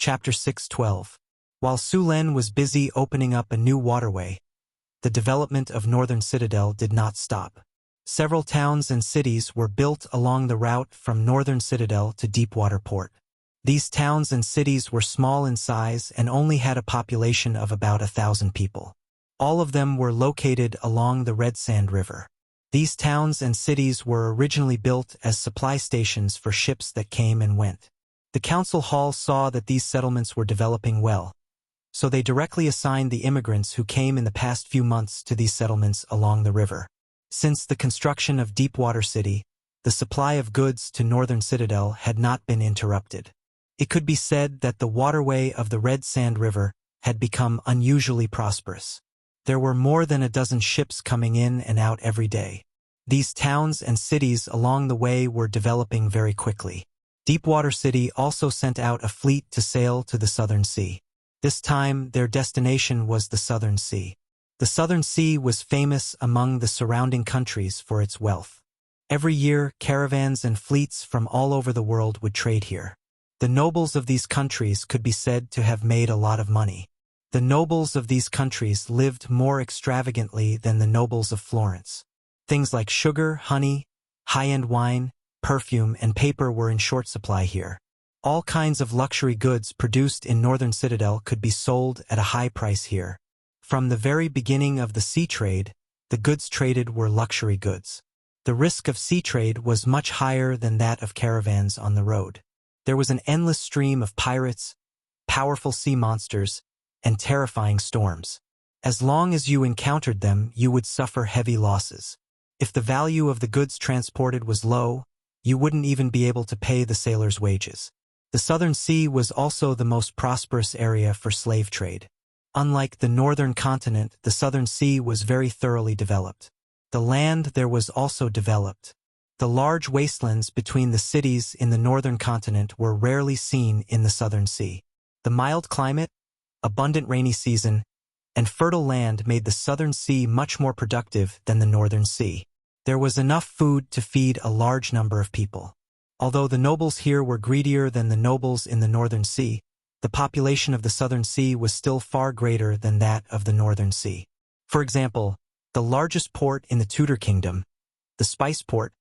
Chapter 6:12. While Su Len was busy opening up a new waterway, the development of Northern Citadel did not stop. Several towns and cities were built along the route from Northern Citadel to Deepwater Port. These towns and cities were small in size and only had a population of about 1,000 people. All of them were located along the Red Sand River. These towns and cities were originally built as supply stations for ships that came and went. The council hall saw that these settlements were developing well, so they directly assigned the immigrants who came in the past few months to these settlements along the river. Since the construction of Deepwater City, the supply of goods to Northern Citadel had not been interrupted. It could be said that the waterway of the Red Sand River had become unusually prosperous. There were more than a dozen ships coming in and out every day. These towns and cities along the way were developing very quickly. Deepwater City also sent out a fleet to sail to the Southern Sea. This time, their destination was the Southern Sea. The Southern Sea was famous among the surrounding countries for its wealth. Every year, caravans and fleets from all over the world would trade here. The nobles of these countries could be said to have made a lot of money. The nobles of these countries lived more extravagantly than the nobles of Florence. Things like sugar, honey, high-end wine, perfume, and paper were in short supply here. All kinds of luxury goods produced in Northern Citadel could be sold at a high price here. From the very beginning of the sea trade, the goods traded were luxury goods. The risk of sea trade was much higher than that of caravans on the road. There was an endless stream of pirates, powerful sea monsters, and terrifying storms. As long as you encountered them, you would suffer heavy losses. If the value of the goods transported was low, you wouldn't even be able to pay the sailors' wages. The Southern Sea was also the most prosperous area for slave trade. Unlike the northern continent, the Southern Sea was very thoroughly developed. The land there was also developed. The large wastelands between the cities in the northern continent were rarely seen in the Southern Sea. The mild climate, abundant rainy season, and fertile land made the Southern Sea much more productive than the Northern Sea. There was enough food to feed a large number of people. Although the nobles here were greedier than the nobles in the Northern Sea, the population of the Southern Sea was still far greater than that of the Northern Sea. For example, the largest port in the Tudor Kingdom, the Spice Port,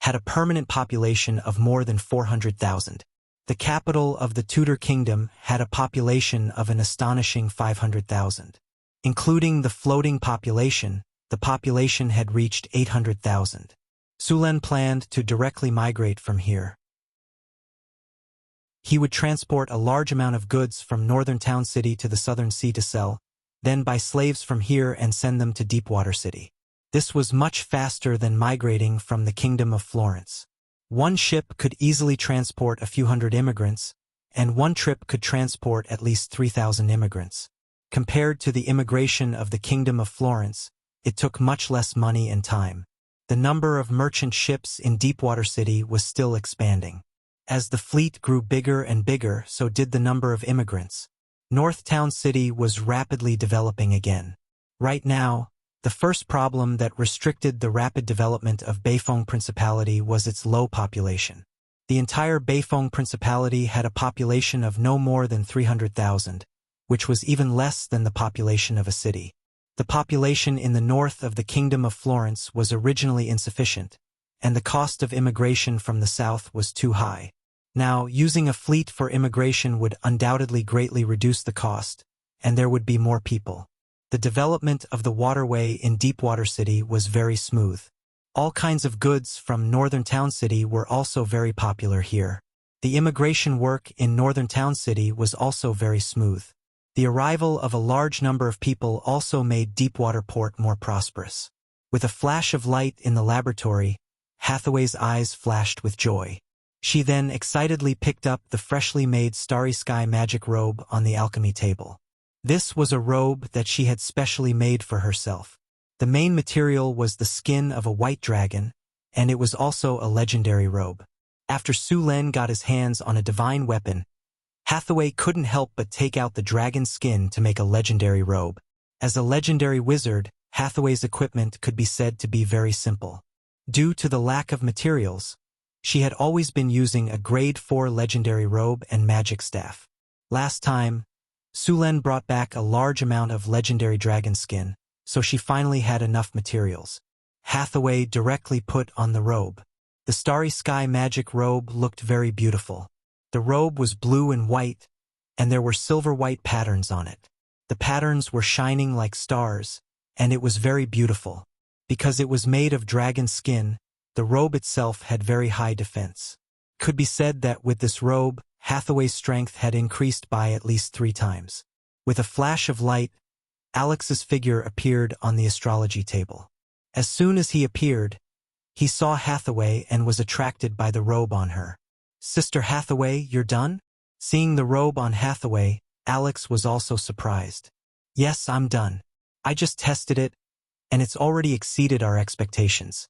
had a permanent population of more than 400,000. The capital of the Tudor Kingdom had a population of an astonishing 500,000. Including the floating population, the population had reached 800,000. Su Len planned to directly migrate from here. He would transport a large amount of goods from Northern Town City to the Southern Sea to sell, then buy slaves from here and send them to Deepwater City. This was much faster than migrating from the Kingdom of Florence. One ship could easily transport a few hundred immigrants, and one trip could transport at least 3,000 immigrants. Compared to the immigration of the Kingdom of Florence, it took much less money and time. The number of merchant ships in Deepwater City was still expanding. As the fleet grew bigger and bigger, so did the number of immigrants. North Town City was rapidly developing again. Right now, the first problem that restricted the rapid development of Beifeng Principality was its low population. The entire Beifeng Principality had a population of no more than 300,000, which was even less than the population of a city. The population in the north of the Kingdom of Florence was originally insufficient, and the cost of immigration from the south was too high. Now, using a fleet for immigration would undoubtedly greatly reduce the cost, and there would be more people. The development of the waterway in Deepwater City was very smooth. All kinds of goods from Northern Town City were also very popular here. The immigration work in Northern Town City was also very smooth. The arrival of a large number of people also made Deepwater Port more prosperous. With a flash of light in the laboratory, Hathaway's eyes flashed with joy. She then excitedly picked up the freshly made Starry Sky magic robe on the alchemy table. This was a robe that she had specially made for herself. The main material was the skin of a white dragon, and it was also a legendary robe. After Su Len got his hands on a divine weapon, Hathaway couldn't help but take out the dragon skin to make a legendary robe. As a legendary wizard, Hathaway's equipment could be said to be very simple. Due to the lack of materials, she had always been using a grade 4 legendary robe and magic staff. Last time, Sulen brought back a large amount of legendary dragon skin, so she finally had enough materials. Hathaway directly put on the robe. The Starry Sky magic robe looked very beautiful. The robe was blue and white, and there were silver-white patterns on it. The patterns were shining like stars, and it was very beautiful. Because it was made of dragon skin, the robe itself had very high defense. Could be said that with this robe, Hathaway's strength had increased by at least 3 times. With a flash of light, Alex's figure appeared on the astrology table. As soon as he appeared, he saw Hathaway and was attracted by the robe on her. "Sister Hathaway, you're done?" Seeing the robe on Hathaway, Alex was also surprised. "Yes, I'm done. I just tested it, and it's already exceeded our expectations,"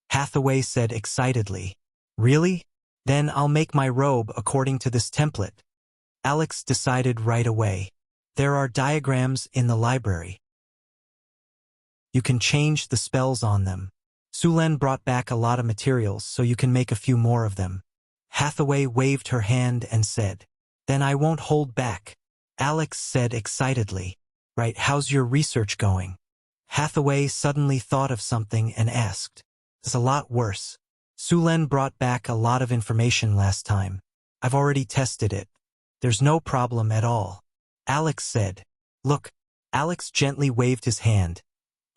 Hathaway said excitedly. "Really? Then I'll make my robe according to this template." Alex decided right away. "There are diagrams in the library. You can change the spells on them. Sulen brought back a lot of materials, so you can make a few more of them." Hathaway waved her hand and said, "Then I won't hold back." Alex said excitedly, "Right, how's your research going?" Hathaway suddenly thought of something and asked, "It's a lot worse. Sulen brought back a lot of information last time. I've already tested it. There's no problem at all." Alex said, "Look." Alex gently waved his hand,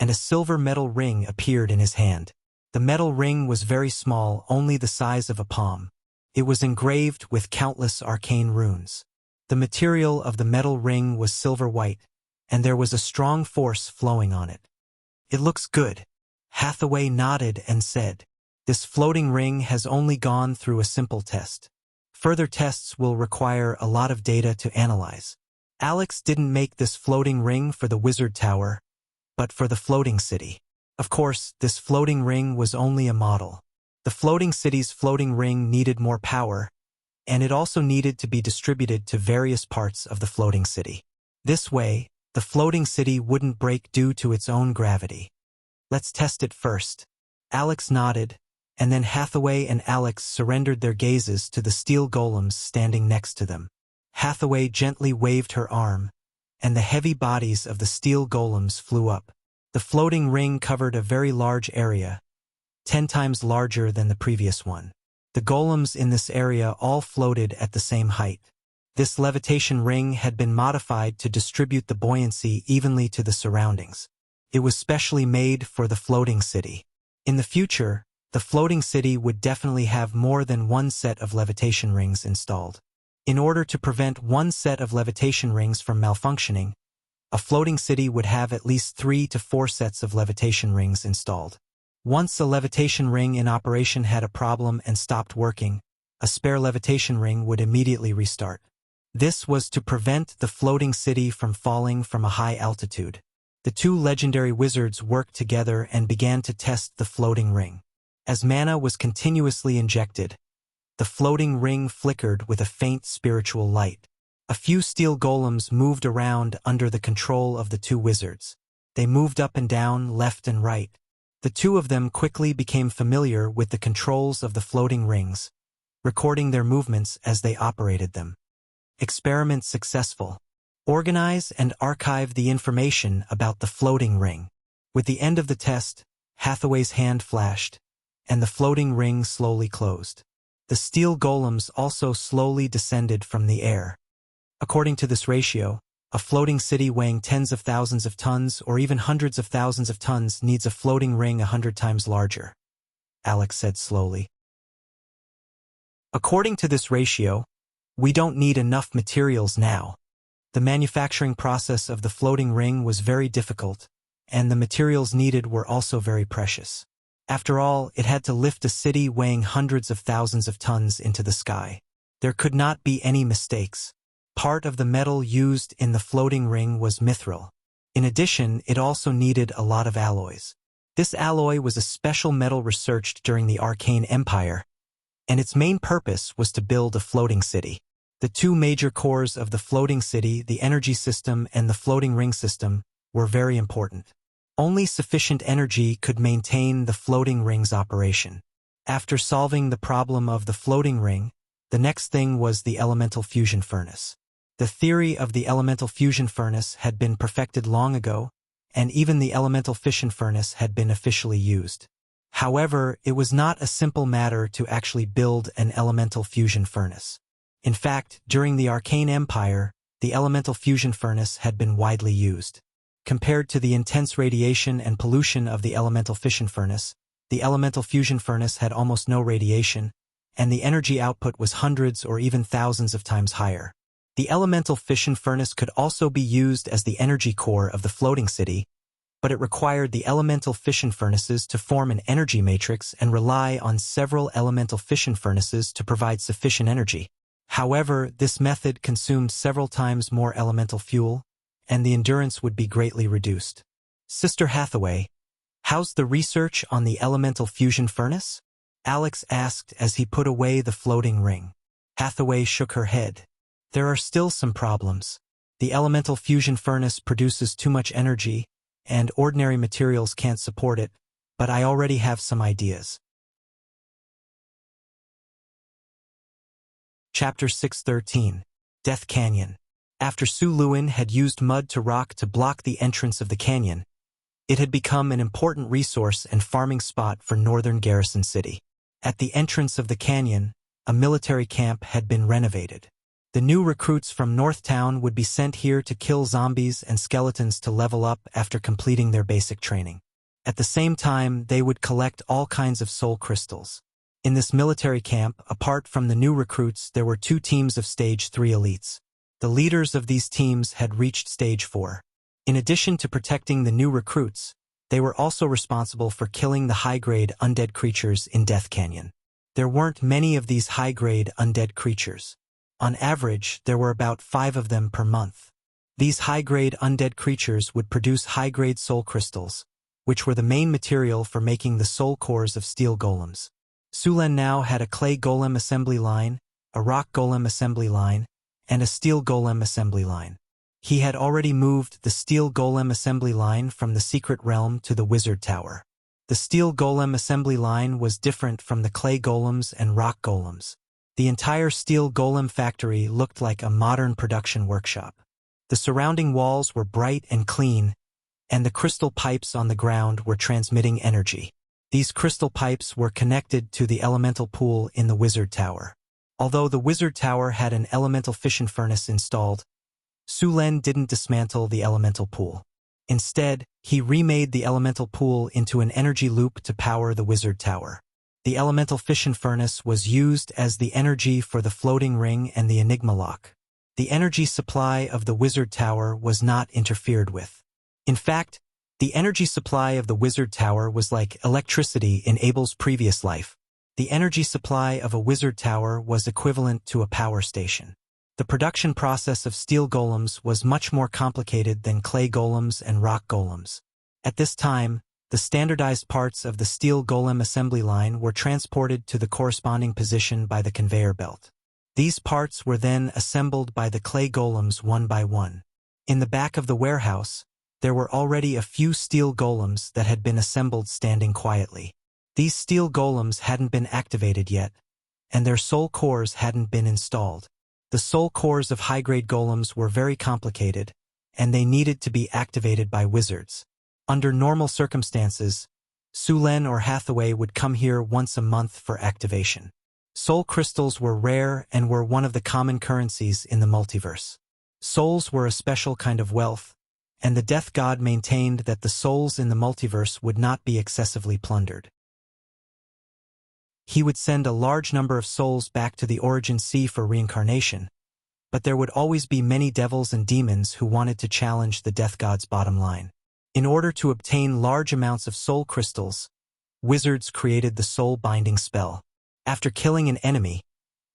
and a silver metal ring appeared in his hand. The metal ring was very small, only the size of a palm. It was engraved with countless arcane runes. The material of the metal ring was silver white, and there was a strong force flowing on it. "It looks good." Hathaway nodded and said, "This floating ring has only gone through a simple test. Further tests will require a lot of data to analyze." Alex didn't make this floating ring for the Wizard Tower, but for the floating city. Of course, this floating ring was only a model. The floating city's floating ring needed more power, and it also needed to be distributed to various parts of the floating city. This way, the floating city wouldn't break due to its own gravity. "Let's test it first." Alex nodded, and then Hathaway and Alex surrendered their gazes to the steel golems standing next to them. Hathaway gently waved her arm, and the heavy bodies of the steel golems flew up. The floating ring covered a very large area, 10 times larger than the previous one. The golems in this area all floated at the same height. This levitation ring had been modified to distribute the buoyancy evenly to the surroundings. It was specially made for the floating city. In the future, the floating city would definitely have more than one set of levitation rings installed. In order to prevent one set of levitation rings from malfunctioning, a floating city would have at least 3 to 4 sets of levitation rings installed. Once a levitation ring in operation had a problem and stopped working, a spare levitation ring would immediately restart. This was to prevent the floating city from falling from a high altitude. The 2 legendary wizards worked together and began to test the floating ring. As mana was continuously injected, the floating ring flickered with a faint spiritual light. A few steel golems moved around under the control of the 2 wizards. They moved up and down, left and right. The 2 of them quickly became familiar with the controls of the floating rings, recording their movements as they operated them. Experiment successful. Organize and archive the information about the floating ring. With the end of the test, Hathaway's hand flashed, and the floating ring slowly closed. The steel golems also slowly descended from the air. According to this ratio, a floating city weighing tens of thousands of tons or even hundreds of thousands of tons needs a floating ring 100 times larger, Alex said slowly. According to this ratio, we don't need enough materials now. The manufacturing process of the floating ring was very difficult, and the materials needed were also very precious. After all, it had to lift a city weighing hundreds of thousands of tons into the sky. There could not be any mistakes. Part of the metal used in the floating ring was mithril. In addition, it also needed a lot of alloys. This alloy was a special metal researched during the Arcane Empire, and its main purpose was to build a floating city. The 2 major cores of the floating city, the energy system and the floating ring system, were very important. Only sufficient energy could maintain the floating ring's operation. After solving the problem of the floating ring, the next thing was the elemental fusion furnace. The theory of the elemental fusion furnace had been perfected long ago, and even the elemental fission furnace had been officially used. However, it was not a simple matter to actually build an elemental fusion furnace. In fact, during the Arcane Empire, the elemental fusion furnace had been widely used. Compared to the intense radiation and pollution of the elemental fission furnace, the elemental fusion furnace had almost no radiation, and the energy output was hundreds or even thousands of times higher. The elemental fission furnace could also be used as the energy core of the floating city, but it required the elemental fission furnaces to form an energy matrix and rely on several elemental fission furnaces to provide sufficient energy. However, this method consumed several times more elemental fuel, and the endurance would be greatly reduced. Sister Hathaway, how's the research on the elemental fusion furnace? Alex asked as he put away the floating ring. Hathaway shook her head. There are still some problems. The elemental fusion furnace produces too much energy, and ordinary materials can't support it, but I already have some ideas. Chapter 613. Death Canyon. After Su Luin had used mud to rock to block the entrance of the canyon, it had become an important resource and farming spot for northern Garrison City. At the entrance of the canyon, a military camp had been renovated. The new recruits from Northtown would be sent here to kill zombies and skeletons to level up after completing their basic training. At the same time, they would collect all kinds of soul crystals. In this military camp, apart from the new recruits, there were 2 teams of Stage 3 elites. The leaders of these teams had reached Stage 4. In addition to protecting the new recruits, they were also responsible for killing the high-grade undead creatures in Death Canyon. There weren't many of these high-grade undead creatures. On average, there were about 5 of them per month. These high-grade undead creatures would produce high-grade soul crystals, which were the main material for making the soul cores of steel golems. Sulen now had a clay golem assembly line, a rock golem assembly line, and a steel golem assembly line. He had already moved the steel golem assembly line from the secret realm to the wizard tower. The steel golem assembly line was different from the clay golems and rock golems. The entire steel golem factory looked like a modern production workshop. The surrounding walls were bright and clean, and the crystal pipes on the ground were transmitting energy. These crystal pipes were connected to the elemental pool in the wizard tower. Although the wizard tower had an elemental fission furnace installed, Sulen didn't dismantle the elemental pool. Instead, he remade the elemental pool into an energy loop to power the wizard tower. The elemental fission furnace was used as the energy for the floating ring and the enigma lock. The energy supply of the wizard tower was not interfered with. In fact, the energy supply of the wizard tower was like electricity in Abel's previous life. The energy supply of a wizard tower was equivalent to a power station. The production process of steel golems was much more complicated than clay golems and rock golems. At this time, the standardized parts of the steel golem assembly line were transported to the corresponding position by the conveyor belt. These parts were then assembled by the clay golems one by one. In the back of the warehouse, there were already a few steel golems that had been assembled standing quietly. These steel golems hadn't been activated yet, and their soul cores hadn't been installed. The soul cores of high-grade golems were very complicated, and they needed to be activated by wizards. Under normal circumstances, Sulen or Hathaway would come here once a month for activation. Soul crystals were rare and were one of the common currencies in the multiverse. Souls were a special kind of wealth, and the death god maintained that the souls in the multiverse would not be excessively plundered. He would send a large number of souls back to the Origin Sea for reincarnation, but there would always be many devils and demons who wanted to challenge the death god's bottom line. In order to obtain large amounts of soul crystals, wizards created the soul binding spell. After killing an enemy,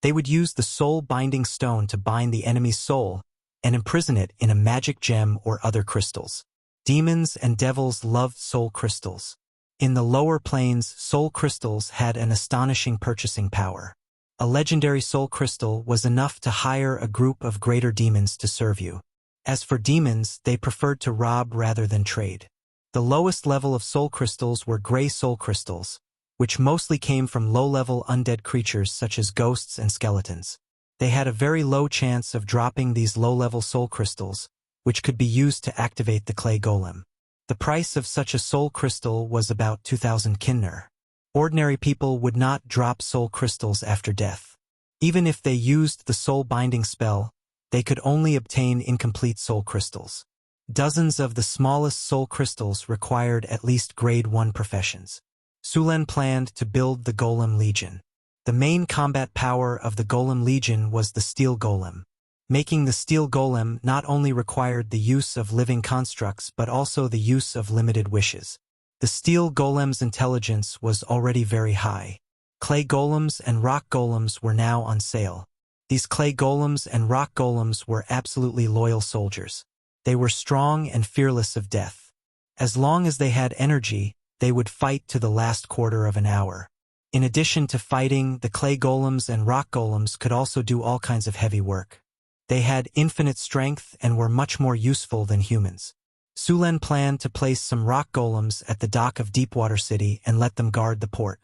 they would use the soul binding stone to bind the enemy's soul and imprison it in a magic gem or other crystals. Demons and devils loved soul crystals. In the lower planes, soul crystals had an astonishing purchasing power. A legendary soul crystal was enough to hire a group of greater demons to serve you. As for demons, they preferred to rob rather than trade. The lowest level of soul crystals were gray soul crystals, which mostly came from low-level undead creatures such as ghosts and skeletons. They had a very low chance of dropping these low-level soul crystals, which could be used to activate the clay golem. The price of such a soul crystal was about 2,000 kinner. Ordinary people would not drop soul crystals after death. Even if they used the soul binding spell, they could only obtain incomplete soul crystals. Dozens of the smallest soul crystals required at least grade 1 professions. Sulen planned to build the Golem Legion. The main combat power of the Golem Legion was the Steel Golem. Making the Steel Golem not only required the use of living constructs but also the use of limited wishes. The Steel Golem's intelligence was already very high. Clay golems and rock golems were now on sale. These clay golems and rock golems were absolutely loyal soldiers. They were strong and fearless of death. As long as they had energy, they would fight to the last quarter of an hour. In addition to fighting, the clay golems and rock golems could also do all kinds of heavy work. They had infinite strength and were much more useful than humans. Sulen planned to place some rock golems at the dock of Deepwater City and let them guard the port.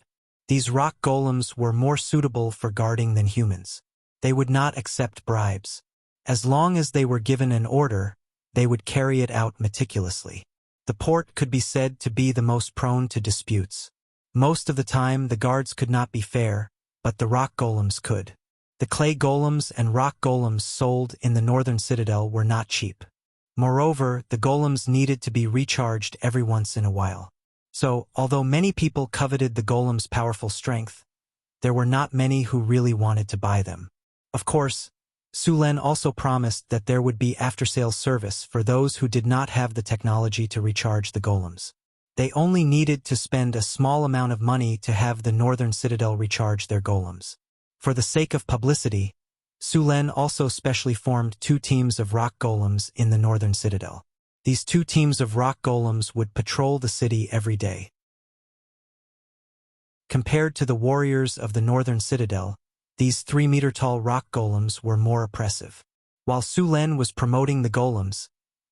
These rock golems were more suitable for guarding than humans. They would not accept bribes. As long as they were given an order, they would carry it out meticulously. The port could be said to be the most prone to disputes. Most of the time the guards could not be fair, but the rock golems could. The clay golems and rock golems sold in the northern citadel were not cheap. Moreover, the golems needed to be recharged every once in a while. So, although many people coveted the golem's powerful strength, there were not many who really wanted to buy them. Of course, Sulen also promised that there would be after-sales service for those who did not have the technology to recharge the golems. They only needed to spend a small amount of money to have the northern citadel recharge their golems. For the sake of publicity, Sulen also specially formed 2 teams of rock golems in the northern citadel. These 2 teams of rock golems would patrol the city every day. Compared to the warriors of the northern citadel, these 3-meter-tall rock golems were more oppressive. While Sulen was promoting the golems,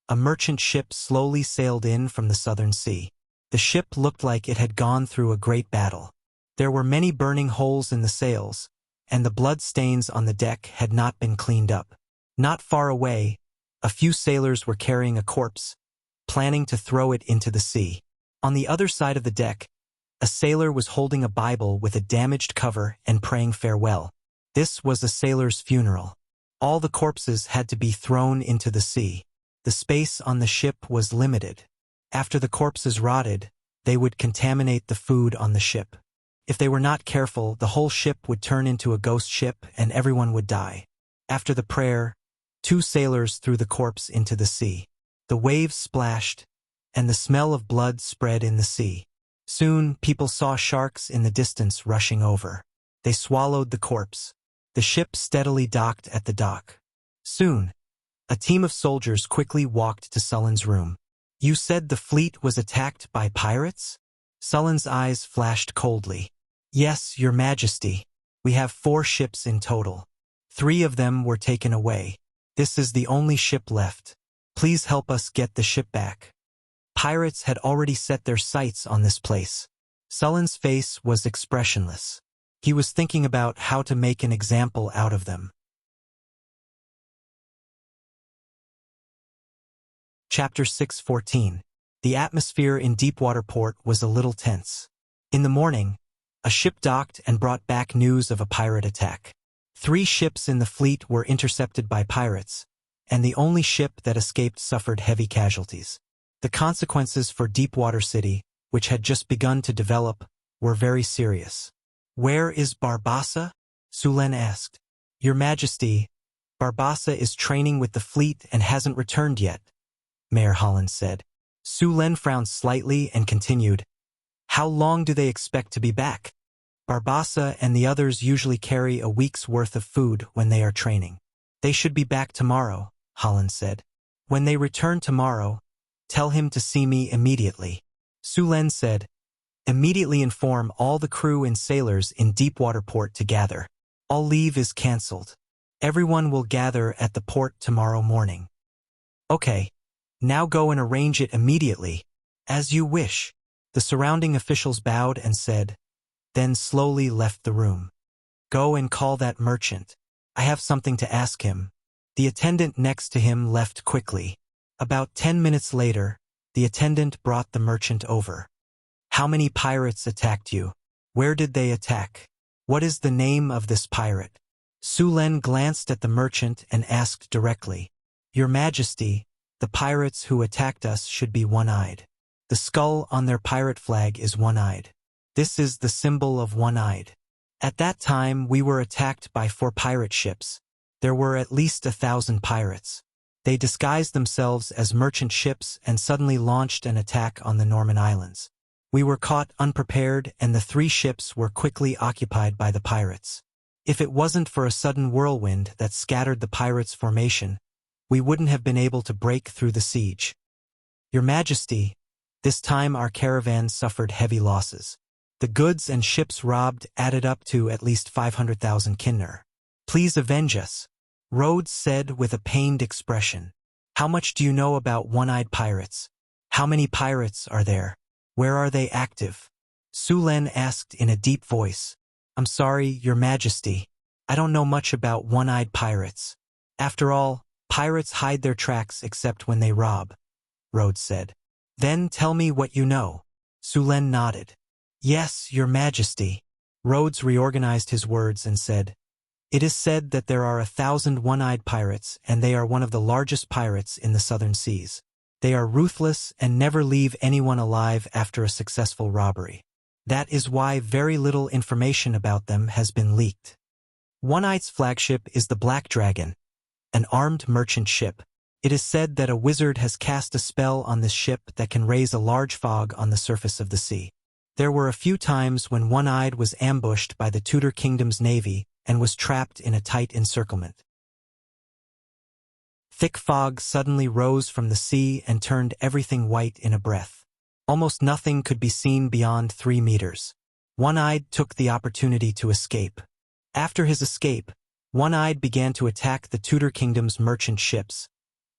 a merchant ship slowly sailed in from the southern sea. The ship looked like it had gone through a great battle. There were many burning holes in the sails, and the blood stains on the deck had not been cleaned up. Not far away, a few sailors were carrying a corpse, planning to throw it into the sea. On the other side of the deck, a sailor was holding a Bible with a damaged cover and praying farewell. This was a sailor's funeral. All the corpses had to be thrown into the sea. The space on the ship was limited. After the corpses rotted, they would contaminate the food on the ship. If they were not careful, the whole ship would turn into a ghost ship and everyone would die. After the prayer, 2 sailors threw the corpse into the sea. The waves splashed, and the smell of blood spread in the sea. Soon, people saw sharks in the distance rushing over. They swallowed the corpse. The ship steadily docked at the dock. Soon, a team of soldiers quickly walked to Sulen's room. "You said the fleet was attacked by pirates?" Sulen's eyes flashed coldly. "Yes, Your Majesty. We have 4 ships in total. 3 of them were taken away. This is the only ship left. Please help us get the ship back." Pirates had already set their sights on this place. Sulen's face was expressionless. He was thinking about how to make an example out of them. Chapter 6:14. The atmosphere in Deepwater Port was a little tense. In the morning, a ship docked and brought back news of a pirate attack. 3 ships in the fleet were intercepted by pirates, and the only ship that escaped suffered heavy casualties. The consequences for Deepwater City, which had just begun to develop, were very serious. "Where is Barbassa?" Sulen asked. "Your Majesty, Barbassa is training with the fleet and hasn't returned yet," Mayor Holland said. Sulen frowned slightly and continued, "How long do they expect to be back?" "Barbassa and the others usually carry a week's worth of food when they are training. They should be back tomorrow," Holland said. "When they return tomorrow, tell him to see me immediately." Sulen said, "Immediately inform all the crew and sailors in Deepwater Port to gather. All leave is cancelled. Everyone will gather at the port tomorrow morning." "Okay. Now go and arrange it immediately, as you wish." The surrounding officials bowed and said, then slowly left the room. "Go and call that merchant." I have something to ask him. The attendant next to him left quickly. About 10 minutes later, the attendant brought the merchant over. How many pirates attacked you? Where did they attack? What is the name of this pirate? Su Len glanced at the merchant and asked directly. Your Majesty, the pirates who attacked us should be one-eyed. The skull on their pirate flag is one-eyed. This is the symbol of one-eyed. At that time we were attacked by 4 pirate ships. There were at least 1,000 pirates. They disguised themselves as merchant ships and suddenly launched an attack on the Norman Islands. We were caught unprepared and the 3 ships were quickly occupied by the pirates. If it wasn't for a sudden whirlwind that scattered the pirates' formation, we wouldn't have been able to break through the siege. Your Majesty, this time our caravan suffered heavy losses. The goods and ships robbed added up to at least 500,000 kinner. Please avenge us, Rhodes said with a pained expression. How much do you know about one-eyed pirates? How many pirates are there? Where are they active? Su Len asked in a deep voice. I'm sorry, Your Majesty. I don't know much about one-eyed pirates. After all, pirates hide their tracks except when they rob, Rhodes said. Then tell me what you know. Su Len nodded. Yes, Your Majesty. Rhodes reorganized his words and said, It is said that there are 1,000 one-eyed pirates and they are one of the largest pirates in the southern seas. They are ruthless and never leave anyone alive after a successful robbery. That is why very little information about them has been leaked. One-Eye's flagship is the Black Dragon, an armed merchant ship. It is said that a wizard has cast a spell on this ship that can raise a large fog on the surface of the sea. There were a few times when One-Eyed was ambushed by the Tudor Kingdom's navy and was trapped in a tight encirclement. Thick fog suddenly rose from the sea and turned everything white in a breath. Almost nothing could be seen beyond 3 meters. One-Eyed took the opportunity to escape. After his escape, One-Eyed began to attack the Tudor Kingdom's merchant ships,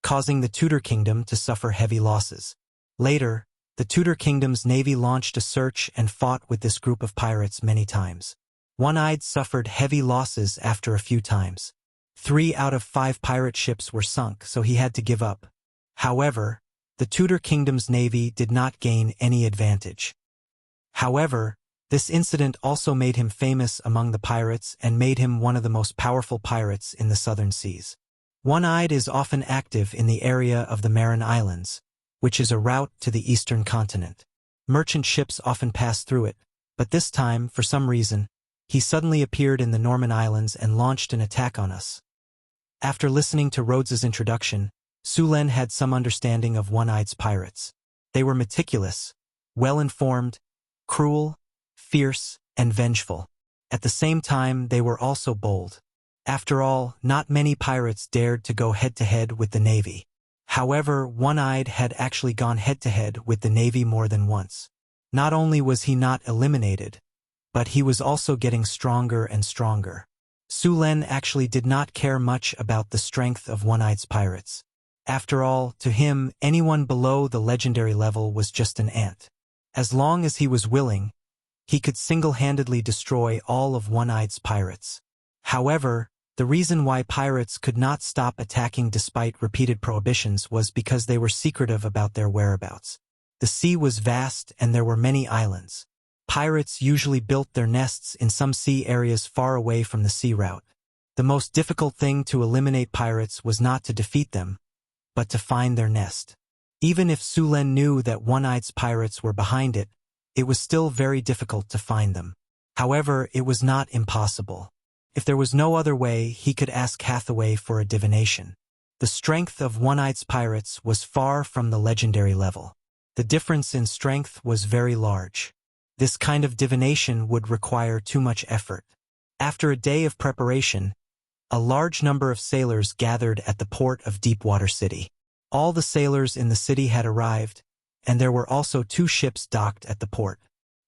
causing the Tudor Kingdom to suffer heavy losses. Later, the Tudor Kingdom's navy launched a search and fought with this group of pirates many times. One-Eyed suffered heavy losses after a few times. 3 out of 5 pirate ships were sunk, so he had to give up. However, the Tudor Kingdom's navy did not gain any advantage. However, this incident also made him famous among the pirates and made him one of the most powerful pirates in the southern seas. One-Eyed is often active in the area of the Marin Islands, which is a route to the eastern continent. Merchant ships often pass through it, but this time, for some reason, he suddenly appeared in the Norman Islands and launched an attack on us. After listening to Rhodes's introduction, Su Len had some understanding of One-Eye's pirates. They were meticulous, well-informed, cruel, fierce, and vengeful. At the same time, they were also bold. After all, not many pirates dared to go head-to-head with the navy. However, One-Eyed had actually gone head-to-head with the navy more than once. Not only was he not eliminated, but he was also getting stronger and stronger. Su Len actually did not care much about the strength of One-Eye's pirates. After all, to him, anyone below the legendary level was just an ant. As long as he was willing, he could single-handedly destroy all of One-Eye's pirates. However, the reason why pirates could not stop attacking despite repeated prohibitions was because they were secretive about their whereabouts. The sea was vast and there were many islands. Pirates usually built their nests in some sea areas far away from the sea route. The most difficult thing to eliminate pirates was not to defeat them, but to find their nest. Even if Su Len knew that One-Eye's pirates were behind it, it was still very difficult to find them. However, it was not impossible. If there was no other way, he could ask Hathaway for a divination. The strength of One-Eye's pirates was far from the legendary level. The difference in strength was very large. This kind of divination would require too much effort. After a day of preparation, a large number of sailors gathered at the port of Deepwater City. All the sailors in the city had arrived, and there were also 2 ships docked at the port.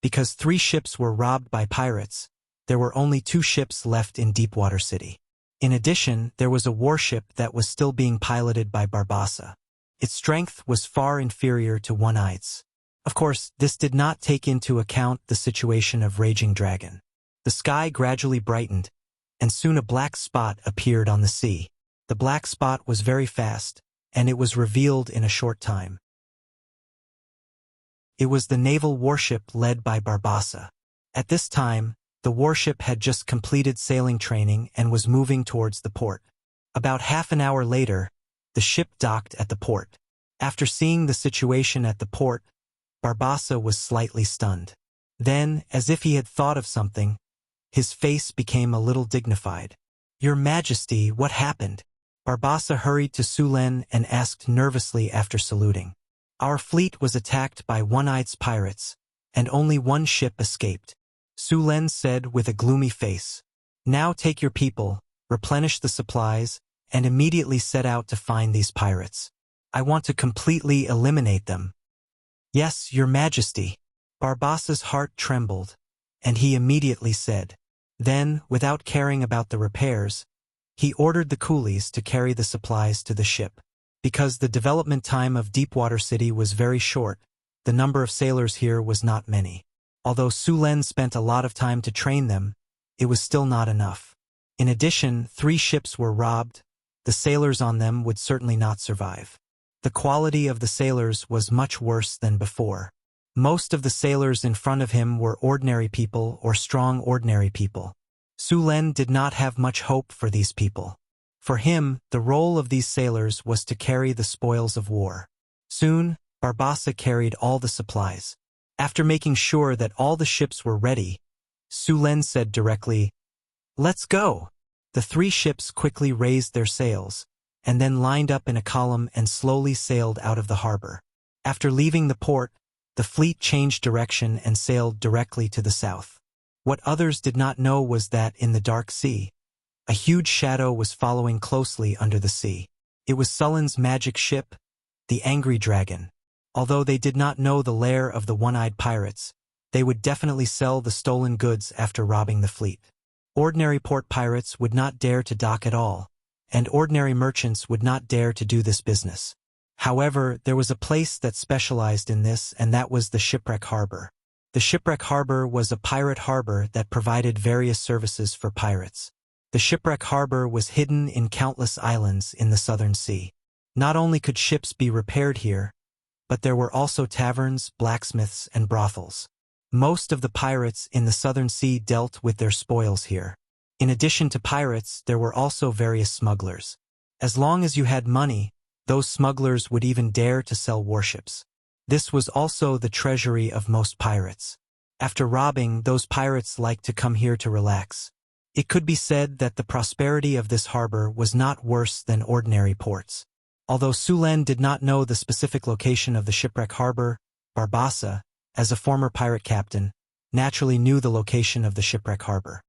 Because 3 ships were robbed by pirates, there were only 2 ships left in Deepwater City. In addition, there was a warship that was still being piloted by Barbassa. Its strength was far inferior to One-Eye's. Of course, this did not take into account the situation of Raging Dragon. The sky gradually brightened, and soon a black spot appeared on the sea. The black spot was very fast, and it was revealed in a short time. It was the naval warship led by Barbassa. At this time, the warship had just completed sailing training and was moving towards the port. About half an hour later, the ship docked at the port. After seeing the situation at the port, Barbassa was slightly stunned. Then, as if he had thought of something, his face became a little dignified. "Your Majesty, what happened?" Barbassa hurried to Sulen and asked nervously after saluting. "Our fleet was attacked by one-eyed pirates, and only one ship escaped," Sulen said with a gloomy face. "Now take your people, replenish the supplies, and immediately set out to find these pirates. I want to completely eliminate them." "Yes, Your Majesty." Barbassa's heart trembled, and he immediately said. Then, without caring about the repairs, he ordered the coolies to carry the supplies to the ship. Because the development time of Deepwater City was very short, the number of sailors here was not many. Although Sulen spent a lot of time to train them, it was still not enough. In addition, 3 ships were robbed. The sailors on them would certainly not survive. The quality of the sailors was much worse than before. Most of the sailors in front of him were ordinary people or strong ordinary people. Sulen did not have much hope for these people. For him, the role of these sailors was to carry the spoils of war. Soon, Barbassa carried all the supplies. After making sure that all the ships were ready, Sulen said directly, "Let's go." The 3 ships quickly raised their sails, and then lined up in a column and slowly sailed out of the harbor. After leaving the port, the fleet changed direction and sailed directly to the south. What others did not know was that in the dark sea, a huge shadow was following closely under the sea. It was Sullen's magic ship, the Angry Dragon. Although they did not know the lair of the one-eyed pirates, they would definitely sell the stolen goods after robbing the fleet. Ordinary port pirates would not dare to dock at all, and ordinary merchants would not dare to do this business. However, there was a place that specialized in this, and that was the Shipwreck Harbor. The Shipwreck Harbor was a pirate harbor that provided various services for pirates. The Shipwreck Harbor was hidden in countless islands in the Southern Sea. Not only could ships be repaired here, but there were also taverns, blacksmiths, and brothels. Most of the pirates in the Southern Sea dealt with their spoils here. In addition to pirates, there were also various smugglers. As long as you had money, those smugglers would even dare to sell warships. This was also the treasury of most pirates. After robbing, those pirates liked to come here to relax. It could be said that the prosperity of this harbor was not worse than ordinary ports. Although Sulen did not know the specific location of the Shipwreck Harbor, Barbassa, as a former pirate captain, naturally knew the location of the Shipwreck Harbor.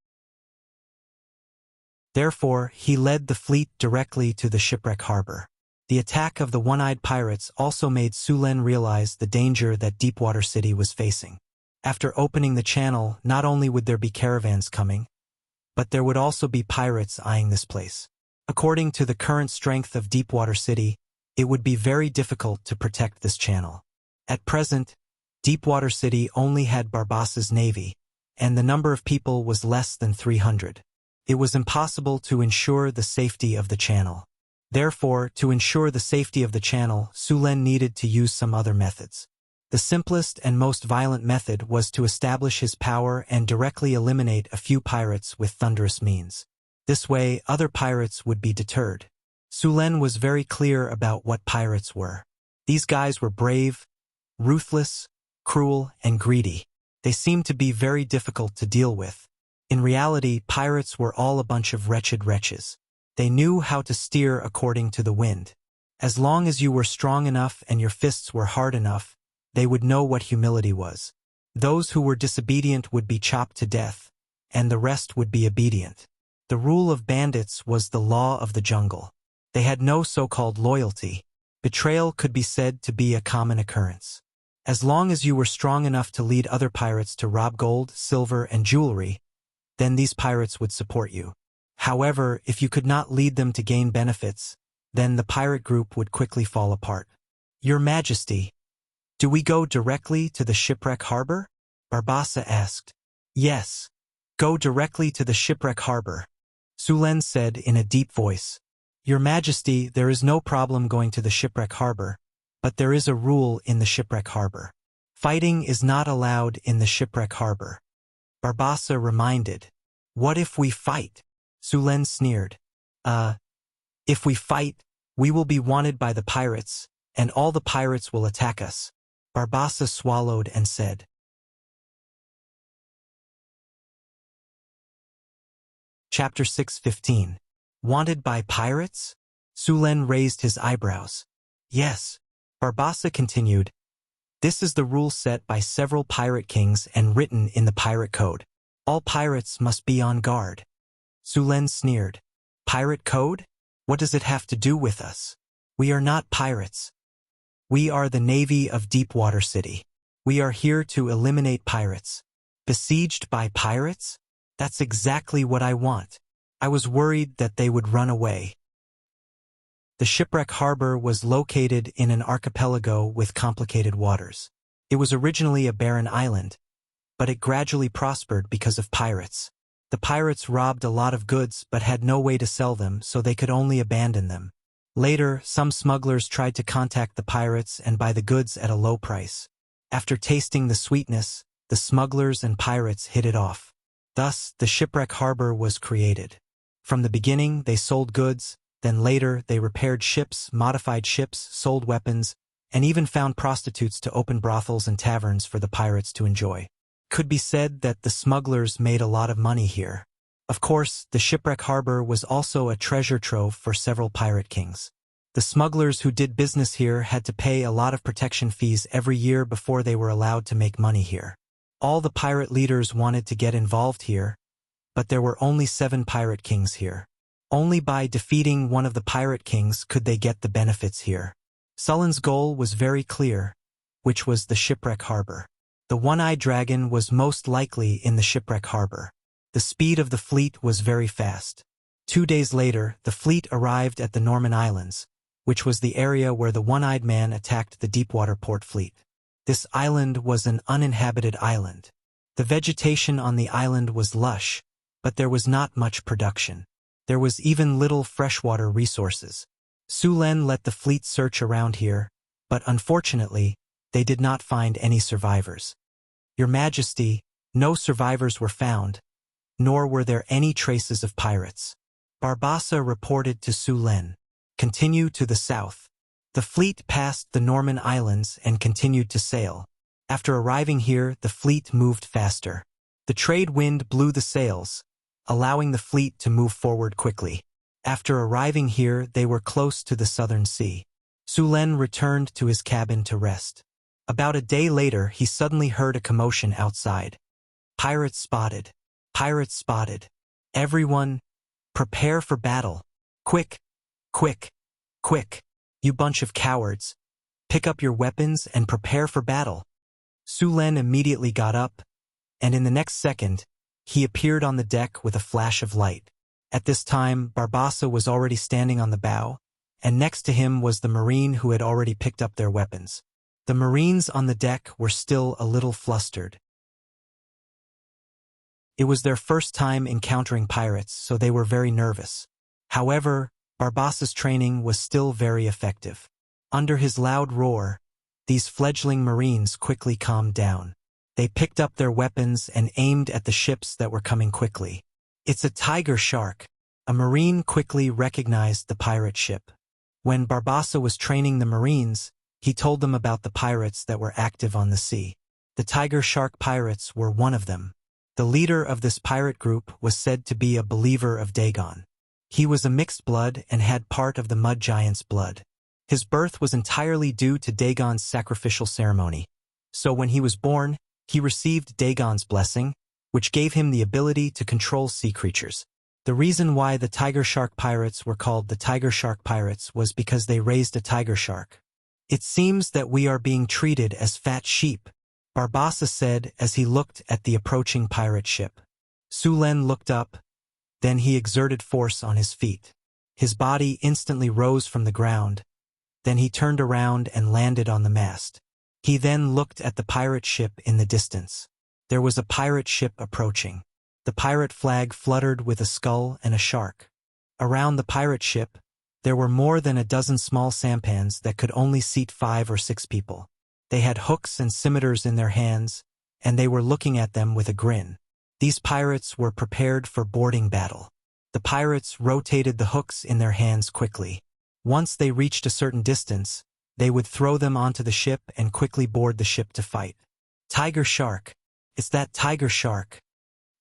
Therefore, he led the fleet directly to the Shipwreck Harbor. The attack of the one-eyed pirates also made Sulen realize the danger that Deepwater City was facing. After opening the channel, not only would there be caravans coming, but there would also be pirates eyeing this place. According to the current strength of Deepwater City, it would be very difficult to protect this channel. At present, Deepwater City only had Barbassa's navy, and the number of people was less than 300. It was impossible to ensure the safety of the channel. Therefore, to ensure the safety of the channel, Sulen needed to use some other methods. The simplest and most violent method was to establish his power and directly eliminate a few pirates with thunderous means. This way, other pirates would be deterred. Sulen was very clear about what pirates were. These guys were brave, ruthless, cruel, and greedy. They seemed to be very difficult to deal with. In reality, pirates were all a bunch of wretched wretches. They knew how to steer according to the wind. As long as you were strong enough and your fists were hard enough, they would know what humility was. Those who were disobedient would be chopped to death, and the rest would be obedient. The rule of bandits was the law of the jungle. They had no so-called loyalty. Betrayal could be said to be a common occurrence. As long as you were strong enough to lead other pirates to rob gold, silver, and jewelry, then these pirates would support you. However, if you could not lead them to gain benefits, then the pirate group would quickly fall apart. "Your Majesty, do we go directly to the Shipwreck Harbor?" Barbassa asked. "Yes. Go directly to the Shipwreck Harbor. Sulen said in a deep voice. Your Majesty, there is no problem going to the shipwreck harbor, but there is a rule in the shipwreck harbor. Fighting is not allowed in the shipwreck harbor. Barbassa reminded. What if we fight? Sulen sneered. If we fight, we will be wanted by the pirates, and all the pirates will attack us. Barbassa swallowed and said. Chapter 6:15. Wanted by pirates? Sulen raised his eyebrows. Yes. Barbassa continued. This is the rule set by several pirate kings and written in the pirate code. All pirates must be on guard. Sulen sneered. Pirate code? What does it have to do with us? We are not pirates. We are the Navy of Deepwater City. We are here to eliminate pirates. Besieged by pirates? That's exactly what I want. I was worried that they would run away. The shipwreck harbor was located in an archipelago with complicated waters. It was originally a barren island, but it gradually prospered because of pirates. The pirates robbed a lot of goods but had no way to sell them, so they could only abandon them. Later, some smugglers tried to contact the pirates and buy the goods at a low price. After tasting the sweetness, the smugglers and pirates hit it off. Thus, the shipwreck harbor was created. From the beginning, they sold goods, then later they repaired ships, modified ships, sold weapons, and even found prostitutes to open brothels and taverns for the pirates to enjoy. Could be said that the smugglers made a lot of money here. Of course, the shipwreck harbor was also a treasure trove for several pirate kings. The smugglers who did business here had to pay a lot of protection fees every year before they were allowed to make money here. All the pirate leaders wanted to get involved here, but there were only 7 pirate kings here. Only by defeating one of the pirate kings could they get the benefits here. Sulen's goal was very clear, which was the shipwreck harbor. The one-eyed dragon was most likely in the shipwreck harbor. The speed of the fleet was very fast. 2 days later, the fleet arrived at the Norman Islands, which was the area where the one-eyed man attacked the Deepwater Port fleet. This island was an uninhabited island. The vegetation on the island was lush, but there was not much production. There was even little freshwater resources. Sulen let the fleet search around here, but unfortunately, they did not find any survivors. Your Majesty, no survivors were found, nor were there any traces of pirates. Barbassa reported to Sulen. Continue to the south. The fleet passed the Norman Islands and continued to sail. After arriving here, the fleet moved faster. The trade wind blew the sails, allowing the fleet to move forward quickly. After arriving here, they were close to the Southern Sea. Sulen returned to his cabin to rest. About a day later, he suddenly heard a commotion outside. Pirates spotted. Pirates spotted. Everyone, prepare for battle. Quick, quick, quick. You bunch of cowards. Pick up your weapons and prepare for battle. Sulen immediately got up, and in the next second, he appeared on the deck with a flash of light. At this time, Barbassa was already standing on the bow, and next to him was the Marine who had already picked up their weapons. The Marines on the deck were still a little flustered. It was their first time encountering pirates, so they were very nervous. However, Barbassa's training was still very effective. Under his loud roar, these fledgling Marines quickly calmed down. They picked up their weapons and aimed at the ships that were coming quickly. It's a tiger shark. A Marine quickly recognized the pirate ship. When Barbassa was training the Marines, he told them about the pirates that were active on the sea. The tiger shark pirates were one of them. The leader of this pirate group was said to be a believer of Dagon. He was a mixed blood and had part of the mud giant's blood. His birth was entirely due to Dagon's sacrificial ceremony. So when he was born, he received Dagon's blessing, which gave him the ability to control sea creatures. The reason why the tiger shark pirates were called the tiger shark pirates was because they raised a tiger shark. It seems that we are being treated as fat sheep, Barbassa said as he looked at the approaching pirate ship. Sulen looked up, then he exerted force on his feet. His body instantly rose from the ground, then he turned around and landed on the mast. He then looked at the pirate ship in the distance. There was a pirate ship approaching. The pirate flag fluttered with a skull and a shark. Around the pirate ship, there were more than a dozen small sampans that could only seat 5 or 6 people. They had hooks and scimitars in their hands, and they were looking at them with a grin. These pirates were prepared for boarding battle. The pirates rotated the hooks in their hands quickly. Once they reached a certain distance, they would throw them onto the ship and quickly board the ship to fight. Tiger shark. It's that tiger shark.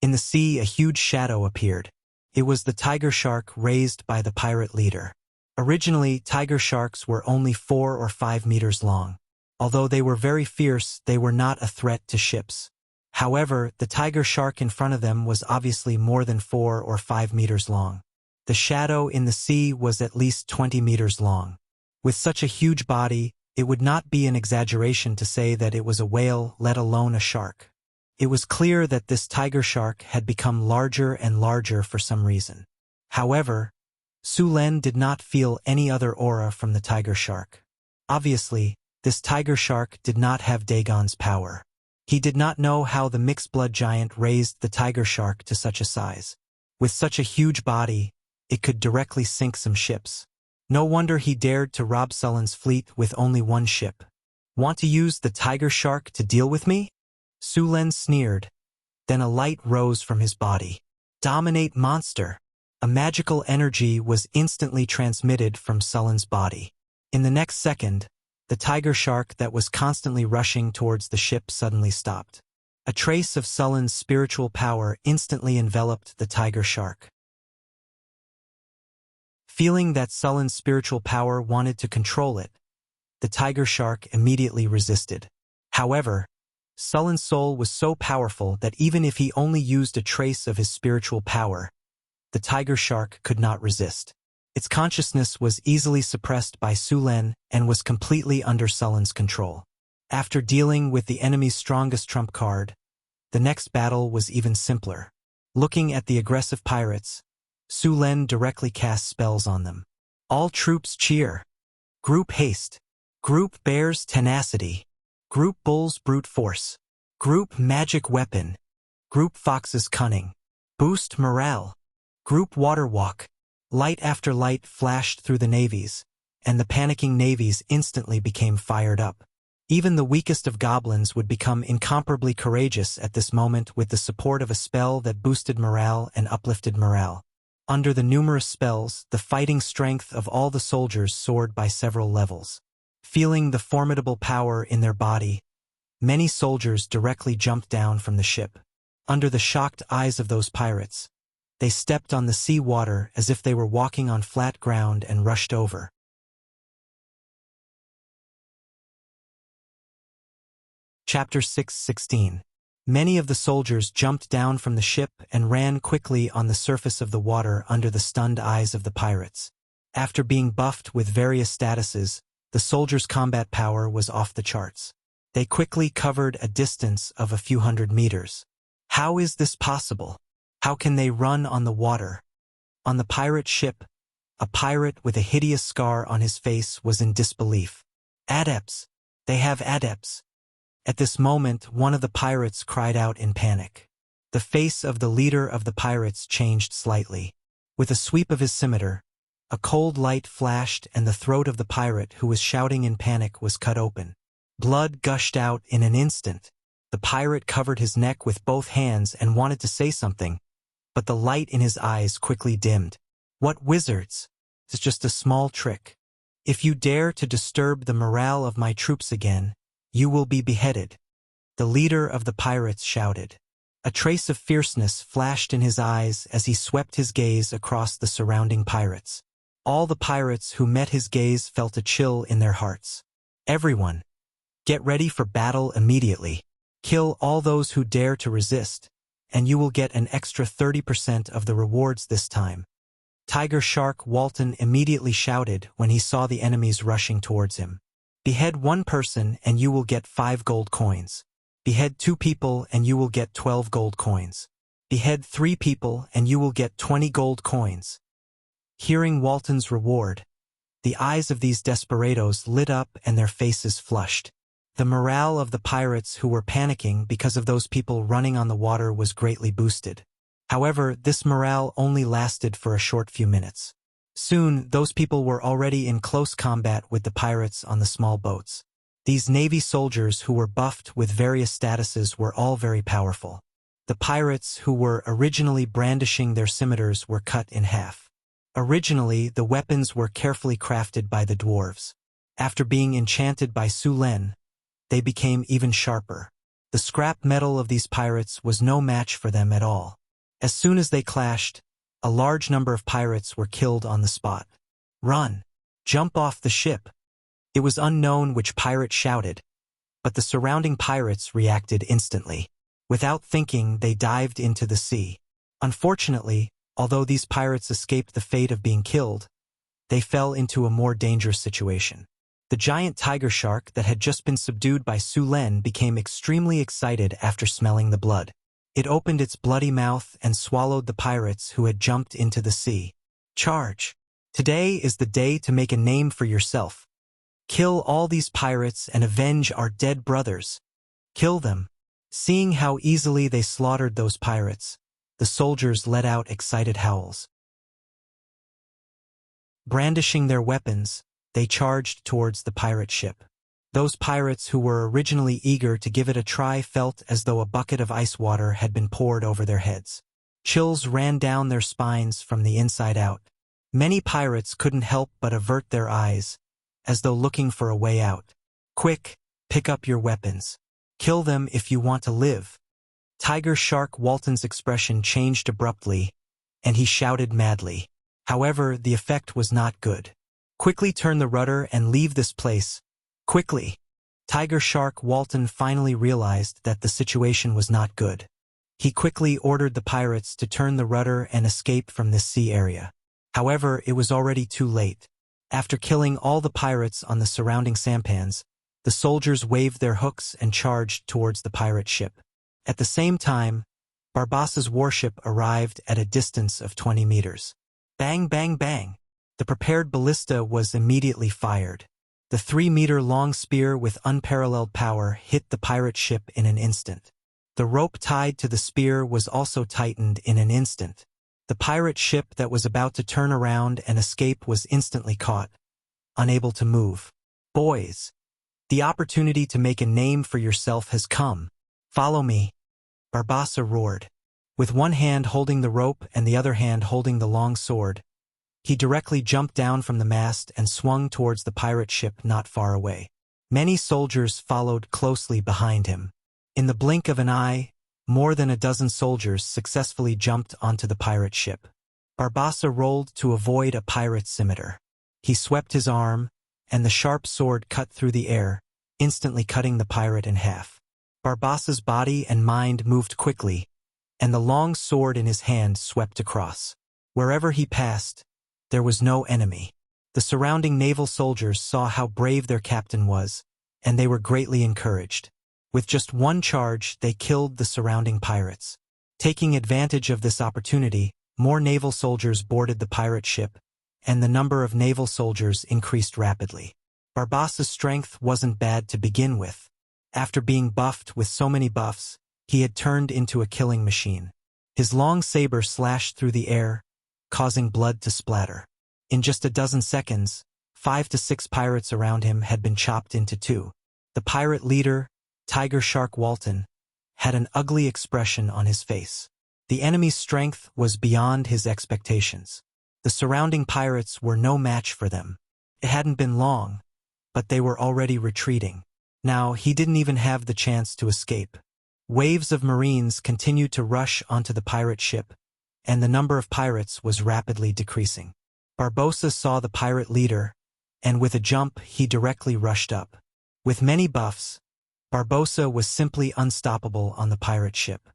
In the sea, a huge shadow appeared. It was the tiger shark raised by the pirate leader. Originally, tiger sharks were only 4 or 5 meters long. Although they were very fierce, they were not a threat to ships. However, the tiger shark in front of them was obviously more than 4 or 5 meters long. The shadow in the sea was at least 20 meters long. With such a huge body, it would not be an exaggeration to say that it was a whale, let alone a shark. It was clear that this tiger shark had become larger and larger for some reason. However, Su Len did not feel any other aura from the tiger shark. Obviously, this tiger shark did not have Dagon's power. He did not know how the mixed-blood giant raised the tiger shark to such a size. With such a huge body, it could directly sink some ships. No wonder he dared to rob Sullen's fleet with only 1 ship. Want to use the tiger shark to deal with me? Su Len sneered. Then a light rose from his body. Dominate monster. A magical energy was instantly transmitted from Sullen's body. In the next second, the tiger shark that was constantly rushing towards the ship suddenly stopped. A trace of Sullen's spiritual power instantly enveloped the tiger shark. Feeling that Sullen's spiritual power wanted to control it, the tiger shark immediately resisted. However, Sullen's soul was so powerful that even if he only used a trace of his spiritual power, the tiger shark could not resist. Its consciousness was easily suppressed by Su Len and was completely under Sullen's control. After dealing with the enemy's strongest trump card, the next battle was even simpler. Looking at the aggressive pirates, Su Len directly cast spells on them. All troops cheer. Group haste. Group bears tenacity. Group bulls brute force. Group magic weapon. Group foxes cunning. Boost morale. Group water walk. Light after light flashed through the navies, and the panicking navies instantly became fired up. Even the weakest of goblins would become incomparably courageous at this moment with the support of a spell that boosted morale and uplifted morale. Under the numerous spells, the fighting strength of all the soldiers soared by several levels. Feeling the formidable power in their body, many soldiers directly jumped down from the ship. Under the shocked eyes of those pirates, they stepped on the sea water as if they were walking on flat ground and rushed over. Chapter 6:16. Many of the soldiers jumped down from the ship and ran quickly on the surface of the water under the stunned eyes of the pirates. After being buffed with various statuses, the soldiers' combat power was off the charts. They quickly covered a distance of a few hundred meters. How is this possible? How can they run on the water? On the pirate ship, a pirate with a hideous scar on his face was in disbelief. Adepts! They have adepts! At this moment, one of the pirates cried out in panic. The face of the leader of the pirates changed slightly. With a sweep of his scimitar, a cold light flashed and the throat of the pirate who was shouting in panic was cut open. Blood gushed out in an instant. The pirate covered his neck with both hands and wanted to say something, but the light in his eyes quickly dimmed. What wizards? It's just a small trick. If you dare to disturb the morale of my troops again, you will be beheaded. The leader of the pirates shouted. A trace of fierceness flashed in his eyes as he swept his gaze across the surrounding pirates. All the pirates who met his gaze felt a chill in their hearts. Everyone, get ready for battle immediately. Kill all those who dare to resist, and you will get an extra 30% of the rewards this time. Tiger Shark Walton immediately shouted when he saw the enemies rushing towards him. Behead 1 person and you will get 5 gold coins. Behead 2 people and you will get 12 gold coins. Behead 3 people and you will get 20 gold coins. Hearing Walton's reward, the eyes of these desperados lit up and their faces flushed. The morale of the pirates who were panicking because of those people running on the water was greatly boosted. However, this morale only lasted for a short few minutes. Soon, those people were already in close combat with the pirates on the small boats. These Navy soldiers who were buffed with various statuses were all very powerful. The pirates who were originally brandishing their scimitars were cut in half. Originally, the weapons were carefully crafted by the dwarves. After being enchanted by Su Len, they became even sharper. The scrap metal of these pirates was no match for them at all. As soon as they clashed, a large number of pirates were killed on the spot. "Run! Jump off the ship!" It was unknown which pirate shouted, but the surrounding pirates reacted instantly. Without thinking, they dived into the sea. Unfortunately, although these pirates escaped the fate of being killed, they fell into a more dangerous situation. The giant tiger shark that had just been subdued by Su Len became extremely excited after smelling the blood. It opened its bloody mouth and swallowed the pirates who had jumped into the sea. "Charge! Today is the day to make a name for yourself. Kill all these pirates and avenge our dead brothers. Kill them." Seeing how easily they slaughtered those pirates, the soldiers let out excited howls. Brandishing their weapons, they charged towards the pirate ship. Those pirates who were originally eager to give it a try felt as though a bucket of ice water had been poured over their heads. Chills ran down their spines from the inside out. Many pirates couldn't help but avert their eyes, as though looking for a way out. "Quick, pick up your weapons. Kill them if you want to live." Tiger Shark Walton's expression changed abruptly, and he shouted madly. However, the effect was not good. "Quickly turn the rudder and leave this place. Quickly!" Tiger Shark Walton finally realized that the situation was not good. He quickly ordered the pirates to turn the rudder and escape from this sea area. However, it was already too late. After killing all the pirates on the surrounding sampans, the soldiers waved their hooks and charged towards the pirate ship. At the same time, Barbassa's warship arrived at a distance of 20 meters. Bang, bang, bang! The prepared ballista was immediately fired. The 3-meter-long spear with unparalleled power hit the pirate ship in an instant. The rope tied to the spear was also tightened in an instant. The pirate ship that was about to turn around and escape was instantly caught, unable to move. "Boys, the opportunity to make a name for yourself has come. Follow me," Barbassa roared. With one hand holding the rope and the other hand holding the long sword, he directly jumped down from the mast and swung towards the pirate ship not far away. Many soldiers followed closely behind him. In the blink of an eye, more than a dozen soldiers successfully jumped onto the pirate ship. Barbassa rolled to avoid a pirate's scimitar. He swept his arm, and the sharp sword cut through the air, instantly cutting the pirate in half. Barbassa's body and mind moved quickly, and the long sword in his hand swept across. Wherever he passed, there was no enemy. The surrounding naval soldiers saw how brave their captain was, and they were greatly encouraged. With just one charge, they killed the surrounding pirates. Taking advantage of this opportunity, more naval soldiers boarded the pirate ship, and the number of naval soldiers increased rapidly. Barbassa's strength wasn't bad to begin with. After being buffed with so many buffs, he had turned into a killing machine. His long saber slashed through the air, causing blood to splatter. In just a dozen seconds, 5 to 6 pirates around him had been chopped into two. The pirate leader, Tiger Shark Walton, had an ugly expression on his face. The enemy's strength was beyond his expectations. The surrounding pirates were no match for them. It hadn't been long, but they were already retreating. Now he didn't even have the chance to escape. Waves of Marines continued to rush onto the pirate ship, and the number of pirates was rapidly decreasing. Barbossa saw the pirate leader, and with a jump he directly rushed up. With many buffs, Barbossa was simply unstoppable on the pirate ship.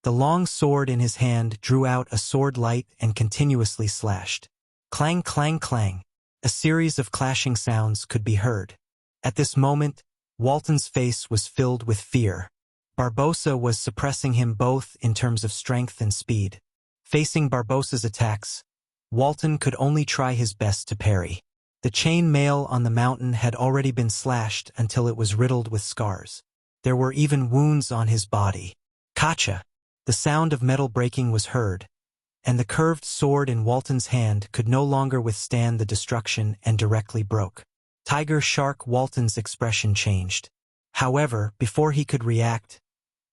The long sword in his hand drew out a sword light and continuously slashed. Clang, clang, clang. A series of clashing sounds could be heard. At this moment, Walton's face was filled with fear. Barbossa was suppressing him both in terms of strength and speed. Facing Barbossa's attacks, Walton could only try his best to parry. The chain mail on the mountain had already been slashed until it was riddled with scars. There were even wounds on his body. "Kacha! The sound of metal breaking was heard, and the curved sword in Walton's hand could no longer withstand the destruction and directly broke. Tiger Shark Walton's expression changed. However, before he could react,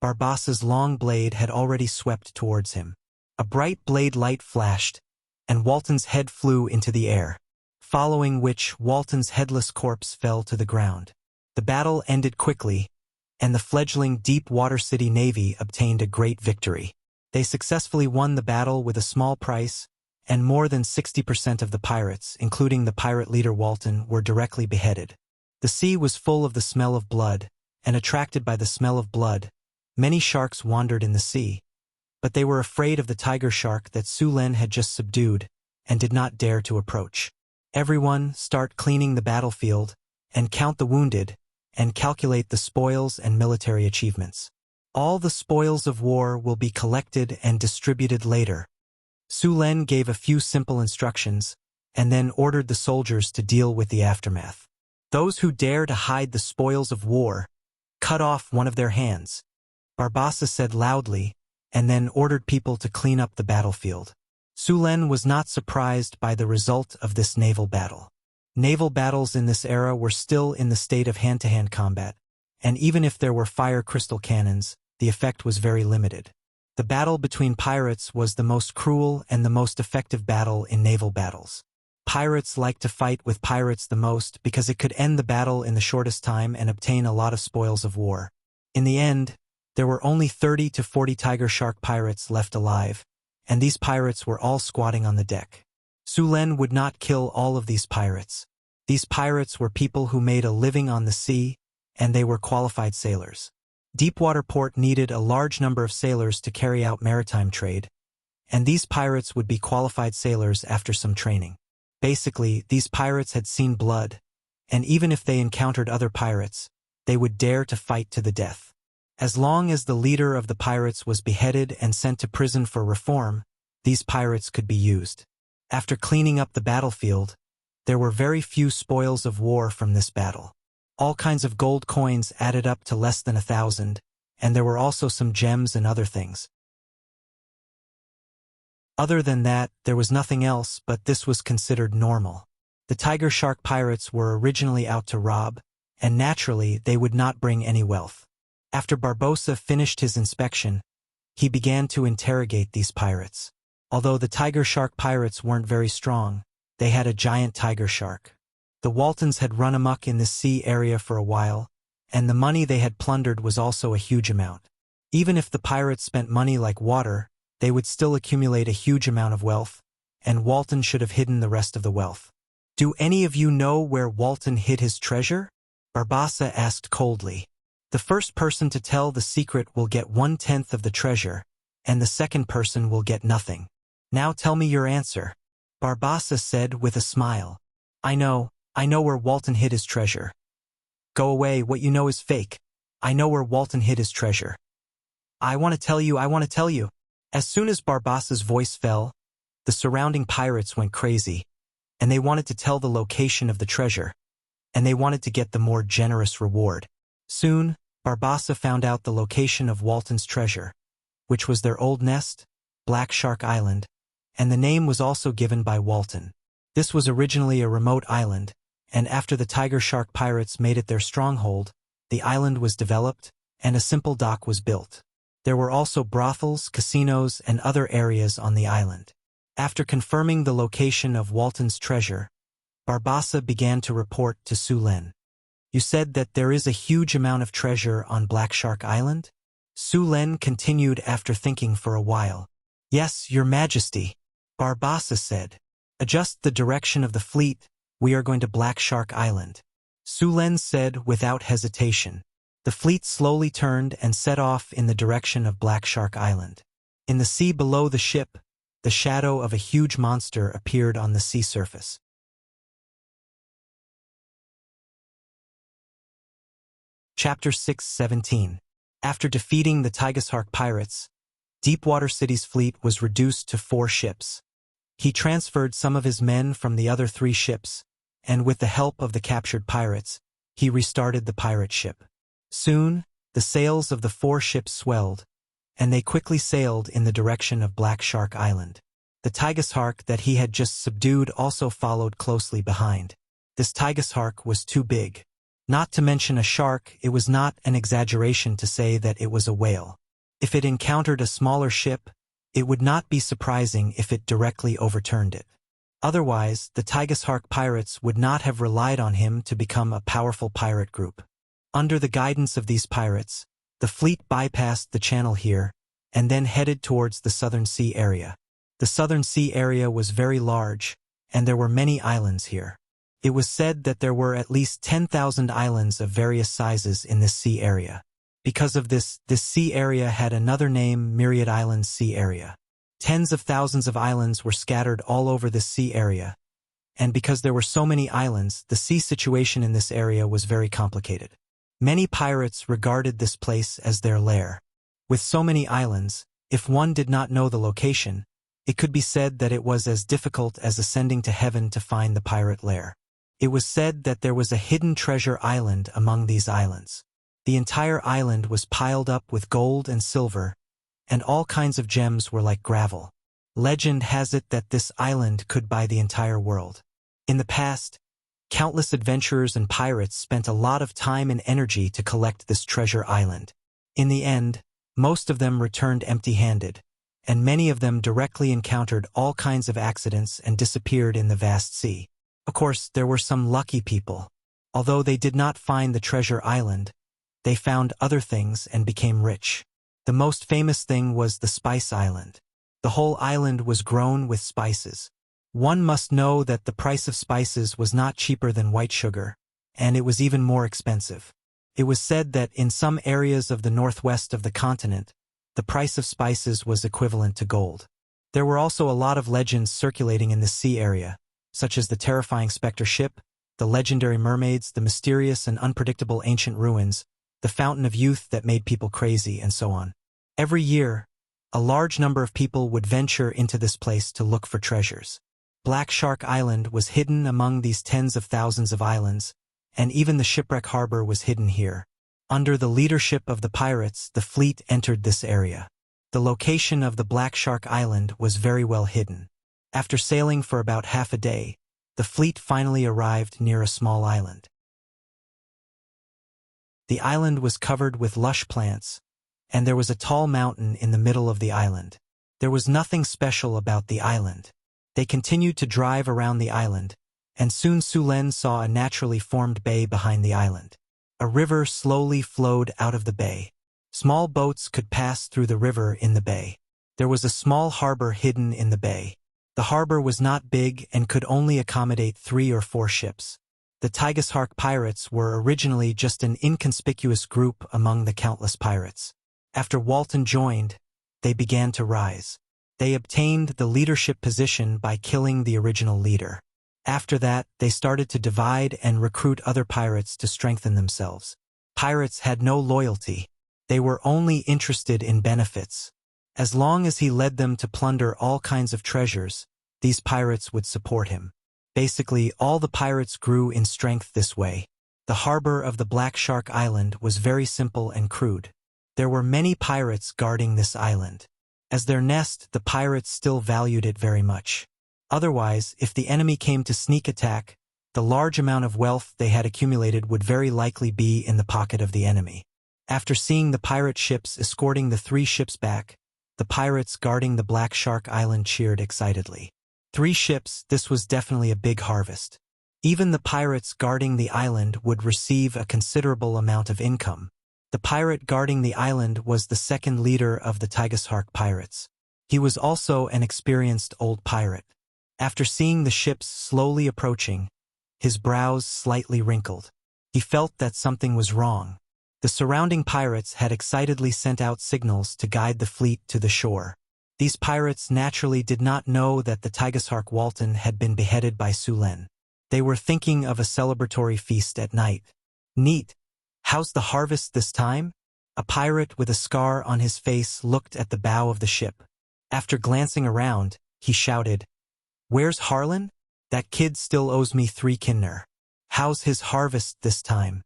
Barbassa's long blade had already swept towards him. A bright blade light flashed, and Walton's head flew into the air, following which Walton's headless corpse fell to the ground. The battle ended quickly, and the fledgling deep-water city navy obtained a great victory. They successfully won the battle with a small price, and more than 60% of the pirates, including the pirate leader Walton, were directly beheaded. The sea was full of the smell of blood, and attracted by the smell of blood, many sharks wandered in the sea, but they were afraid of the tiger shark that Su Len had just subdued, and did not dare to approach. Everyone start cleaning the battlefield, and count the wounded, and calculate the spoils and military achievements. All the spoils of war will be collected and distributed later. Su Len gave a few simple instructions, and then ordered the soldiers to deal with the aftermath. Those who dare to hide the spoils of war, cut off one of their hands, Barbassa said loudly, and then ordered people to clean up the battlefield. Su Len was not surprised by the result of this naval battle. Naval battles in this era were still in the state of hand-to-hand combat, and even if there were fire crystal cannons, the effect was very limited. The battle between pirates was the most cruel and the most effective battle in naval battles. Pirates liked to fight with pirates the most because it could end the battle in the shortest time and obtain a lot of spoils of war. In the end, there were only 30 to 40 tiger shark pirates left alive, and these pirates were all squatting on the deck. Su Len would not kill all of these pirates. These pirates were people who made a living on the sea, and they were qualified sailors. Deepwater port needed a large number of sailors to carry out maritime trade, and these pirates would be qualified sailors after some training. Basically, these pirates had seen blood, and even if they encountered other pirates, they would dare to fight to the death. As long as the leader of the pirates was beheaded and sent to prison for reform, these pirates could be used. After cleaning up the battlefield, there were very few spoils of war from this battle. All kinds of gold coins added up to less than 1,000, and there were also some gems and other things. Other than that, there was nothing else, but this was considered normal. The tiger shark pirates were originally out to rob, and naturally they would not bring any wealth. After Barbossa finished his inspection, he began to interrogate these pirates. Although the tiger shark pirates weren't very strong, they had a giant tiger shark. The Waltons had run amok in this sea area for a while, and the money they had plundered was also a huge amount. Even if the pirates spent money like water, they would still accumulate a huge amount of wealth, and Walton should have hidden the rest of the wealth. "Do any of you know where Walton hid his treasure?" Barbassa asked coldly. "The first person to tell the secret will get 1/10 of the treasure, and the second person will get nothing. Now tell me your answer." Barbassa said with a smile. I know where Walton hid his treasure." "Go away, what you know is fake. I know where Walton hid his treasure." I want to tell you. As soon as Barbassa's voice fell, the surrounding pirates went crazy, and they wanted to tell the location of the treasure, and they wanted to get the more generous reward. Soon, Barbassa found out the location of Walton's treasure, which was their old nest, Black Shark Island, and the name was also given by Walton. This was originally a remote island, and after the tiger shark pirates made it their stronghold, the island was developed, and a simple dock was built. There were also brothels, casinos, and other areas on the island. After confirming the location of Walton's treasure, Barbassa began to report to Su Len. "You said that there is a huge amount of treasure on Black Shark Island?" Su Len continued after thinking for a while. "Yes, Your Majesty," Barbassa said. "Adjust the direction of the fleet. We are going to Black Shark Island," Su Len said without hesitation. The fleet slowly turned and set off in the direction of Black Shark Island. In the sea below the ship, the shadow of a huge monster appeared on the sea surface. Chapter 6:17. After defeating the Tigershark pirates, Deepwater City's fleet was reduced to 4 ships. He transferred some of his men from the other 3 ships, and with the help of the captured pirates, he restarted the pirate ship. Soon, the sails of the 4 ships swelled, and they quickly sailed in the direction of Black Shark Island. The Tigershark that he had just subdued also followed closely behind. This Tigershark was too big. Not to mention a shark, it was not an exaggeration to say that it was a whale. If it encountered a smaller ship, it would not be surprising if it directly overturned it. Otherwise, the Tigershark pirates would not have relied on him to become a powerful pirate group. Under the guidance of these pirates, the fleet bypassed the channel here, and then headed towards the Southern Sea area. The Southern Sea area was very large, and there were many islands here. It was said that there were at least 10,000 islands of various sizes in this sea area. Because of this sea area had another name, Myriad Islands Sea Area. Tens of thousands of islands were scattered all over this sea area, and because there were so many islands, the sea situation in this area was very complicated. Many pirates regarded this place as their lair. With so many islands, if one did not know the location, it could be said that it was as difficult as ascending to heaven to find the pirate lair. It was said that there was a hidden treasure island among these islands. The entire island was piled up with gold and silver, and all kinds of gems were like gravel. Legend has it that this island could buy the entire world. In the past, countless adventurers and pirates spent a lot of time and energy to collect this treasure island. In the end, most of them returned empty-handed, and many of them directly encountered all kinds of accidents and disappeared in the vast sea. Of course, there were some lucky people. Although they did not find the treasure island, they found other things and became rich. The most famous thing was the Spice Island. The whole island was grown with spices. One must know that the price of spices was not cheaper than white sugar, and it was even more expensive. It was said that in some areas of the northwest of the continent, the price of spices was equivalent to gold. There were also a lot of legends circulating in this sea area, such as the terrifying specter ship, the legendary mermaids, the mysterious and unpredictable ancient ruins, the fountain of youth that made people crazy, and so on. Every year, a large number of people would venture into this place to look for treasures. Black Shark Island was hidden among these tens of thousands of islands, and even the shipwreck harbor was hidden here. Under the leadership of the pirates, the fleet entered this area. The location of the Black Shark Island was very well hidden. After sailing for about half a day, the fleet finally arrived near a small island. The island was covered with lush plants, and there was a tall mountain in the middle of the island. There was nothing special about the island. They continued to drive around the island, and soon Sulen saw a naturally formed bay behind the island. A river slowly flowed out of the bay. Small boats could pass through the river in the bay. There was a small harbor hidden in the bay. The harbor was not big and could only accommodate 3 or 4 ships. The Tigershark pirates were originally just an inconspicuous group among the countless pirates. After Walton joined, they began to rise. They obtained the leadership position by killing the original leader. After that, they started to divide and recruit other pirates to strengthen themselves. Pirates had no loyalty. They were only interested in benefits. As long as he led them to plunder all kinds of treasures, these pirates would support him. Basically, all the pirates grew in strength this way. The harbor of the Black Shark Island was very simple and crude. There were many pirates guarding this island. As their nest, the pirates still valued it very much. Otherwise, if the enemy came to sneak attack, the large amount of wealth they had accumulated would very likely be in the pocket of the enemy. After seeing the pirate ships escorting the 3 ships back, the pirates guarding the Black Shark Island cheered excitedly. 3 ships, this was definitely a big harvest. Even the pirates guarding the island would receive a considerable amount of income. The pirate guarding the island was the second leader of the Tigershark pirates. He was also an experienced old pirate. After seeing the ships slowly approaching, his brows slightly wrinkled. He felt that something was wrong. The surrounding pirates had excitedly sent out signals to guide the fleet to the shore. These pirates naturally did not know that the Tigershark Walton had been beheaded by Sulen. They were thinking of a celebratory feast at night. Neat. How's the harvest this time? A pirate with a scar on his face looked at the bow of the ship. After glancing around, he shouted, "Where's Harlan? That kid still owes me 3 kinner. How's his harvest this time?"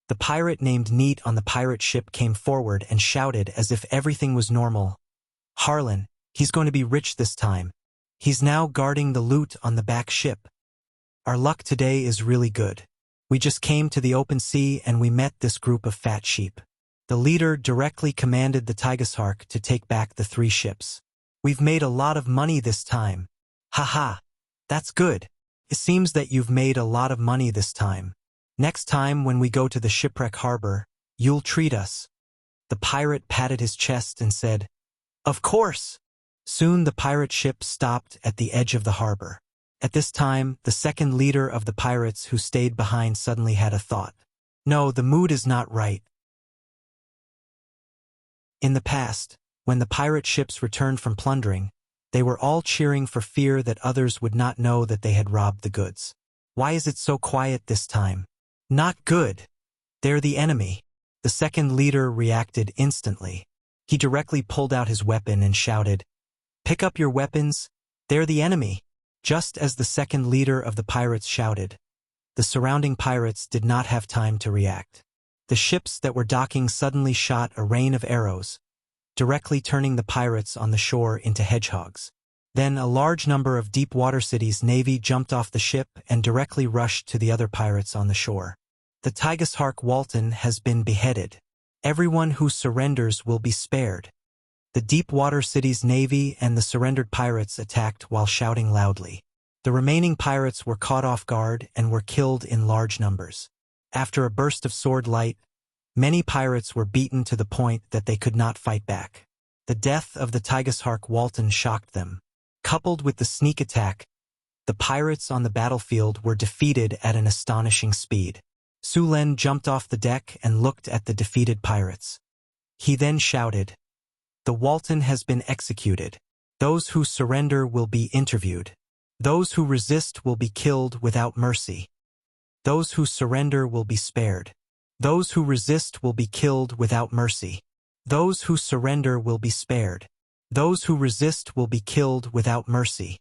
The pirate named Neat on the pirate ship came forward and shouted as if everything was normal. "Harlan, he's going to be rich this time. He's now guarding the loot on the back ship. Our luck today is really good. We just came to the open sea and we met this group of fat sheep." The leader directly commanded the Tigershark to take back the 3 ships. "We've made a lot of money this time." "Haha, that's good. It seems that you've made a lot of money this time. Next time when we go to the shipwreck harbor, you'll treat us." The pirate patted his chest and said, "Of course." Soon the pirate ship stopped at the edge of the harbor. At this time, the second leader of the pirates who stayed behind suddenly had a thought. "No, the mood is not right." In the past, when the pirate ships returned from plundering, they were all cheering for fear that others would not know that they had robbed the goods. "Why is it so quiet this time?" "Not good. They're the enemy." The second leader reacted instantly. He directly pulled out his weapon and shouted, "Pick up your weapons. They're the enemy." Just as the second leader of the pirates shouted, the surrounding pirates did not have time to react. The ships that were docking suddenly shot a rain of arrows, directly turning the pirates on the shore into hedgehogs. Then a large number of deep-water cities' navy jumped off the ship and directly rushed to the other pirates on the shore. "The Tigershark Walton has been beheaded. Everyone who surrenders will be spared." The deep-water city's navy and the surrendered pirates attacked while shouting loudly. The remaining pirates were caught off guard and were killed in large numbers. After a burst of sword light, many pirates were beaten to the point that they could not fight back. The death of the Tigershark Walton shocked them. Coupled with the sneak attack, the pirates on the battlefield were defeated at an astonishing speed. Sulen jumped off the deck and looked at the defeated pirates. He then shouted, "The Walton has been executed. Those who surrender will be interviewed. Those who resist will be killed without mercy. Those who surrender will be spared. Those who resist will be killed without mercy. Those who surrender will be spared. Those who resist will be killed without mercy.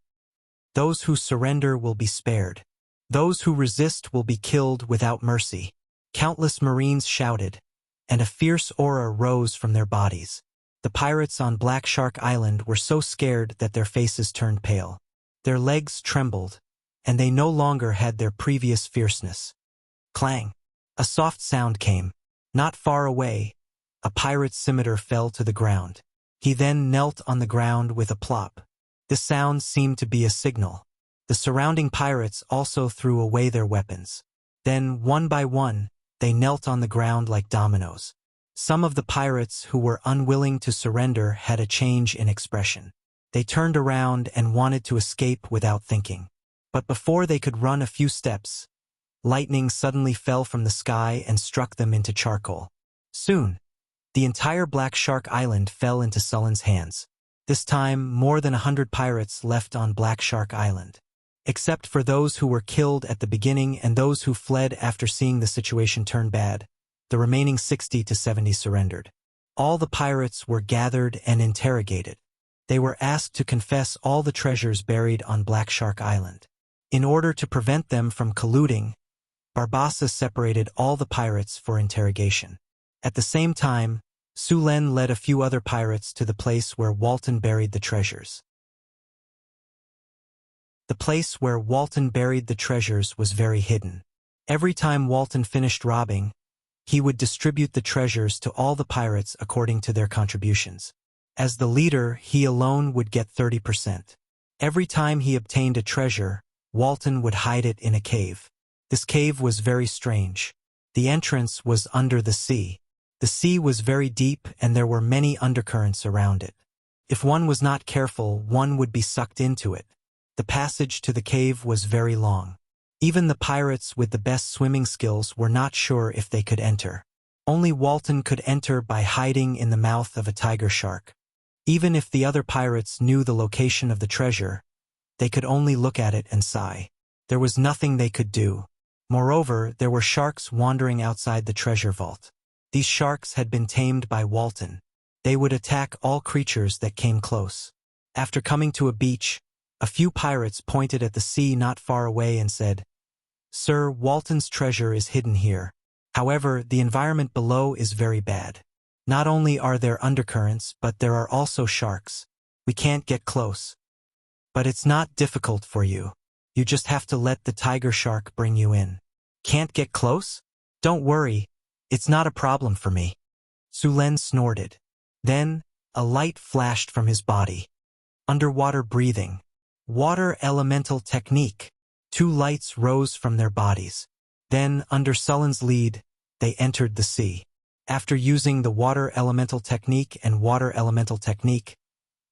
Those who surrender will be spared. Those who resist will be killed without mercy." Countless Marines shouted, and a fierce aura rose from their bodies. The pirates on Black Shark Island were so scared that their faces turned pale. Their legs trembled, and they no longer had their previous fierceness. Clang! A soft sound came. Not far away, a pirate's scimitar fell to the ground. He then knelt on the ground with a plop. This sound seemed to be a signal. The surrounding pirates also threw away their weapons. Then, one by one, they knelt on the ground like dominoes. Some of the pirates who were unwilling to surrender had a change in expression. They turned around and wanted to escape without thinking. But before they could run a few steps, lightning suddenly fell from the sky and struck them into charcoal. Soon, the entire Black Shark Island fell into Sullen's hands. This time, more than 100 pirates left on Black Shark Island. Except for those who were killed at the beginning and those who fled after seeing the situation turn bad, the remaining 60 to 70 surrendered. All the pirates were gathered and interrogated. They were asked to confess all the treasures buried on Black Shark Island. In order to prevent them from colluding, Barbassa separated all the pirates for interrogation. At the same time, Sulen led a few other pirates to the place where Walton buried the treasures. The place where Walton buried the treasures was very hidden. Every time Walton finished robbing, he would distribute the treasures to all the pirates according to their contributions. As the leader, he alone would get 30%. Every time he obtained a treasure, Walton would hide it in a cave. This cave was very strange. The entrance was under the sea. The sea was very deep and there were many undercurrents around it. If one was not careful, one would be sucked into it. The passage to the cave was very long. Even the pirates with the best swimming skills were not sure if they could enter. Only Walton could enter by hiding in the mouth of a tiger shark. Even if the other pirates knew the location of the treasure, they could only look at it and sigh. There was nothing they could do. Moreover, there were sharks wandering outside the treasure vault. These sharks had been tamed by Walton. They would attack all creatures that came close. After coming to a beach, a few pirates pointed at the sea not far away and said, "Sir, Walton's treasure is hidden here. However, the environment below is very bad. Not only are there undercurrents, but there are also sharks. We can't get close. But it's not difficult for you. You just have to let the tiger shark bring you in. Can't get close? Don't worry. It's not a problem for me. Sulen snorted. Then, a light flashed from his body. Underwater breathing. Water elemental technique. 2 lights rose from their bodies. Then, under Sulen's lead, they entered the sea. After using the water elemental technique and water elemental technique,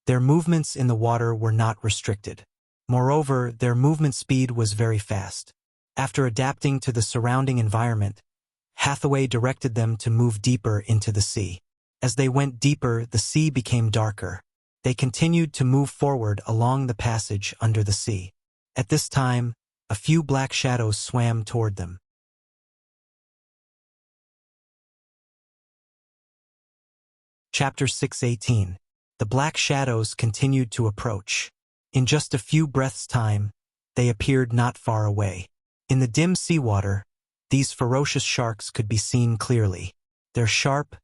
their movements in the water were not restricted. Moreover, their movement speed was very fast. After adapting to the surrounding environment, Hathaway directed them to move deeper into the sea. As they went deeper, the sea became darker. They continued to move forward along the passage under the sea. At this time, a few black shadows swam toward them. Chapter 6:18. The black shadows continued to approach. In just a few breaths' time, they appeared not far away. In the dim seawater, these ferocious sharks could be seen clearly. Their sharp,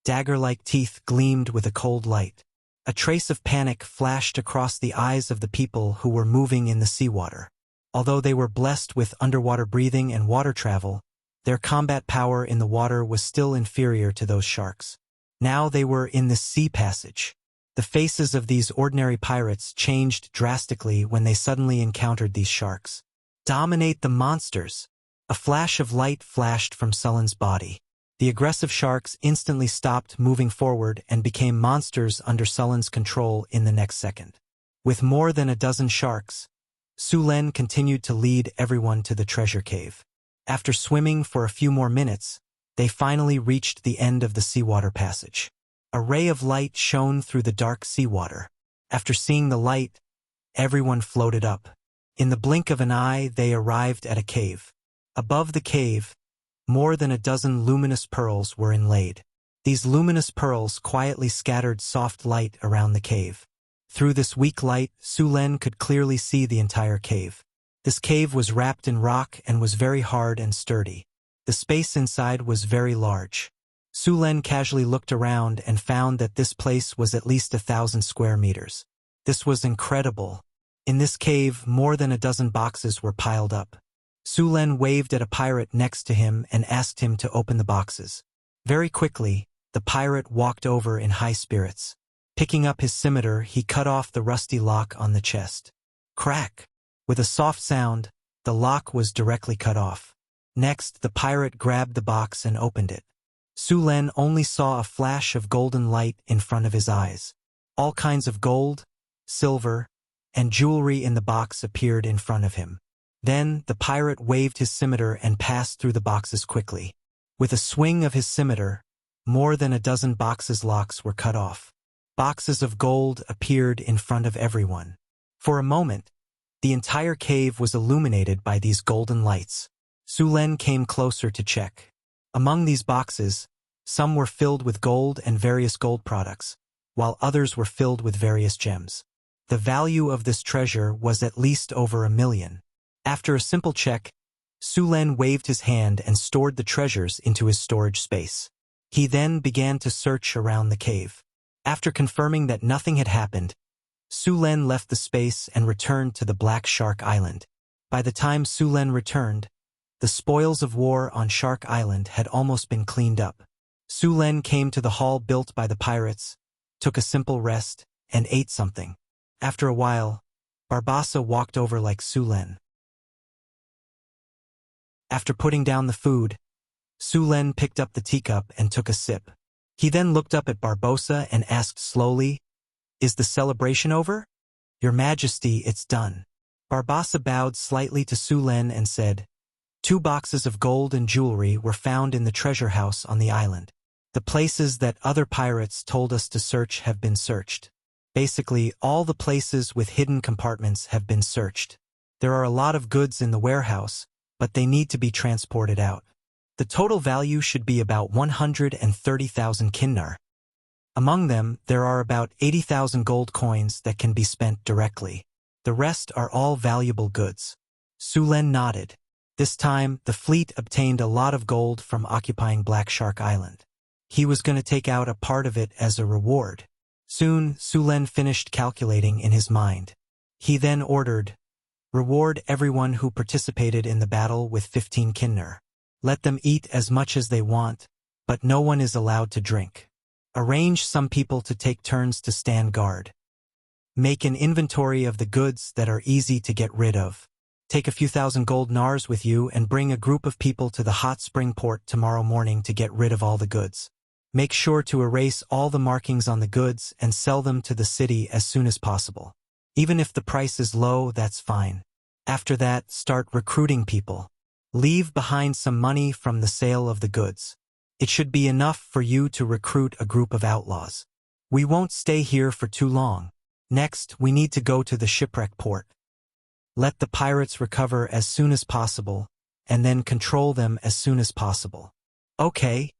dagger-like teeth gleamed with a cold light. A trace of panic flashed across the eyes of the people who were moving in the seawater. Although they were blessed with underwater breathing and water travel, their combat power in the water was still inferior to those sharks. Now they were in the sea passage. The faces of these ordinary pirates changed drastically when they suddenly encountered these sharks. Dominate the monsters! A flash of light flashed from Sulen's body. The aggressive sharks instantly stopped moving forward and became monsters under Sulen's control in the next second. With more than a dozen sharks, Sulen continued to lead everyone to the treasure cave. After swimming for a few more minutes, they finally reached the end of the seawater passage. A ray of light shone through the dark seawater. After seeing the light, everyone floated up. In the blink of an eye, they arrived at a cave. Above the cave, more than a dozen luminous pearls were inlaid. These luminous pearls quietly scattered soft light around the cave. Through this weak light, Sulen could clearly see the entire cave. This cave was wrapped in rock and was very hard and sturdy. The space inside was very large. Sulen casually looked around and found that this place was at least 1,000 square meters. This was incredible. In this cave, more than a dozen boxes were piled up. Sulen waved at a pirate next to him and asked him to open the boxes. Very quickly, the pirate walked over in high spirits. Picking up his scimitar, he cut off the rusty lock on the chest. Crack! With a soft sound, the lock was directly cut off. Next, the pirate grabbed the box and opened it. Sulen only saw a flash of golden light in front of his eyes. All kinds of gold, silver, and jewelry in the box appeared in front of him. Then, the pirate waved his scimitar and passed through the boxes quickly. With a swing of his scimitar, more than a dozen boxes' locks were cut off. Boxes of gold appeared in front of everyone. For a moment, the entire cave was illuminated by these golden lights. Sulen came closer to check. Among these boxes, some were filled with gold and various gold products, while others were filled with various gems. The value of this treasure was at least over 1 million. After a simple check, Sulen waved his hand and stored the treasures into his storage space. He then began to search around the cave. After confirming that nothing had happened, Sulen left the space and returned to the Black Shark Island. By the time Sulen returned, the spoils of war on Shark Island had almost been cleaned up. Sulen came to the hall built by the pirates, took a simple rest, and ate something. After a while, Barbassa walked over like Sulen. After putting down the food, Sulen picked up the teacup and took a sip. He then looked up at Barbossa and asked slowly, "Is the celebration over?" "Your Majesty, it's done." Barbassa bowed slightly to Sulen and said, 2 boxes of gold and jewelry were found in the treasure house on the island. The places that other pirates told us to search have been searched. Basically, all the places with hidden compartments have been searched. There are a lot of goods in the warehouse, but they need to be transported out. The total value should be about 130,000 kinnar. Among them, there are about 80,000 gold coins that can be spent directly. The rest are all valuable goods. Sulen nodded. This time, the fleet obtained a lot of gold from occupying Black Shark Island. He was going to take out a part of it as a reward. Soon, Su Len finished calculating in his mind. He then ordered, "Reward everyone who participated in the battle with 15 kinner. Let them eat as much as they want, but no one is allowed to drink. Arrange some people to take turns to stand guard. Make an inventory of the goods that are easy to get rid of. Take a few thousand gold nars with you and bring a group of people to the hot spring port tomorrow morning to get rid of all the goods. Make sure to erase all the markings on the goods and sell them to the city as soon as possible. Even if the price is low, that's fine. After that, start recruiting people. Leave behind some money from the sale of the goods. It should be enough for you to recruit a group of outlaws. We won't stay here for too long. Next, we need to go to the shipwreck port. Let the pirates recover as soon as possible, and then control them as soon as possible." "Okay.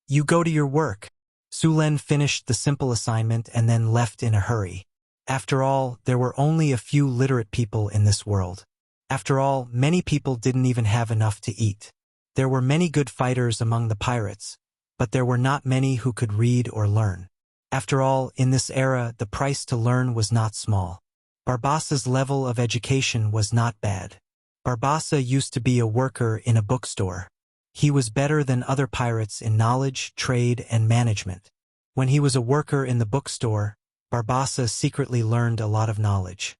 You go to your work." Su Len finished the simple assignment and then left in a hurry. After all, there were only a few literate people in this world. After all, many people didn't even have enough to eat. There were many good fighters among the pirates, but there were not many who could read or learn. After all, in this era, the price to learn was not small. Barbassa's level of education was not bad. Barbassa used to be a worker in a bookstore. He was better than other pirates in knowledge, trade, and management. When he was a worker in the bookstore, Barbassa secretly learned a lot of knowledge.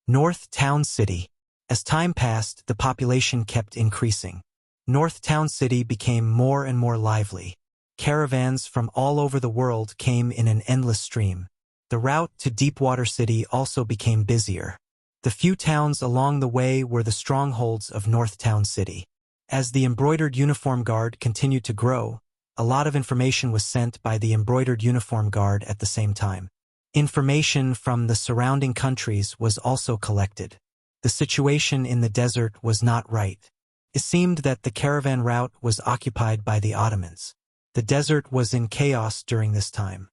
North Town City. As time passed, the population kept increasing. North Town City became more and more lively. Caravans from all over the world came in an endless stream. The route to Deepwater City also became busier. The few towns along the way were the strongholds of North Town City. As the embroidered uniform guard continued to grow, a lot of information was sent by the embroidered uniform guard at the same time. Information from the surrounding countries was also collected. The situation in the desert was not right. It seemed that the caravan route was occupied by the Ottomans. The desert was in chaos during this time.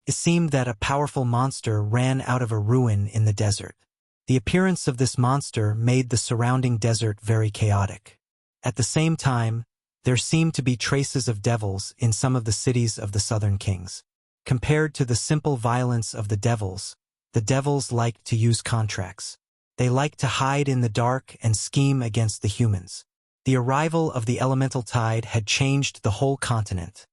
It seemed that a powerful monster ran out of a ruin in the desert. The appearance of this monster made the surrounding desert very chaotic. At the same time, there seemed to be traces of devils in some of the cities of the southern kings. Compared to the simple violence of the devils liked to use contracts. They liked to hide in the dark and scheme against the humans. The arrival of the elemental tide had changed the whole continent.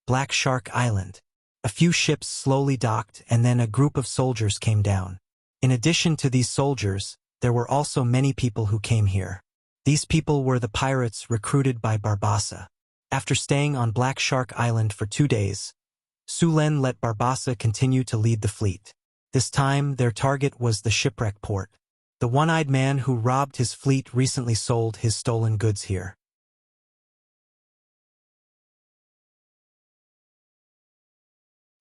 Black Shark Island. A few ships slowly docked and then a group of soldiers came down. In addition to these soldiers, there were also many people who came here. These people were the pirates recruited by Barbassa. After staying on Black Shark Island for 2 days, Su Len let Barbassa continue to lead the fleet. This time, their target was the shipwreck port. The one-eyed man who robbed his fleet recently sold his stolen goods here.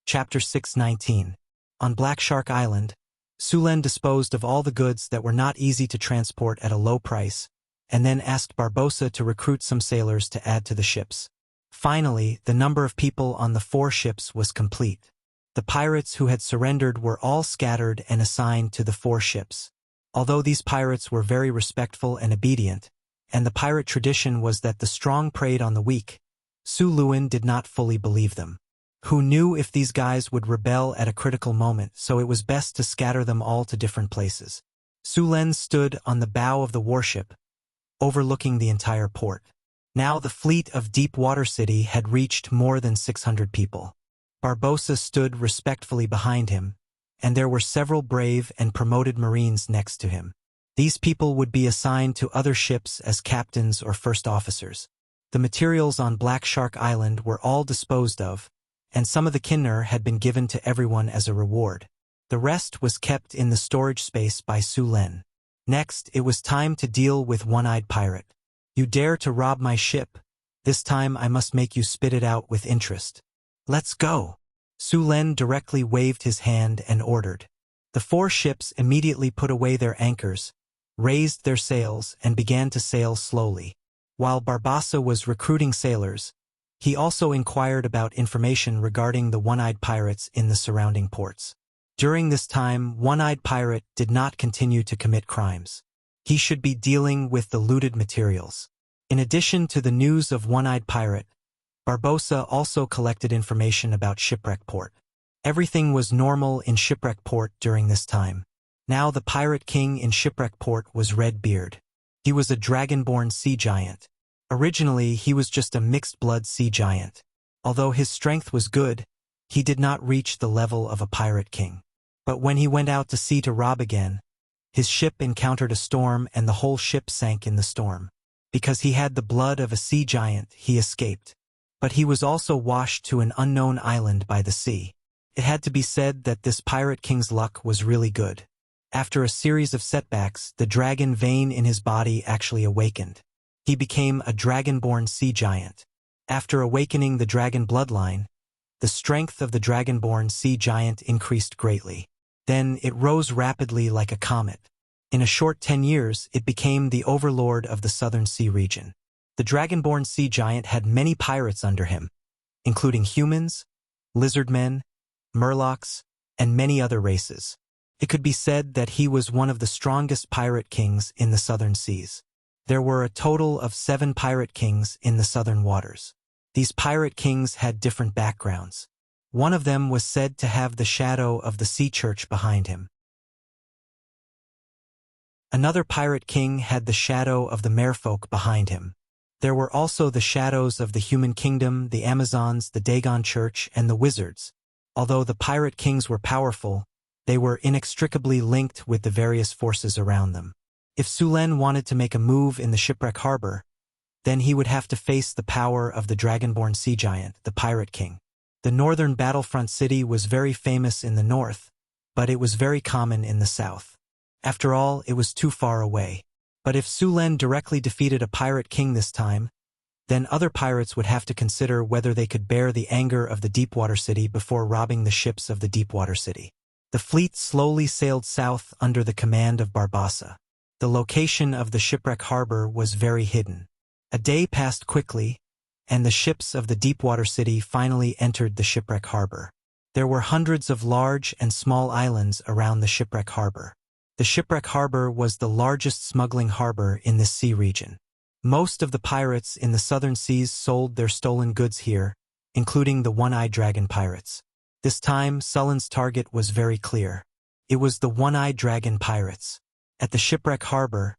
Chapter 619. On Black Shark Island, Su Len disposed of all the goods that were not easy to transport at a low price, and then asked Barbossa to recruit some sailors to add to the ships. Finally, the number of people on the 4 ships was complete. The pirates who had surrendered were all scattered and assigned to the 4 ships. Although these pirates were very respectful and obedient, and the pirate tradition was that the strong preyed on the weak, Su Luen did not fully believe them. Who knew if these guys would rebel at a critical moment, so it was best to scatter them all to different places. Su Len stood on the bow of the warship, overlooking the entire port. Now the fleet of Deepwater City had reached more than 600 people. Barbossa stood respectfully behind him, and there were several brave and promoted Marines next to him. These people would be assigned to other ships as captains or first officers. The materials on Black Shark Island were all disposed of, and some of the kinner had been given to everyone as a reward. The rest was kept in the storage space by Su Len. Next, it was time to deal with One-Eyed Pirate. "You dare to rob my ship? This time I must make you spit it out with interest. Let's go." Su Len directly waved his hand and ordered. The 4 ships immediately put away their anchors, raised their sails, and began to sail slowly. While Barbassa was recruiting sailors, he also inquired about information regarding the one-eyed pirates in the surrounding ports. During this time, One-Eyed Pirate did not continue to commit crimes. He should be dealing with the looted materials. In addition to the news of One-Eyed Pirate, Barbossa also collected information about Shipwreck Port. Everything was normal in Shipwreck Port during this time. Now the Pirate King in Shipwreck Port was Redbeard. He was a dragonborn sea giant. Originally, he was just a mixed-blood sea giant. Although his strength was good, he did not reach the level of a Pirate King. But when he went out to sea to rob again, his ship encountered a storm and the whole ship sank in the storm. Because he had the blood of a sea giant, he escaped. But he was also washed to an unknown island by the sea. It had to be said that this Pirate King's luck was really good. After a series of setbacks, the dragon vein in his body actually awakened. He became a dragonborn sea giant. After awakening the dragon bloodline, the strength of the dragonborn sea giant increased greatly. Then it rose rapidly like a comet. In a short 10 years, it became the overlord of the southern sea region. The dragonborn sea giant had many pirates under him, including humans, lizardmen, murlocs, and many other races. It could be said that he was one of the strongest pirate kings in the southern seas. There were a total of 7 pirate kings in the southern waters. These pirate kings had different backgrounds. One of them was said to have the shadow of the sea church behind him. Another pirate king had the shadow of the merfolk behind him. There were also the shadows of the human kingdom, the Amazons, the Dagon church, and the wizards. Although the pirate kings were powerful, they were inextricably linked with the various forces around them. If Sulen wanted to make a move in the Shipwreck Harbor, then he would have to face the power of the dragonborn sea giant, the Pirate King. The northern battlefront city was very famous in the north, but it was very common in the south. After all, it was too far away. But if Sulen directly defeated a pirate king this time, then other pirates would have to consider whether they could bear the anger of the Deepwater City before robbing the ships of the Deepwater City. The fleet slowly sailed south under the command of Barbossa. The location of the Shipwreck Harbor was very hidden. A day passed quickly, and the ships of the Deepwater City finally entered the Shipwreck Harbor. There were hundreds of large and small islands around the Shipwreck Harbor. The Shipwreck Harbor was the largest smuggling harbor in this sea region. Most of the pirates in the southern seas sold their stolen goods here, including the One-Eyed Dragon pirates. This time, Sullen's target was very clear. It was the One-Eyed Dragon pirates. At the Shipwreck Harbor,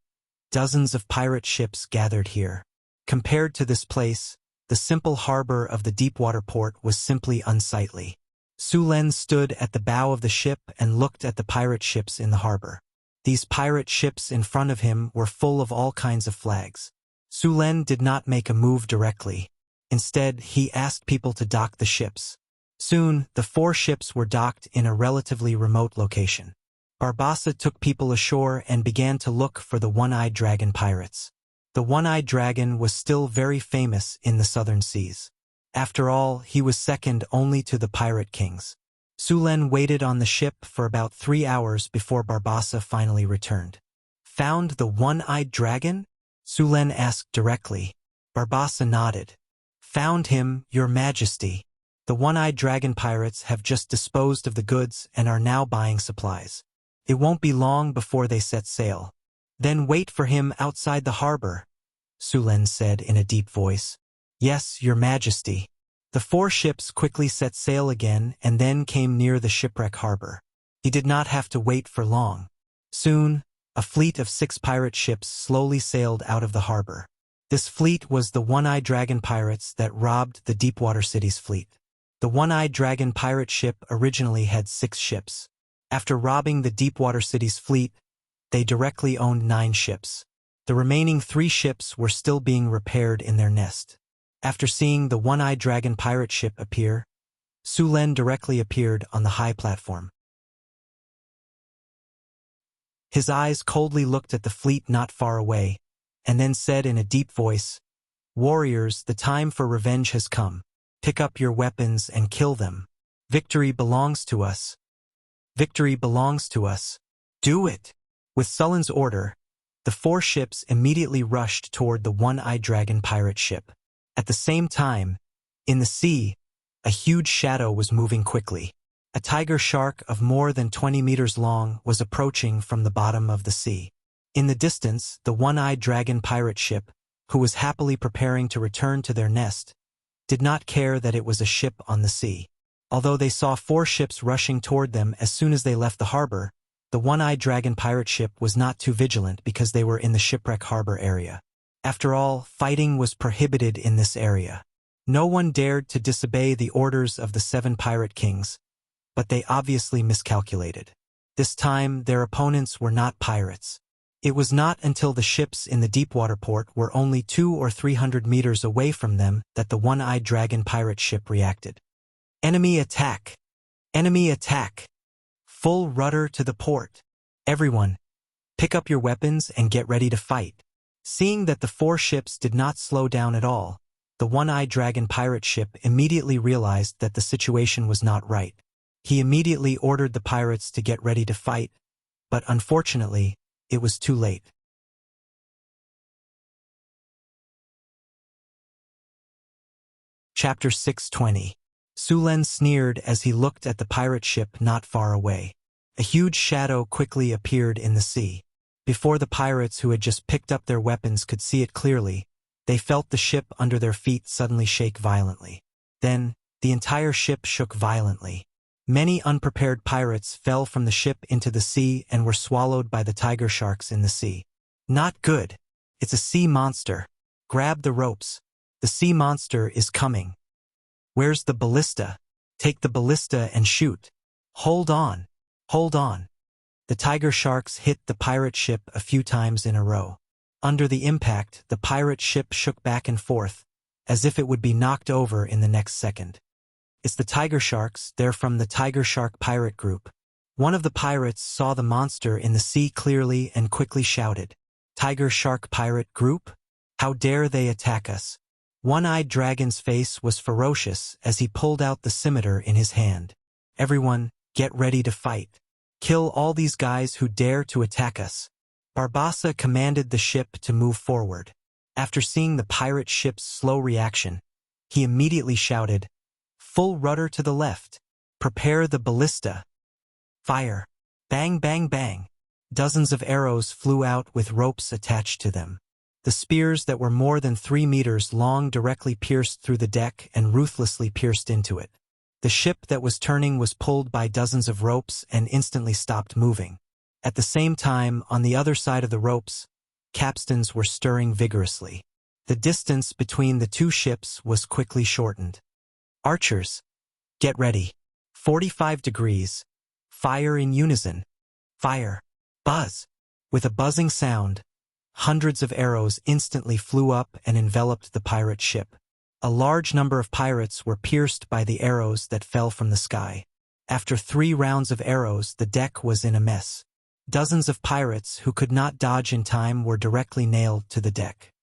dozens of pirate ships gathered here. Compared to this place, the simple harbor of the Deepwater Port was simply unsightly. Sulen stood at the bow of the ship and looked at the pirate ships in the harbor. These pirate ships in front of him were full of all kinds of flags. Sulen did not make a move directly. Instead, he asked people to dock the ships. Soon, the 4 ships were docked in a relatively remote location. Barbossa took people ashore and began to look for the One-Eyed Dragon pirates. The One-Eyed Dragon was still very famous in the southern seas. After all, he was second only to the pirate kings. Sulen waited on the ship for about 3 hours before Barbossa finally returned. "Found the One-Eyed Dragon?" Sulen asked directly. Barbossa nodded. "Found him, Your Majesty. The One-Eyed Dragon pirates have just disposed of the goods and are now buying supplies. It won't be long before they set sail." "Then wait for him outside the harbor," Sulen said in a deep voice. "Yes, Your Majesty." The 4 ships quickly set sail again and then came near the Shipwreck Harbor. He did not have to wait for long. Soon, a fleet of 6 pirate ships slowly sailed out of the harbor. This fleet was the One-Eyed Dragon pirates that robbed the Deepwater City's fleet. The One-Eyed Dragon pirate ship originally had 6 ships. After robbing the Deepwater City's fleet, they directly owned 9 ships. The remaining 3 ships were still being repaired in their nest. After seeing the One-Eyed Dragon pirate ship appear, Sulen directly appeared on the high platform. His eyes coldly looked at the fleet not far away, and then said in a deep voice, "Warriors, the time for revenge has come. Pick up your weapons and kill them. Victory belongs to us. Victory belongs to us. Do it." With Sulen's order, the 4 ships immediately rushed toward the One-Eyed Dragon pirate ship. At the same time, in the sea, a huge shadow was moving quickly. A tiger shark of more than 20 meters long was approaching from the bottom of the sea. In the distance, the one-eyed dragon pirate ship, who was happily preparing to return to their nest, did not care that it was a ship on the sea. Although they saw 4 ships rushing toward them as soon as they left the harbor, the one-eyed dragon pirate ship was not too vigilant because they were in the shipwreck harbor area. After all, fighting was prohibited in this area. No one dared to disobey the orders of the 7 pirate kings, but they obviously miscalculated. This time, their opponents were not pirates. It was not until the ships in the deepwater port were only 200 or 300 meters away from them that the one-eyed dragon pirate ship reacted. Enemy attack! Enemy attack! Full rudder to the port! Everyone, pick up your weapons and get ready to fight. Seeing that the 4 ships did not slow down at all, the one-eyed dragon pirate ship immediately realized that the situation was not right. He immediately ordered the pirates to get ready to fight, but unfortunately, it was too late. Chapter 620. Sulen sneered as he looked at the pirate ship not far away. A huge shadow quickly appeared in the sea. Before the pirates who had just picked up their weapons could see it clearly, they felt the ship under their feet suddenly shake violently. Then, the entire ship shook violently. Many unprepared pirates fell from the ship into the sea and were swallowed by the tiger sharks in the sea. Not good. It's a sea monster. Grab the ropes. The sea monster is coming. Where's the ballista? Take the ballista and shoot. Hold on. Hold on. The tiger sharks hit the pirate ship a few times in a row. Under the impact, the pirate ship shook back and forth, as if it would be knocked over in the next second. It's the tiger sharks, they're from the Tiger Shark Pirate Group. One of the pirates saw the monster in the sea clearly and quickly shouted, "Tiger Shark Pirate Group? How dare they attack us?" One-eyed dragon's face was ferocious as he pulled out the scimitar in his hand. Everyone, get ready to fight. Kill all these guys who dare to attack us. Barbassa commanded the ship to move forward. After seeing the pirate ship's slow reaction, he immediately shouted, "Full rudder to the left. Prepare the ballista. Fire." Bang, bang, bang. Dozens of arrows flew out with ropes attached to them. The spears that were more than 3 meters long directly pierced through the deck and ruthlessly pierced into it. The ship that was turning was pulled by dozens of ropes and instantly stopped moving. At the same time, on the other side of the ropes, capstans were stirring vigorously. The distance between the 2 ships was quickly shortened. Archers, get ready. 45 degrees. Fire in unison. Fire. Buzz. With a buzzing sound, hundreds of arrows instantly flew up and enveloped the pirate ship. A large number of pirates were pierced by the arrows that fell from the sky. After 3 rounds of arrows, the deck was in a mess. Dozens of pirates who could not dodge in time were directly nailed to the deck.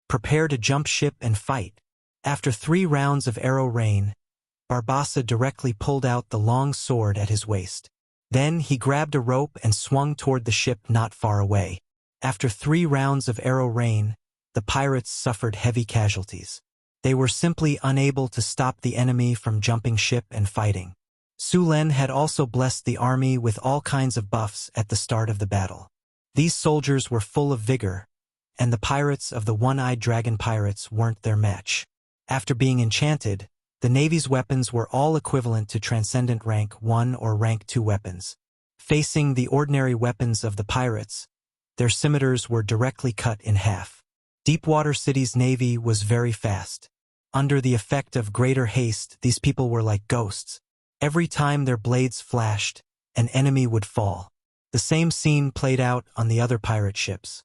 Prepare to jump ship and fight. After 3 rounds of arrow rain, Barbassa directly pulled out the long sword at his waist. Then he grabbed a rope and swung toward the ship not far away. After 3 rounds of arrow rain, the pirates suffered heavy casualties. They were simply unable to stop the enemy from jumping ship and fighting. Sulen had also blessed the army with all kinds of buffs at the start of the battle. These soldiers were full of vigor, and the pirates of the one-eyed dragon pirates weren't their match. After being enchanted, the Navy's weapons were all equivalent to Transcendent Rank 1 or Rank 2 weapons. Facing the ordinary weapons of the pirates, their scimitars were directly cut in half. Deepwater City's navy was very fast. Under the effect of greater haste, these people were like ghosts. Every time their blades flashed, an enemy would fall. The same scene played out on the other pirate ships.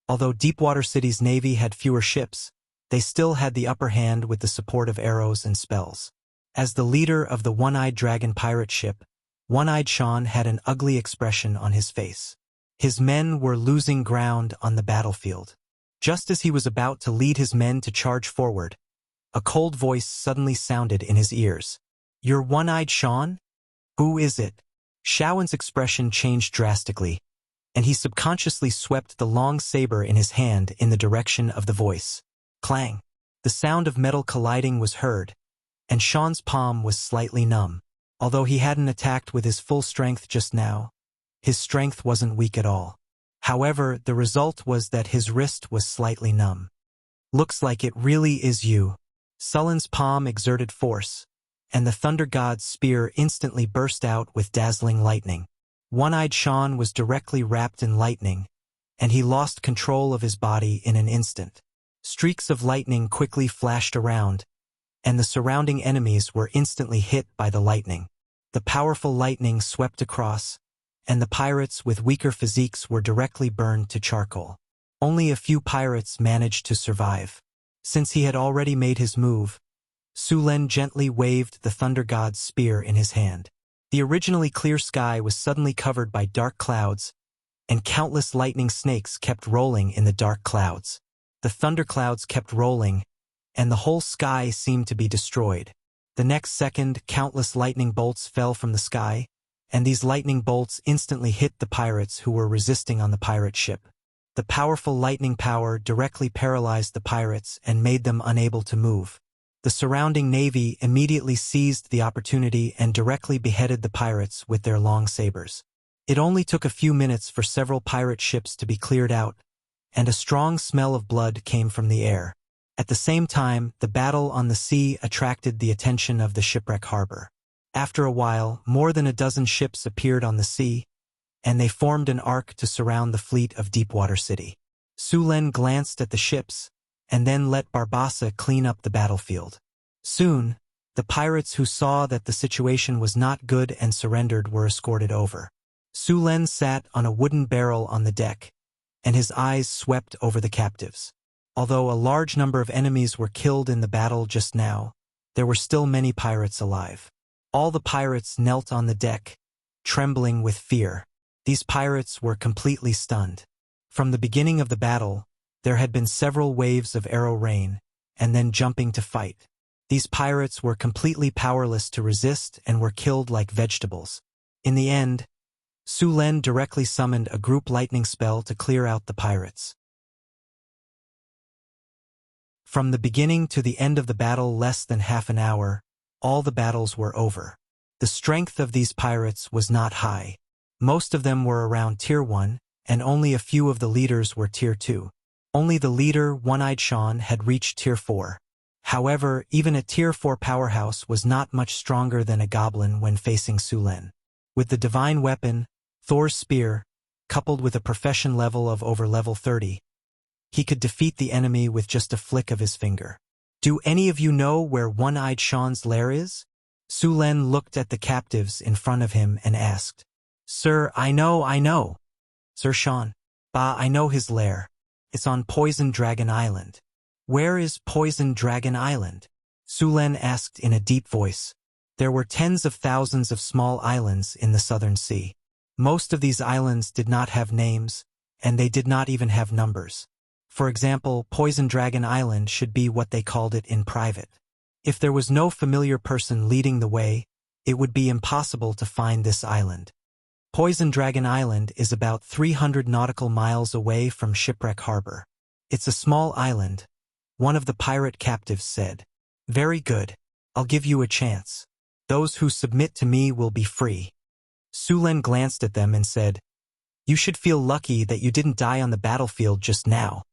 Although Deepwater City's navy had fewer ships, they still had the upper hand with the support of arrows and spells. As the leader of the one-eyed dragon pirate ship, One-Eyed Sean had an ugly expression on his face. His men were losing ground on the battlefield. Just as he was about to lead his men to charge forward, a cold voice suddenly sounded in his ears. "You're One-Eyed Sean? Who is it?" Shaowen's expression changed drastically, and he subconsciously swept the long saber in his hand in the direction of the voice. Clang! The sound of metal colliding was heard, and Sean's palm was slightly numb. Although he hadn't attacked with his full strength just now, his strength wasn't weak at all. However, the result was that his wrist was slightly numb. Looks like it really is you. Sullen's palm exerted force, and the Thunder God's spear instantly burst out with dazzling lightning. One-Eyed Sean was directly wrapped in lightning, and he lost control of his body in an instant. Streaks of lightning quickly flashed around, and the surrounding enemies were instantly hit by the lightning. The powerful lightning swept across, and the pirates with weaker physiques were directly burned to charcoal. Only a few pirates managed to survive. Since he had already made his move, Su Len gently waved the Thunder God's spear in his hand. The originally clear sky was suddenly covered by dark clouds, and countless lightning snakes kept rolling in the dark clouds. The thunder clouds kept rolling, and the whole sky seemed to be destroyed. The next second, countless lightning bolts fell from the sky, and these lightning bolts instantly hit the pirates who were resisting on the pirate ship. The powerful lightning power directly paralyzed the pirates and made them unable to move. The surrounding navy immediately seized the opportunity and directly beheaded the pirates with their long sabers. It only took a few minutes for several pirate ships to be cleared out, and a strong smell of blood came from the air. At the same time, the battle on the sea attracted the attention of the shipwreck harbor. After a while, more than a dozen ships appeared on the sea, and they formed an arc to surround the fleet of Deepwater City. Su Len glanced at the ships, and then let Barbassa clean up the battlefield. Soon, the pirates who saw that the situation was not good and surrendered were escorted over. Su Len sat on a wooden barrel on the deck, and his eyes swept over the captives. Although a large number of enemies were killed in the battle just now, there were still many pirates alive. All the pirates knelt on the deck, trembling with fear. These pirates were completely stunned. From the beginning of the battle, there had been several waves of arrow rain, and then jumping to fight. These pirates were completely powerless to resist and were killed like vegetables. In the end, Su Len directly summoned a group lightning spell to clear out the pirates. From the beginning to the end of the battle, less than half an hour, all the battles were over. The strength of these pirates was not high. Most of them were around Tier 1, and only a few of the leaders were Tier 2. Only the leader, One-Eyed Sean, had reached Tier 4. However, even a Tier 4 powerhouse was not much stronger than a goblin when facing Su Len. With the divine weapon, Thor's spear, coupled with a profession level of over level 30, he could defeat the enemy with just a flick of his finger. Do any of you know where One-Eyed Sean's lair is? Su Len looked at the captives in front of him and asked. Sir, I know. Sir Sean. Bah, I know his lair. It's on Poison Dragon Island. Where is Poison Dragon Island? Su Len asked in a deep voice. There were tens of thousands of small islands in the southern sea. Most of these islands did not have names, and they did not even have numbers. For example, Poison Dragon Island should be what they called it in private. If there was no familiar person leading the way, it would be impossible to find this island. Poison Dragon Island is about 300 nautical miles away from Shipwreck Harbor. It's a small island, one of the pirate captives said. Very good. I'll give you a chance. Those who submit to me will be free. Su Len glanced at them and said, You should feel lucky that you didn't die on the battlefield just now.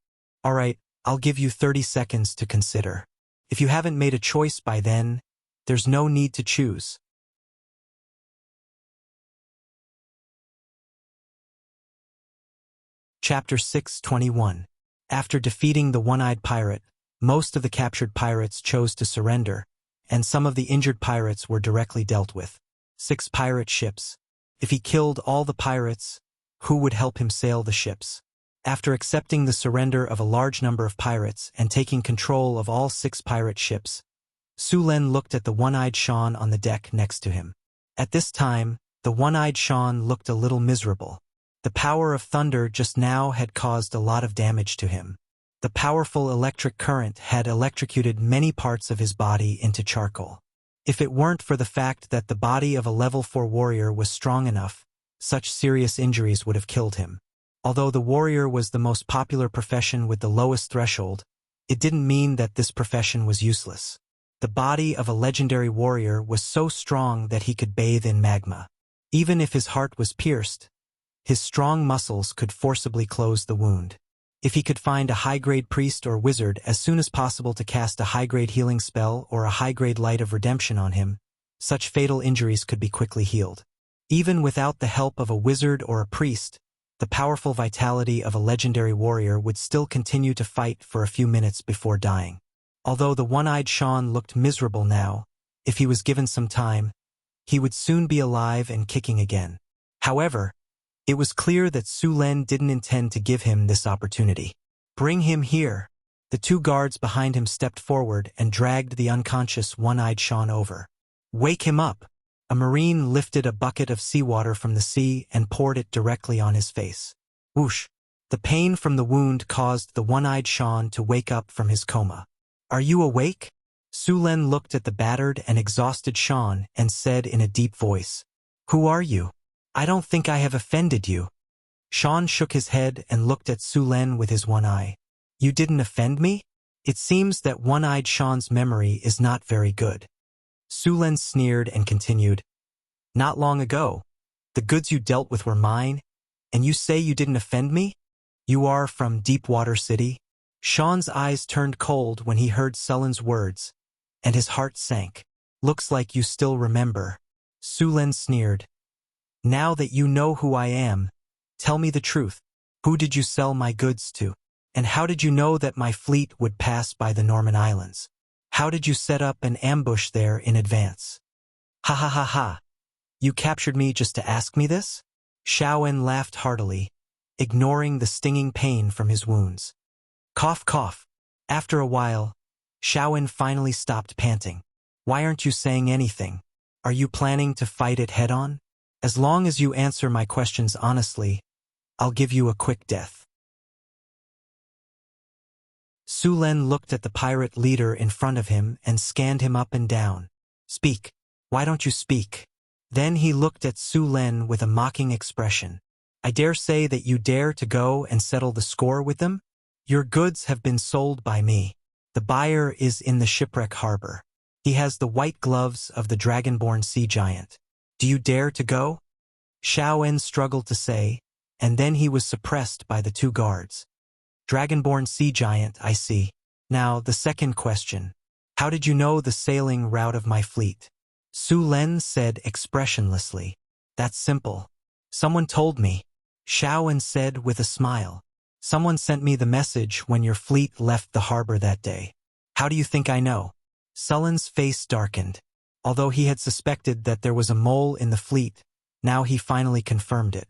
All right, I'll give you 30 seconds to consider. If you haven't made a choice by then, there's no need to choose. Chapter 6:21. After defeating the one-eyed pirate, most of the captured pirates chose to surrender, and some of the injured pirates were directly dealt with. 6 pirate ships. If he killed all the pirates, who would help him sail the ships? After accepting the surrender of a large number of pirates and taking control of all 6 pirate ships, Su Len looked at the one-eyed Sean on the deck next to him. At this time, the one-eyed Sean looked a little miserable. The power of thunder just now had caused a lot of damage to him. The powerful electric current had electrocuted many parts of his body into charcoal. If it weren't for the fact that the body of a level 4 warrior was strong enough, such serious injuries would have killed him. Although the warrior was the most popular profession with the lowest threshold, it didn't mean that this profession was useless. The body of a legendary warrior was so strong that he could bathe in magma. Even if his heart was pierced, his strong muscles could forcibly close the wound. If he could find a high-grade priest or wizard as soon as possible to cast a high-grade healing spell or a high-grade light of redemption on him, such fatal injuries could be quickly healed. Even without the help of a wizard or a priest, the powerful vitality of a legendary warrior would still continue to fight for a few minutes before dying. Although the one-eyed Sean looked miserable now, if he was given some time, he would soon be alive and kicking again. However, it was clear that Su Len didn't intend to give him this opportunity. "Bring him here." The two guards behind him stepped forward and dragged the unconscious one-eyed Sean over. "Wake him up." A marine lifted a bucket of seawater from the sea and poured it directly on his face. Whoosh! The pain from the wound caused the one-eyed Sean to wake up from his coma. "Are you awake?" Su Len looked at the battered and exhausted Sean and said in a deep voice, "Who are you? I don't think I have offended you." Sean shook his head and looked at Su Len with his one eye. "You didn't offend me?" It seems that one-eyed Sean's memory is not very good. Su Len sneered and continued, "Not long ago, the goods you dealt with were mine, and you say you didn't offend me? You are from Deepwater City?" Sean's eyes turned cold when he heard Sullen's words, and his heart sank. "Looks like you still remember." Su Len sneered. "Now that you know who I am, tell me the truth. Who did you sell my goods to? And how did you know that my fleet would pass by the Norman Islands? How did you set up an ambush there in advance?" "Ha ha ha ha. You captured me just to ask me this?" Xiaowen laughed heartily, ignoring the stinging pain from his wounds. Cough cough. After a while, Xiaowen finally stopped panting. "Why aren't you saying anything? Are you planning to fight it head-on? As long as you answer my questions honestly, I'll give you a quick death." Su Len looked at the pirate leader in front of him and scanned him up and down. "Speak. Why don't you speak?" Then he looked at Su Len with a mocking expression. "I dare say that you dare to go and settle the score with them? Your goods have been sold by me. The buyer is in the shipwreck harbor. He has the white gloves of the dragonborn sea giant. Do you dare to go?" Xiaowen struggled to say, and then he was suppressed by the two guards. "Dragonborn sea giant, I see. Now, the second question. How did you know the sailing route of my fleet?" Su Len said expressionlessly. "That's simple. Someone told me." Xiaowen said with a smile. "Someone sent me the message when your fleet left the harbor that day." "How do you think I know?" Sullen's face darkened. Although he had suspected that there was a mole in the fleet, now he finally confirmed it.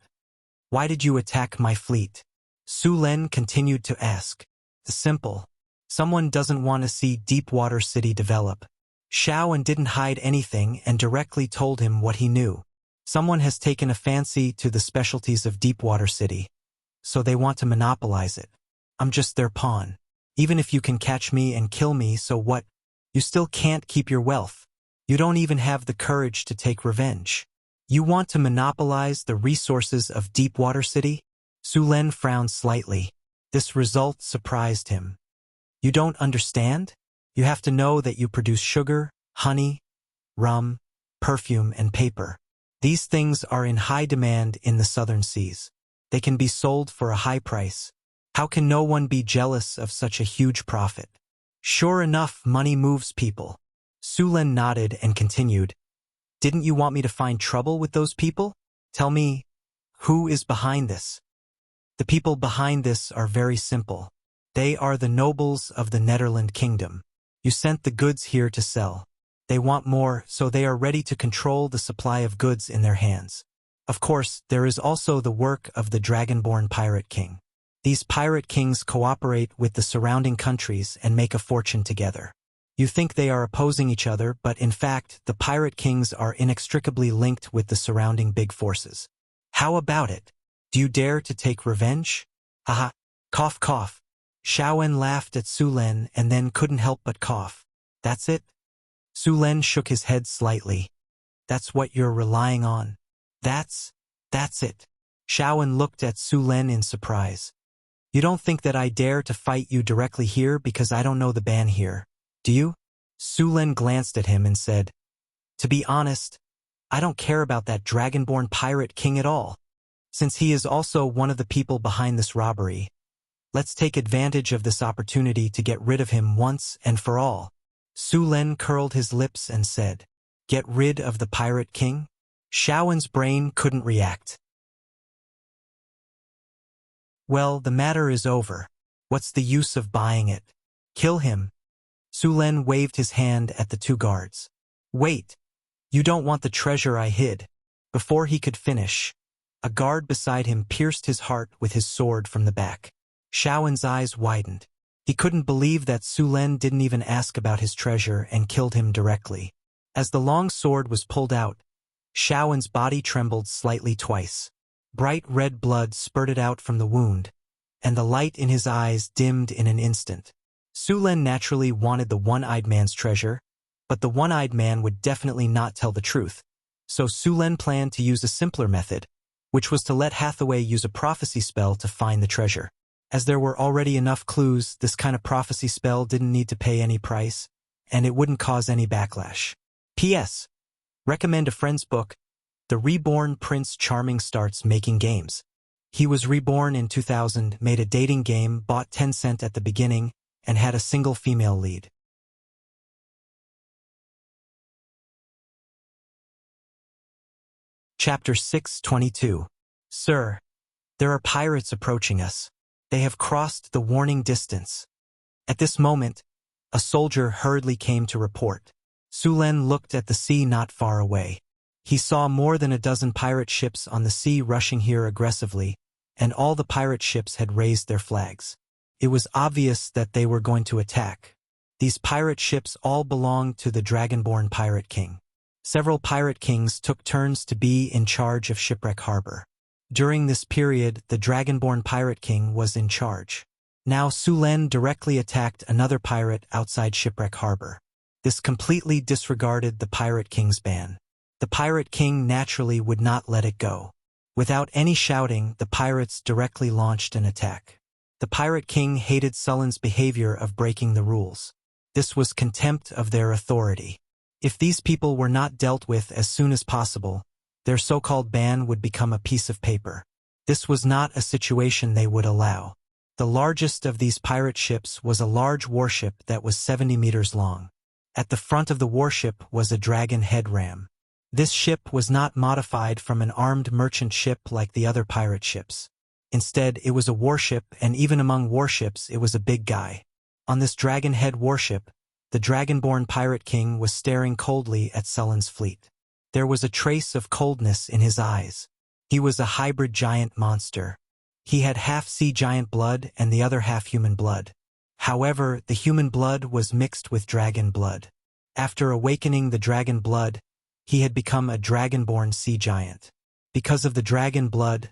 "Why did you attack my fleet?" Su Len continued to ask. Simple. Someone doesn't want to see Deepwater City develop. Xiaowen didn't hide anything and directly told him what he knew. Someone has taken a fancy to the specialties of Deepwater City, so they want to monopolize it. I'm just their pawn. Even if you can catch me and kill me, so what? You still can't keep your wealth. You don't even have the courage to take revenge. You want to monopolize the resources of Deepwater City? Su Len frowned slightly. This result surprised him. You don't understand? You have to know that you produce sugar, honey, rum, perfume, and paper. These things are in high demand in the southern seas. They can be sold for a high price. How can no one be jealous of such a huge profit? Sure enough, money moves people. Su Len nodded and continued. Didn't you want me to find trouble with those people? Tell me, who is behind this? The people behind this are very simple. They are the nobles of the Netherland Kingdom. You sent the goods here to sell. They want more, so they are ready to control the supply of goods in their hands. Of course, there is also the work of the Dragonborn Pirate King. These pirate kings cooperate with the surrounding countries and make a fortune together. You think they are opposing each other, but in fact, the pirate kings are inextricably linked with the surrounding big forces. How about it? Do you dare to take revenge? Haha. Cough cough. Xiaowen laughed at Su Len and then couldn't help but cough. That's it? Su Len shook his head slightly. That's what you're relying on? That's it. Xiaowen looked at Su Len in surprise. You don't think that I dare to fight you directly here because I don't know the ban here, do you? Su Len glanced at him and said, "To be honest, I don't care about that dragonborn pirate king at all. Since he is also one of the people behind this robbery, let's take advantage of this opportunity to get rid of him once and for all." Su Len curled his lips and said, "Get rid of the pirate king?" Xiaowen's brain couldn't react. "Well, the matter is over. What's the use of buying it? Kill him." Su Len waved his hand at the two guards. "Wait. You don't want the treasure I hid." Before he could finish, a guard beside him pierced his heart with his sword from the back. Xiaowen's eyes widened. He couldn't believe that Su Len didn't even ask about his treasure and killed him directly. As the long sword was pulled out, Xiaowen's body trembled slightly twice. Bright red blood spurted out from the wound, and the light in his eyes dimmed in an instant. Su Len naturally wanted the one-eyed man's treasure, but the one-eyed man would definitely not tell the truth. So Su Len planned to use a simpler method, which was to let Hathaway use a prophecy spell to find the treasure. As there were already enough clues, this kind of prophecy spell didn't need to pay any price, and it wouldn't cause any backlash. P.S. Recommend a friend's book. The Reborn Prince Charming starts making games. He was reborn in 2000, made a dating game, bought 10 cent at the beginning, and had a single female lead. Chapter 622. Sir, there are pirates approaching us. They have crossed the warning distance. At this moment, a soldier hurriedly came to report. Su Len looked at the sea not far away. He saw more than a dozen pirate ships on the sea rushing here aggressively, and all the pirate ships had raised their flags. It was obvious that they were going to attack. These pirate ships all belonged to the Dragonborn Pirate King. Several pirate kings took turns to be in charge of Shipwreck Harbor. During this period, the Dragonborn Pirate King was in charge. Now Su Len directly attacked another pirate outside Shipwreck Harbor. This completely disregarded the Pirate King's ban. The Pirate King naturally would not let it go. Without any shouting, the pirates directly launched an attack. The Pirate King hated Sullen's behavior of breaking the rules. This was contempt of their authority. If these people were not dealt with as soon as possible, their so-called ban would become a piece of paper. This was not a situation they would allow. The largest of these pirate ships was a large warship that was 70 meters long. At the front of the warship was a dragon head ram. This ship was not modified from an armed merchant ship like the other pirate ships. Instead, it was a warship, and even among warships, it was a big guy. On this dragon head warship, the Dragonborn Pirate King was staring coldly at Sullen's fleet. There was a trace of coldness in his eyes. He was a hybrid giant monster. He had half sea giant blood and the other half human blood. However, the human blood was mixed with dragon blood. After awakening the dragon blood, he had become a dragonborn sea giant. Because of the dragon blood,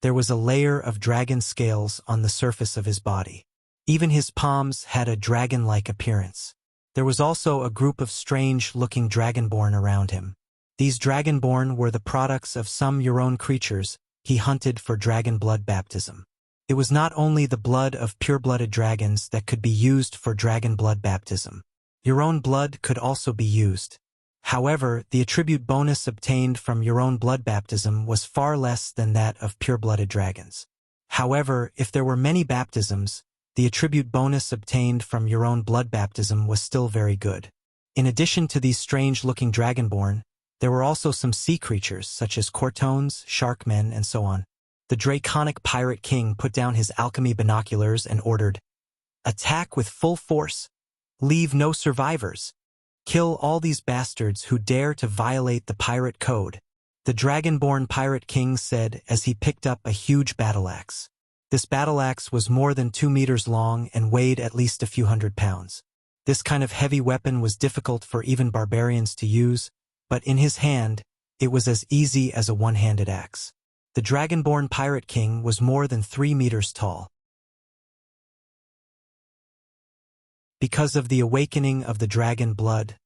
there was a layer of dragon scales on the surface of his body. Even his palms had a dragon-like appearance. There was also a group of strange-looking dragonborn around him. These dragonborn were the products of some Euron creatures he hunted for dragon blood baptism. It was not only the blood of pure-blooded dragons that could be used for dragon blood baptism. Euron blood could also be used. However, the attribute bonus obtained from Euron blood baptism was far less than that of pure-blooded dragons. However, if there were many baptisms, the attribute bonus obtained from Euron blood baptism was still very good. In addition to these strange-looking dragonborn, there were also some sea creatures such as cortones, sharkmen, and so on. The Draconic Pirate King put down his alchemy binoculars and ordered, "Attack with full force. Leave no survivors. Kill all these bastards who dare to violate the pirate code," the Dragonborn Pirate King said as he picked up a huge battle axe. This battle axe was more than 2 meters long and weighed at least a few hundred pounds. This kind of heavy weapon was difficult for even barbarians to use, but in his hand, it was as easy as a one-handed axe. The Dragonborn Pirate King was more than 3 meters tall. Because of the awakening of the dragon blood,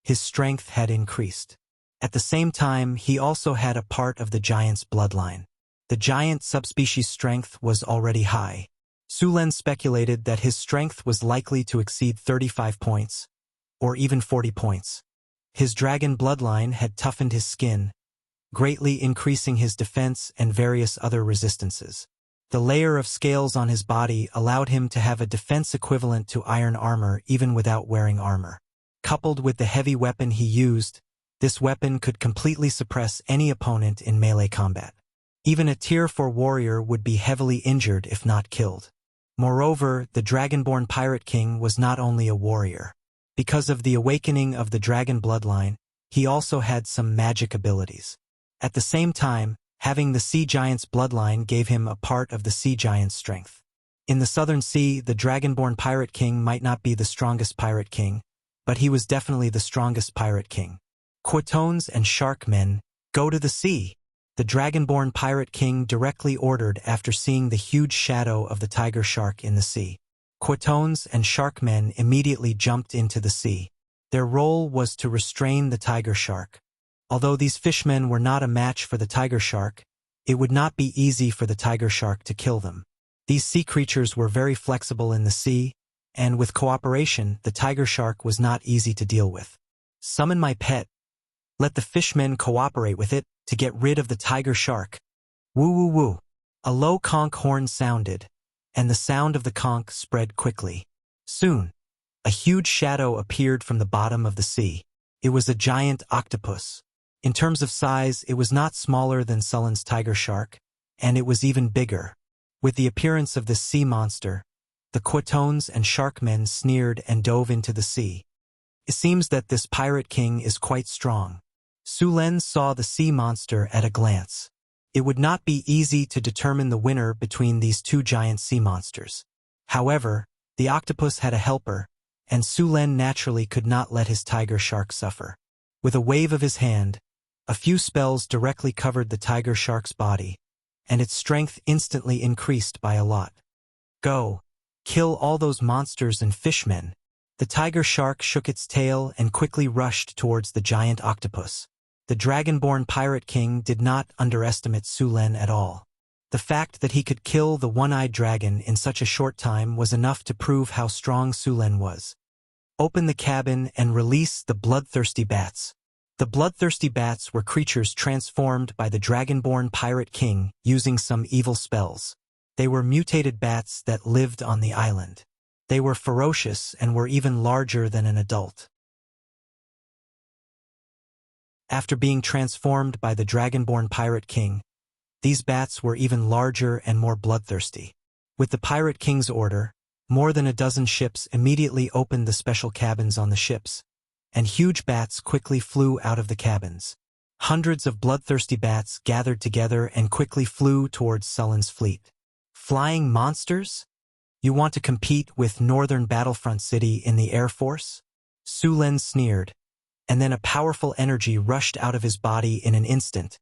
his strength had increased. At the same time, he also had a part of the giant's bloodline. The giant subspecies strength was already high. Su Len speculated that his strength was likely to exceed 35 points, or even 40 points. His dragon bloodline had toughened his skin, greatly increasing his defense and various other resistances. The layer of scales on his body allowed him to have a defense equivalent to iron armor even without wearing armor. Coupled with the heavy weapon he used, this weapon could completely suppress any opponent in melee combat. Even a Tier 4 warrior would be heavily injured if not killed. Moreover, the Dragonborn Pirate King was not only a warrior. Because of the awakening of the dragon bloodline, he also had some magic abilities. At the same time, having the Sea Giant's bloodline gave him a part of the Sea Giant's strength. In the Southern Sea, the Dragonborn Pirate King might not be the strongest Pirate King, but he was definitely the strongest Pirate King. Quatones and Shark Men, go to the sea! The Dragonborn Pirate King directly ordered after seeing the huge shadow of the tiger shark in the sea. Quatones and Shark Men immediately jumped into the sea. Their role was to restrain the tiger shark. Although these fishmen were not a match for the tiger shark, it would not be easy for the tiger shark to kill them. These sea creatures were very flexible in the sea, and with cooperation, the tiger shark was not easy to deal with. Summon my pet. Let the fishmen cooperate with it to get rid of the tiger shark. Woo woo woo. A low conch horn sounded, and the sound of the conch spread quickly. Soon, a huge shadow appeared from the bottom of the sea. It was a giant octopus. In terms of size, it was not smaller than Sullen's tiger shark, and it was even bigger. With the appearance of this sea monster, the Quatones and Shark Men sneered and dove into the sea. It seems that this pirate king is quite strong. Sulen saw the sea monster at a glance. It would not be easy to determine the winner between these two giant sea monsters. However, the octopus had a helper, and Sulen naturally could not let his tiger shark suffer. With a wave of his hand, a few spells directly covered the tiger shark's body, and its strength instantly increased by a lot. Go! Kill all those monsters and fishmen! The tiger shark shook its tail and quickly rushed towards the giant octopus. The Dragonborn Pirate King did not underestimate Sulen at all. The fact that he could kill the one-eyed dragon in such a short time was enough to prove how strong Sulen was. Open the cabin and release the bloodthirsty bats. The bloodthirsty bats were creatures transformed by the Dragonborn Pirate King using some evil spells. They were mutated bats that lived on the island. They were ferocious and were even larger than an adult. After being transformed by the Dragonborn Pirate King, these bats were even larger and more bloodthirsty. With the Pirate King's order, more than a dozen ships immediately opened the special cabins on the ships, and huge bats quickly flew out of the cabins. Hundreds of bloodthirsty bats gathered together and quickly flew towards Sullen's fleet. Flying monsters? You want to compete with Northern Battlefront City in the Air Force? Sulen sneered, and then a powerful energy rushed out of his body in an instant,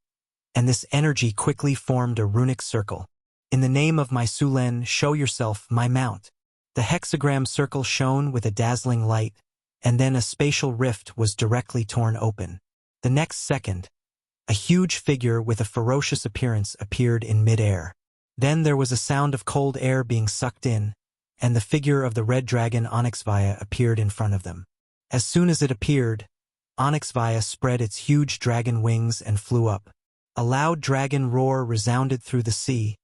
and this energy quickly formed a runic circle. In the name of my Sulen, show yourself, my mount. The hexagram circle shone with a dazzling light, and then a spatial rift was directly torn open. The next second, a huge figure with a ferocious appearance appeared in mid-air. Then there was a sound of cold air being sucked in, and the figure of the red dragon Onyxvia appeared in front of them. As soon as it appeared, Onyxvia spread its huge dragon wings and flew up. A loud dragon roar resounded through the sea,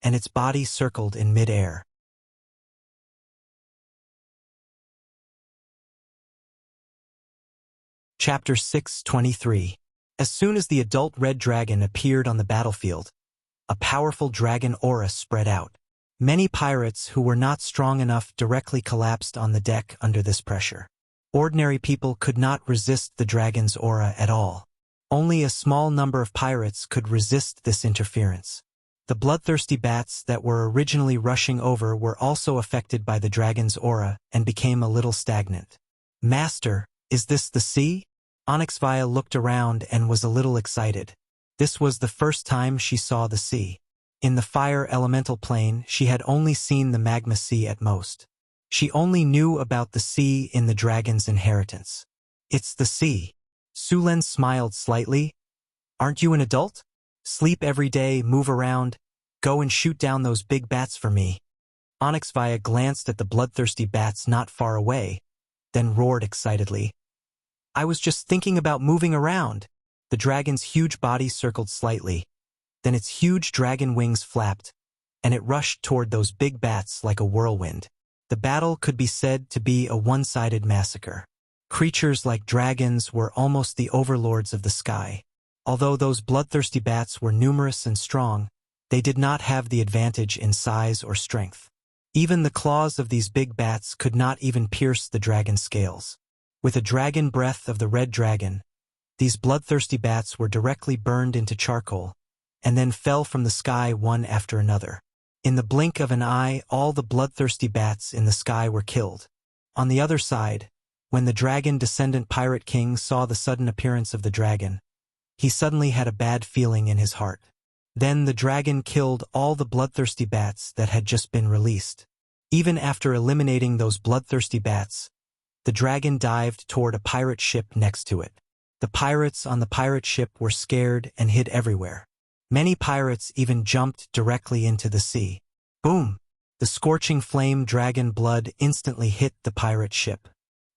and its body circled in mid-air. Chapter 6:23. As soon as the adult red dragon appeared on the battlefield, a powerful dragon aura spread out. Many pirates who were not strong enough directly collapsed on the deck under this pressure. Ordinary people could not resist the dragon's aura at all. Only a small number of pirates could resist this interference. The bloodthirsty bats that were originally rushing over were also affected by the dragon's aura and became a little stagnant. Master, is this the sea? Onyxvia looked around and was a little excited. This was the first time she saw the sea. In the fire elemental plane, she had only seen the magma sea at most. She only knew about the sea in the dragon's inheritance. It's the sea. Sulen smiled slightly. Aren't you an adult? Sleep every day, move around. Go and shoot down those big bats for me. Onyxvia glanced at the bloodthirsty bats not far away, then roared excitedly. "I was just thinking about moving around." The dragon's huge body circled slightly. Then its huge dragon wings flapped, and it rushed toward those big bats like a whirlwind. The battle could be said to be a one-sided massacre. Creatures like dragons were almost the overlords of the sky. Although those bloodthirsty bats were numerous and strong, they did not have the advantage in size or strength. Even the claws of these big bats could not even pierce the dragon's scales. With a dragon breath of the red dragon, these bloodthirsty bats were directly burned into charcoal, and then fell from the sky one after another. In the blink of an eye, all the bloodthirsty bats in the sky were killed. On the other side, when the dragon-descendant pirate king saw the sudden appearance of the dragon, he suddenly had a bad feeling in his heart. Then the dragon killed all the bloodthirsty bats that had just been released. Even after eliminating those bloodthirsty bats, the dragon dived toward a pirate ship next to it. The pirates on the pirate ship were scared and hid everywhere. Many pirates even jumped directly into the sea. Boom! The scorching flame dragon blood instantly hit the pirate ship.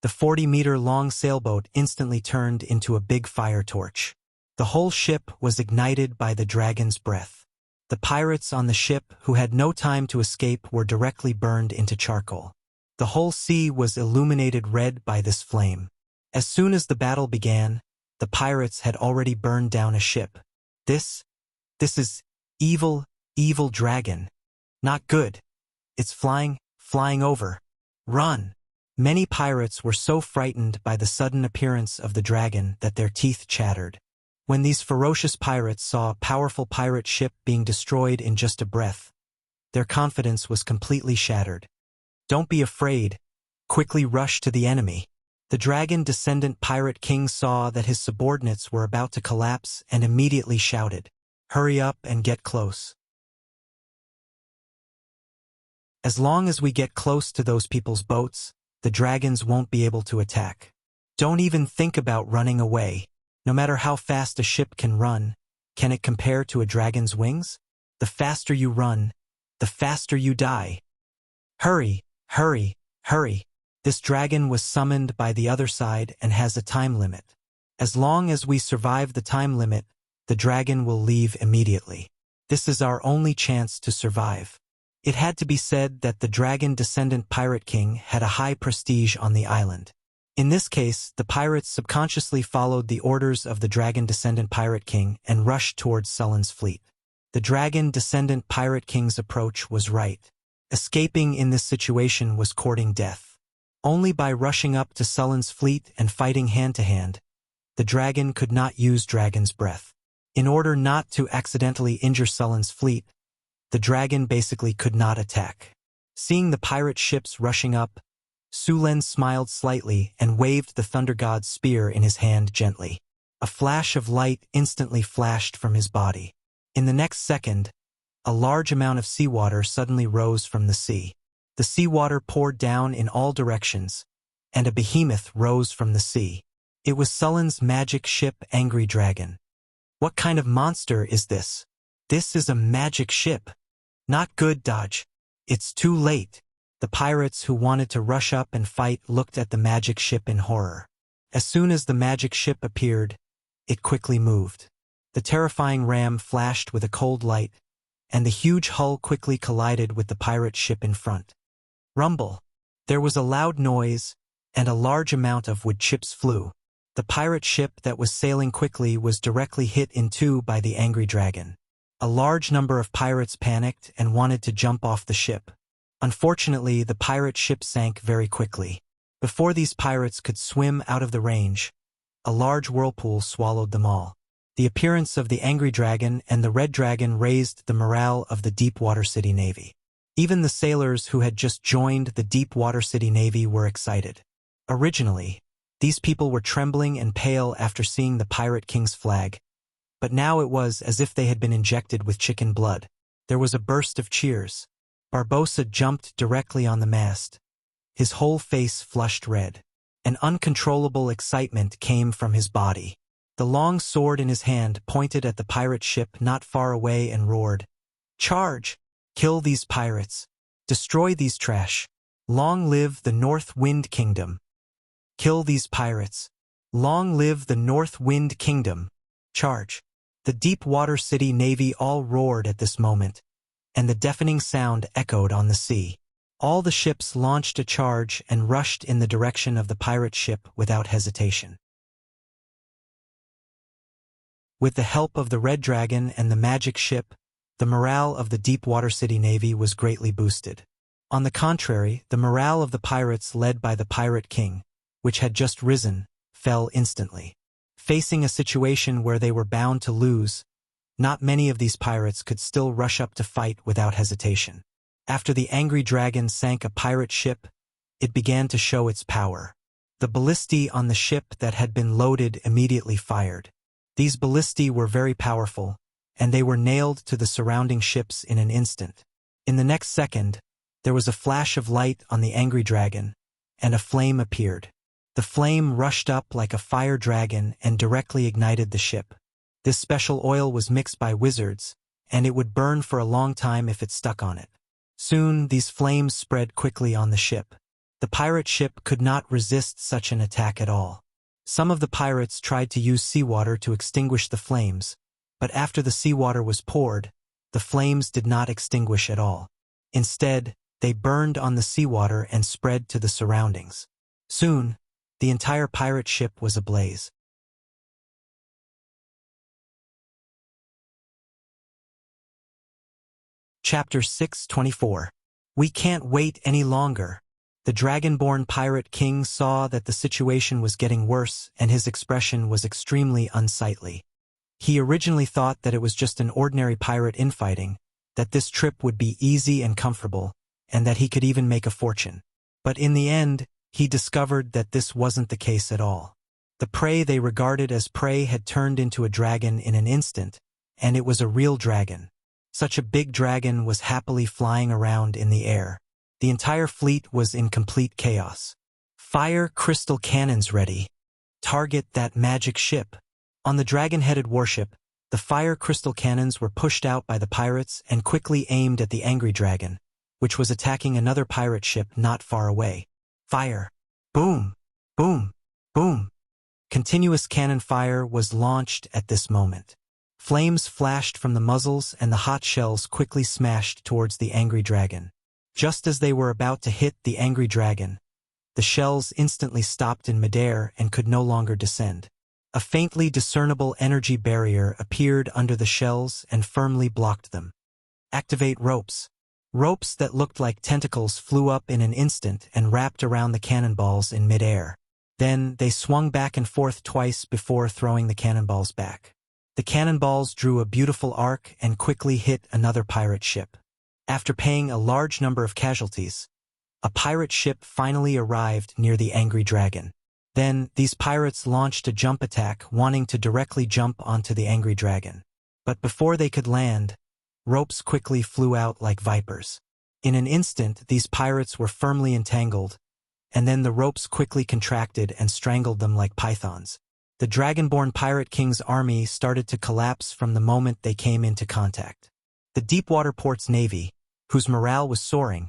The 40-meter-long sailboat instantly turned into a big fire torch. The whole ship was ignited by the dragon's breath. The pirates on the ship who had no time to escape were directly burned into charcoal. The whole sea was illuminated red by this flame. As soon as the battle began, the pirates had already burned down a ship. This is evil, evil dragon. Not good. It's flying over. Run! Many pirates were so frightened by the sudden appearance of the dragon that their teeth chattered. When these ferocious pirates saw a powerful pirate ship being destroyed in just a breath, their confidence was completely shattered. Don't be afraid. Quickly rush to the enemy. The dragon-descendant pirate king saw that his subordinates were about to collapse and immediately shouted, "Hurry up and get close. As long as we get close to those people's boats, the dragons won't be able to attack. Don't even think about running away. No matter how fast a ship can run, can it compare to a dragon's wings? The faster you run, the faster you die. Hurry, hurry, hurry. This dragon was summoned by the other side and has a time limit. As long as we survive the time limit, the dragon will leave immediately. This is our only chance to survive." It had to be said that the dragon-descendant pirate king had a high prestige on the island. In this case, the pirates subconsciously followed the orders of the dragon-descendant pirate king and rushed towards Sullen's fleet. The dragon-descendant pirate king's approach was right. Escaping in this situation was courting death. Only by rushing up to Sullen's fleet and fighting hand-to-hand, the dragon could not use dragon's breath. In order not to accidentally injure Sullen's fleet, the dragon basically could not attack. Seeing the pirate ships rushing up, Sulen smiled slightly and waved the thunder god's spear in his hand gently. A flash of light instantly flashed from his body. In the next second, a large amount of seawater suddenly rose from the sea. The seawater poured down in all directions, and a behemoth rose from the sea. It was Sullen's magic ship, Angry Dragon. What kind of monster is this? This is a magic ship. Not good, Dodge. It's too late. The pirates who wanted to rush up and fight looked at the magic ship in horror. As soon as the magic ship appeared, it quickly moved. The terrifying ram flashed with a cold light, and the huge hull quickly collided with the pirate ship in front. Rumble. There was a loud noise, and a large amount of wood chips flew. The pirate ship that was sailing quickly was directly hit in two by the angry dragon. A large number of pirates panicked and wanted to jump off the ship. Unfortunately, the pirate ship sank very quickly. Before these pirates could swim out of the range, a large whirlpool swallowed them all. The appearance of the angry dragon and the red dragon raised the morale of the Deepwater City Navy. Even the sailors who had just joined the Deepwater City Navy were excited. Originally, these people were trembling and pale after seeing the Pirate King's flag, but now it was as if they had been injected with chicken blood. There was a burst of cheers. Barbossa jumped directly on the mast. His whole face flushed red. An uncontrollable excitement came from his body. The long sword in his hand pointed at the pirate ship not far away and roared, "Charge! Kill these pirates! Destroy these trash! Long live the North Wind Kingdom!" Kill these pirates. Long live the North Wind Kingdom. Charge. The deep water city navy all roared at this moment, and the deafening sound echoed on the sea. All the ships launched a charge and rushed in the direction of the pirate ship without hesitation. With the help of the Red Dragon and the magic ship, the morale of the Deepwater City Navy was greatly boosted. On the contrary, the morale of the pirates led by the Pirate King, which had just risen, fell instantly. Facing a situation where they were bound to lose, not many of these pirates could still rush up to fight without hesitation. After the angry dragon sank a pirate ship, it began to show its power. The ballistae on the ship that had been loaded immediately fired. These ballistae were very powerful, and they were nailed to the surrounding ships in an instant. In the next second, there was a flash of light on the angry dragon, and a flame appeared. The flame rushed up like a fire dragon and directly ignited the ship. This special oil was mixed by wizards, and it would burn for a long time if it stuck on it. Soon, these flames spread quickly on the ship. The pirate ship could not resist such an attack at all. Some of the pirates tried to use seawater to extinguish the flames, but after the seawater was poured, the flames did not extinguish at all. Instead, they burned on the seawater and spread to the surroundings. Soon, the entire pirate ship was ablaze. Chapter 6:24. We can't wait any longer. The dragonborn pirate king saw that the situation was getting worse, and his expression was extremely unsightly. He originally thought that it was just an ordinary pirate infighting, that this trip would be easy and comfortable, and that he could even make a fortune. But in the end, he discovered that this wasn't the case at all. The prey they regarded as prey had turned into a dragon in an instant, and it was a real dragon. Such a big dragon was happily flying around in the air. The entire fleet was in complete chaos. Fire crystal cannons ready. Target that magic ship. On the dragon-headed warship, the fire crystal cannons were pushed out by the pirates and quickly aimed at the angry dragon, which was attacking another pirate ship not far away. Fire. Boom. Boom. Boom. Continuous cannon fire was launched at this moment. Flames flashed from the muzzles and the hot shells quickly smashed towards the angry dragon. Just as they were about to hit the angry dragon, the shells instantly stopped in midair and could no longer descend. A faintly discernible energy barrier appeared under the shells and firmly blocked them. Activate ropes. Ropes that looked like tentacles flew up in an instant and wrapped around the cannonballs in midair. Then they swung back and forth twice before throwing the cannonballs back. The cannonballs drew a beautiful arc and quickly hit another pirate ship. After paying a large number of casualties, a pirate ship finally arrived near the angry dragon. Then, these pirates launched a jump attack, wanting to directly jump onto the angry dragon. But before they could land, ropes quickly flew out like vipers. In an instant, these pirates were firmly entangled, and then the ropes quickly contracted and strangled them like pythons. The dragonborn pirate king's army started to collapse from the moment they came into contact. The Deepwater Port's navy, whose morale was soaring,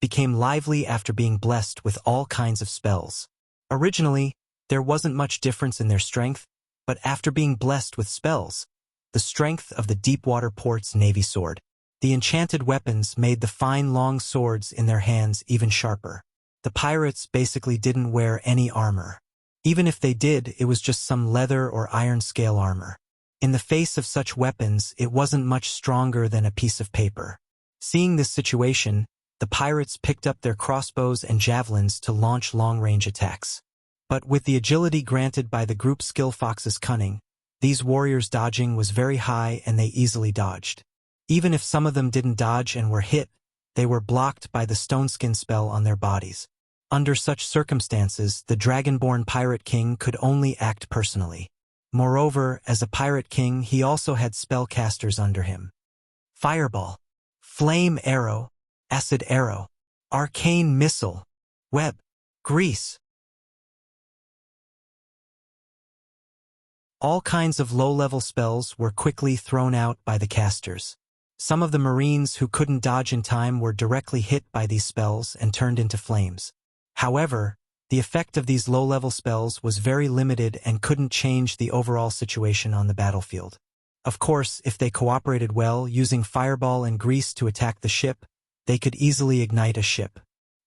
became lively after being blessed with all kinds of spells. Originally, there wasn't much difference in their strength, but after being blessed with spells, the strength of the Deepwater Port's navy soared. The enchanted weapons made the fine long swords in their hands even sharper. The pirates basically didn't wear any armor. Even if they did, it was just some leather or iron scale armor. In the face of such weapons, it wasn't much stronger than a piece of paper. Seeing this situation, the pirates picked up their crossbows and javelins to launch long-range attacks. But with the agility granted by the group skill Fox's cunning, these warriors' dodging was very high and they easily dodged. Even if some of them didn't dodge and were hit, they were blocked by the stone skin spell on their bodies. Under such circumstances, the dragonborn pirate king could only act personally. Moreover, as a pirate king, he also had spellcasters under him. Fireball, flame arrow, acid arrow, arcane missile, web, grease. All kinds of low-level spells were quickly thrown out by the casters. Some of the marines who couldn't dodge in time were directly hit by these spells and turned into flames. However, The effect of these low-level spells was very limited and couldn't change the overall situation on the battlefield. Of course, if they cooperated well, using fireball and grease to attack the ship, they could easily ignite a ship.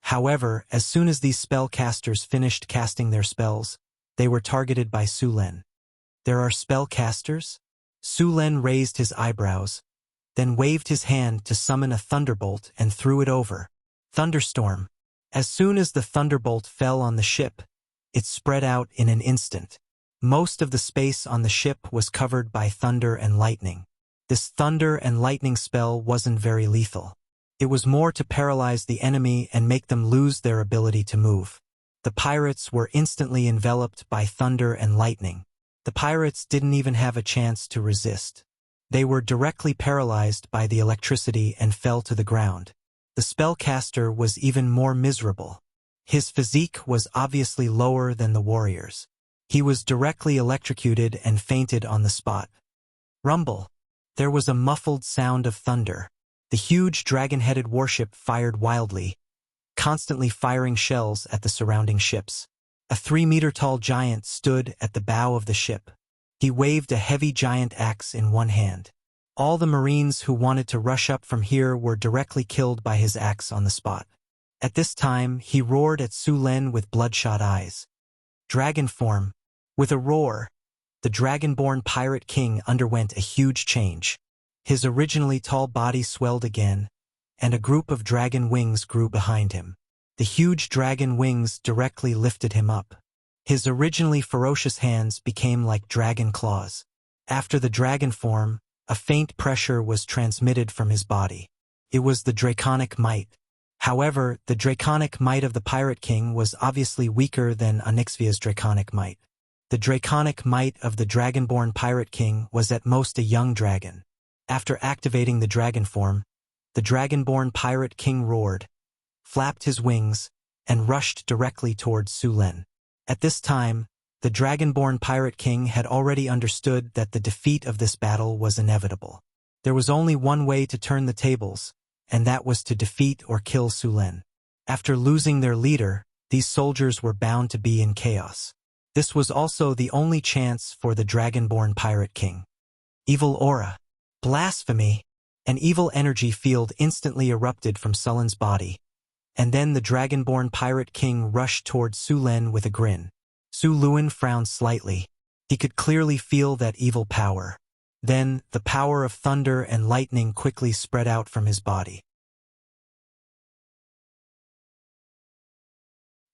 However, as soon as these spellcasters finished casting their spells, they were targeted by Su Len. There are spellcasters? Su Len raised his eyebrows, then waved his hand to summon a thunderbolt and threw it over. Thunderstorm. As soon as the thunderbolt fell on the ship, it spread out in an instant. Most of the space on the ship was covered by thunder and lightning. This thunder and lightning spell wasn't very lethal. It was more to paralyze the enemy and make them lose their ability to move. The pirates were instantly enveloped by thunder and lightning. The pirates didn't even have a chance to resist. They were directly paralyzed by the electricity and fell to the ground. The spellcaster was even more miserable. His physique was obviously lower than the warriors. He was directly electrocuted and fainted on the spot. Rumble. There was a muffled sound of thunder. The huge dragon-headed warship fired wildly, constantly firing shells at the surrounding ships. A 3-meter-tall giant stood at the bow of the ship. He waved a heavy giant axe in one hand. All the Marines who wanted to rush up from here were directly killed by his axe on the spot. At this time, he roared at Su Len with bloodshot eyes. Dragon form. With a roar, the dragonborn pirate king underwent a huge change. His originally tall body swelled again, and a group of dragon wings grew behind him. The huge dragon wings directly lifted him up. His originally ferocious hands became like dragon claws. After the dragon form, a faint pressure was transmitted from his body. It was the draconic might. However, the draconic might of the Pirate King was obviously weaker than Onyxia's draconic might. The draconic might of the dragonborn Pirate King was at most a young dragon. After activating the dragon form, the dragonborn Pirate King roared, flapped his wings, and rushed directly towards Su Len. At this time, the dragonborn Pirate King had already understood that the defeat of this battle was inevitable. There was only one way to turn the tables, and that was to defeat or kill Su Len. After losing their leader, these soldiers were bound to be in chaos. This was also the only chance for the dragonborn Pirate King. Evil aura. Blasphemy. An evil energy field instantly erupted from Su Len's body, and then the dragonborn Pirate King rushed towards Su Len with a grin. Su Len frowned slightly. He could clearly feel that evil power. Then, the power of thunder and lightning quickly spread out from his body.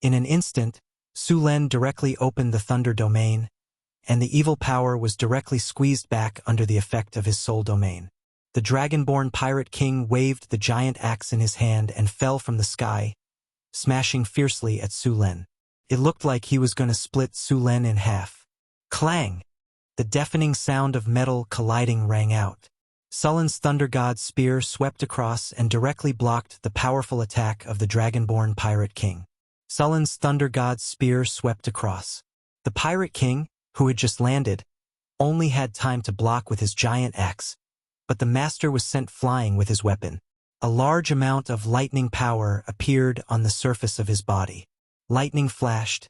In an instant, Su Len directly opened the thunder domain, and the evil power was directly squeezed back under the effect of his soul domain. The dragonborn Pirate King waved the giant axe in his hand and fell from the sky, smashing fiercely at Su Len. It looked like he was going to split Su Len in half. Clang! The deafening sound of metal colliding rang out. Su Len's Thunder God spear swept across and directly blocked the powerful attack of the dragonborn Pirate King. Su Len's Thunder God spear swept across. The Pirate King, who had just landed, only had time to block with his giant axe, but the master was sent flying with his weapon. A large amount of lightning power appeared on the surface of his body. Lightning flashed,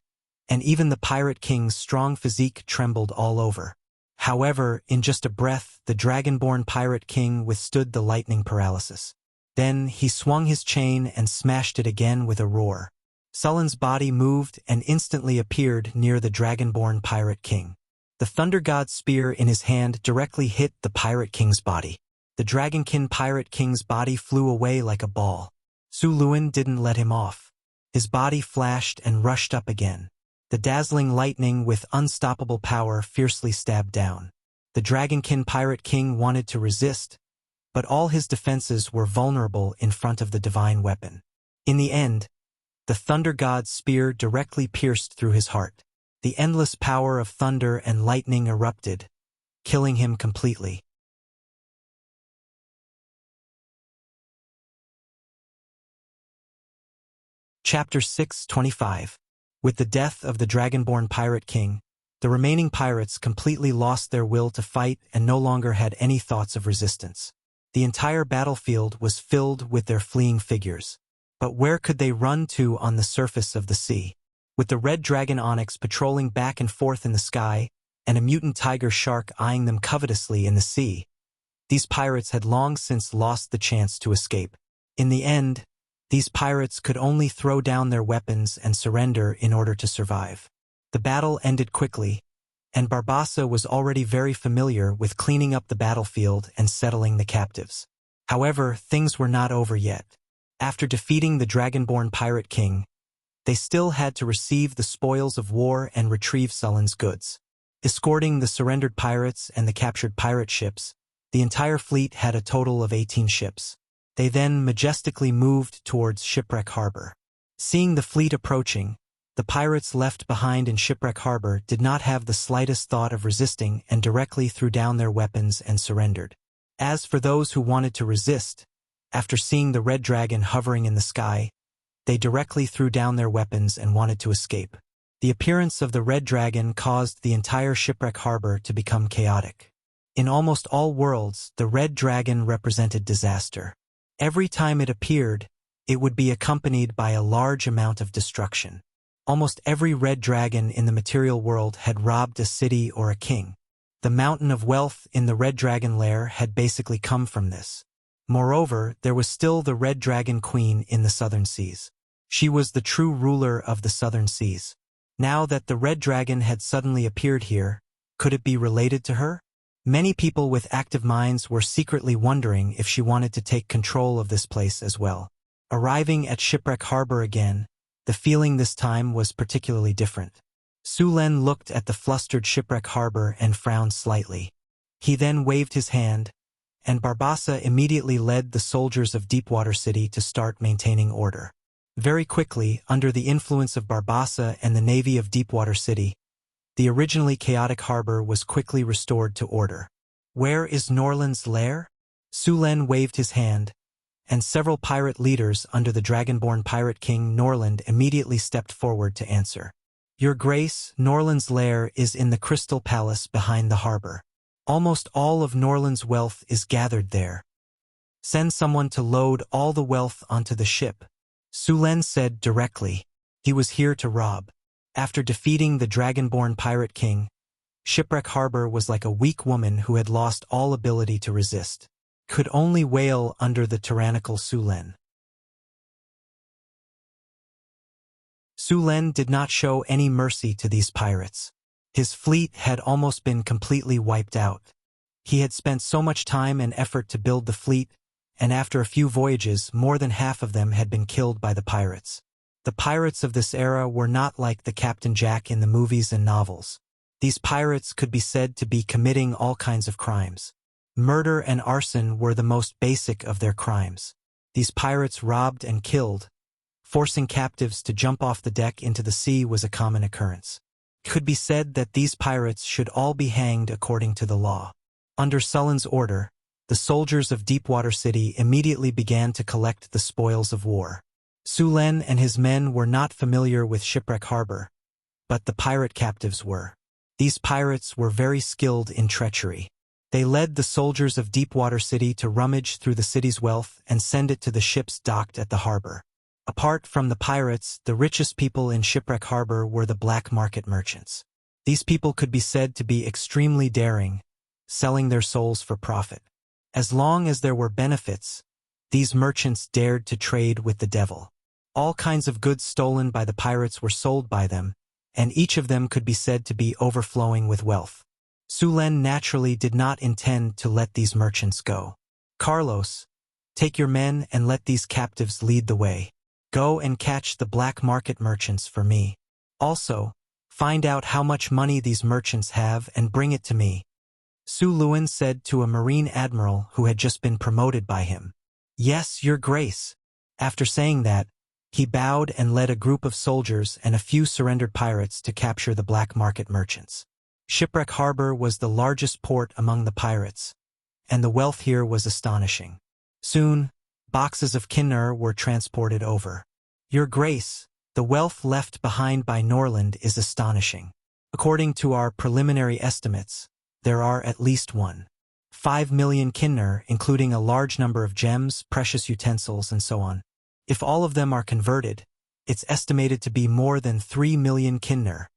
and even the Pirate King's strong physique trembled all over. However, in just a breath, the dragonborn Pirate King withstood the lightning paralysis. Then he swung his chain and smashed it again with a roar. Su Len's body moved and instantly appeared near the dragonborn Pirate King. The Thunder God spear in his hand directly hit the Pirate King's body. The Dragonkin Pirate King's body flew away like a ball. Su Len didn't let him off. His body flashed and rushed up again. The dazzling lightning with unstoppable power fiercely stabbed down. The Dragonkin Pirate King wanted to resist, but all his defenses were vulnerable in front of the divine weapon. In the end, the Thunder God's spear directly pierced through his heart. The endless power of thunder and lightning erupted, killing him completely. Chapter 6:25. With the death of the Dragonborn Pirate King, the remaining pirates completely lost their will to fight and no longer had any thoughts of resistance. The entire battlefield was filled with their fleeing figures. But where could they run to on the surface of the sea? with the red dragon onyx patrolling back and forth in the sky, and a mutant tiger shark eyeing them covetously in the sea. These pirates had long since lost the chance to escape. In the end, these pirates could only throw down their weapons and surrender in order to survive. The battle ended quickly, and Barbossa was already very familiar with cleaning up the battlefield and settling the captives. However, things were not over yet. After defeating the Dragonborn Pirate King, they still had to receive the spoils of war and retrieve Sullen's goods. Escorting the surrendered pirates and the captured pirate ships, the entire fleet had a total of 18 ships. They then majestically moved towards Shipwreck Harbor. Seeing the fleet approaching, the pirates left behind in Shipwreck Harbor did not have the slightest thought of resisting and directly threw down their weapons and surrendered. As for those who wanted to resist, after seeing the red dragon hovering in the sky, they directly threw down their weapons and wanted to escape. The appearance of the red dragon caused the entire Shipwreck Harbor to become chaotic. In almost all worlds, the red dragon represented disaster. Every time it appeared, it would be accompanied by a large amount of destruction. Almost every red dragon in the material world had robbed a city or a king. The mountain of wealth in the red dragon lair had basically come from this. Moreover, there was still the red dragon queen in the southern seas. She was the true ruler of the southern seas. Now that the red dragon had suddenly appeared here, could it be related to her? Many people with active minds were secretly wondering if she wanted to take control of this place as well. Arriving at Shipwreck Harbor again, the feeling this time was particularly different. Sulen looked at the flustered Shipwreck Harbor and frowned slightly. He then waved his hand, and Barbossa immediately led the soldiers of Deepwater City to start maintaining order. Very quickly, under the influence of Barbossa and the navy of Deepwater City, the originally chaotic harbor was quickly restored to order. Where is Norland's lair? Sulen waved his hand, and several pirate leaders under the Dragonborn Pirate King Norland immediately stepped forward to answer. Your Grace, Norland's lair is in the Crystal Palace behind the harbor. Almost all of Norland's wealth is gathered there. Send someone to load all the wealth onto the ship. Sulen said directly. He was here to rob. After defeating the Dragonborn Pirate King, Shipwreck Harbor was like a weak woman who had lost all ability to resist. Could only wail under the tyrannical Sulen. Sulen did not show any mercy to these pirates. His fleet had almost been completely wiped out. He had spent so much time and effort to build the fleet, and after a few voyages, more than half of them had been killed by the pirates. The pirates of this era were not like the Captain Jack in the movies and novels. These pirates could be said to be committing all kinds of crimes. Murder and arson were the most basic of their crimes. These pirates robbed and killed. Forcing captives to jump off the deck into the sea was a common occurrence. It could be said that these pirates should all be hanged according to the law. Under Sullen's order, the soldiers of Deepwater City immediately began to collect the spoils of war. Sulen and his men were not familiar with Shipwreck Harbor, but the pirate captives were. These pirates were very skilled in treachery. They led the soldiers of Deepwater City to rummage through the city's wealth and send it to the ships docked at the harbor. Apart from the pirates, the richest people in Shipwreck Harbor were the black market merchants. These people could be said to be extremely daring, selling their souls for profit. As long as there were benefits, these merchants dared to trade with the devil. All kinds of goods stolen by the pirates were sold by them, and each of them could be said to be overflowing with wealth. Sulen naturally did not intend to let these merchants go. Carlos, take your men and let these captives lead the way. Go and catch the black market merchants for me. Also, find out how much money these merchants have and bring it to me. Su Luen said to a marine admiral who had just been promoted by him. Yes, your grace. After saying that, he bowed and led a group of soldiers and a few surrendered pirates to capture the black market merchants. Shipwreck Harbor was the largest port among the pirates, and the wealth here was astonishing. Soon, boxes of kinner were transported over. Your grace, the wealth left behind by Norland is astonishing. According to our preliminary estimates, there are at least 1.5 million kinner, including a large number of gems, precious utensils, and so on. If all of them are converted, It's estimated to be more than 3 million kinner.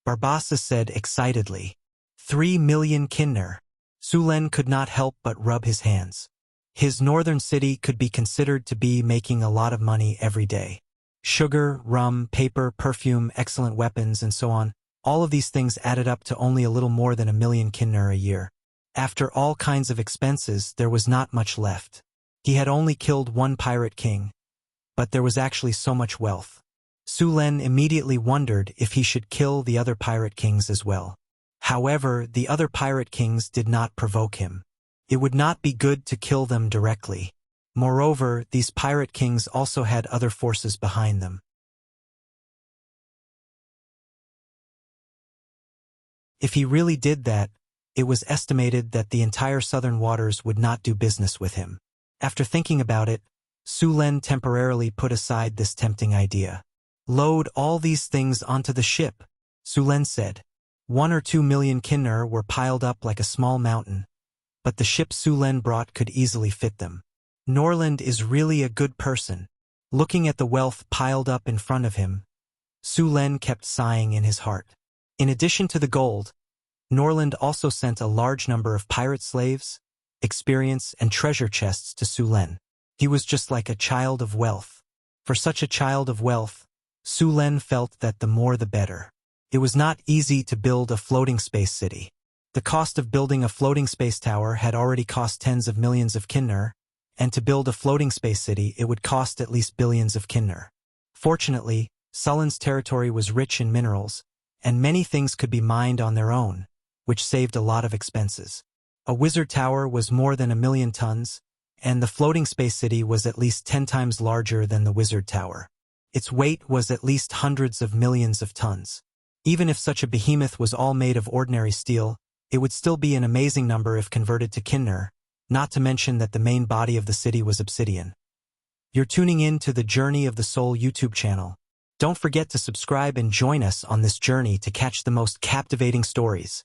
Barbassa said excitedly. 3 million kinner. Sulen could not help but rub his hands. His northern city could be considered to be making a lot of money every day. Sugar, rum, paper, perfume, excellent weapons, and so on, all of these things added up to only a little more than 1 million kinner a year. After all kinds of expenses, there was not much left. He had only killed one pirate king, but there was actually so much wealth. Sulen immediately wondered if he should kill the other pirate kings as well. However, the other pirate kings did not provoke him. It would not be good to kill them directly. Moreover, these pirate kings also had other forces behind them. If he really did that, it was estimated that the entire southern waters would not do business with him. After thinking about it, Sulen temporarily put aside this tempting idea. Load all these things onto the ship, Sulen said. 1 or 2 million kinner were piled up like a small mountain, but the ship Sulen brought could easily fit them. Norland is really a good person. Looking at the wealth piled up in front of him, Sulen kept sighing in his heart. In addition to the gold, Norland also sent a large number of pirate slaves, experience, and treasure chests to Sulen. He was just like a child of wealth. For such a child of wealth, Sulen felt that the more the better. It was not easy to build a floating space city. The cost of building a floating space tower had already cost tens of millions of kinner, and to build a floating space city it would cost at least billions of kinner. Fortunately, Sulen's territory was rich in minerals, and many things could be mined on their own, which saved a lot of expenses. A wizard tower was more than 1 million tons, and the floating space city was at least 10 times larger than the wizard tower. Its weight was at least hundreds of millions of tons. Even if such a behemoth was all made of ordinary steel, it would still be an amazing number if converted to kinner, not to mention that the main body of the city was obsidian. You're tuning in to the Journey of the Soul YouTube channel. Don't forget to subscribe and join us on this journey to catch the most captivating stories.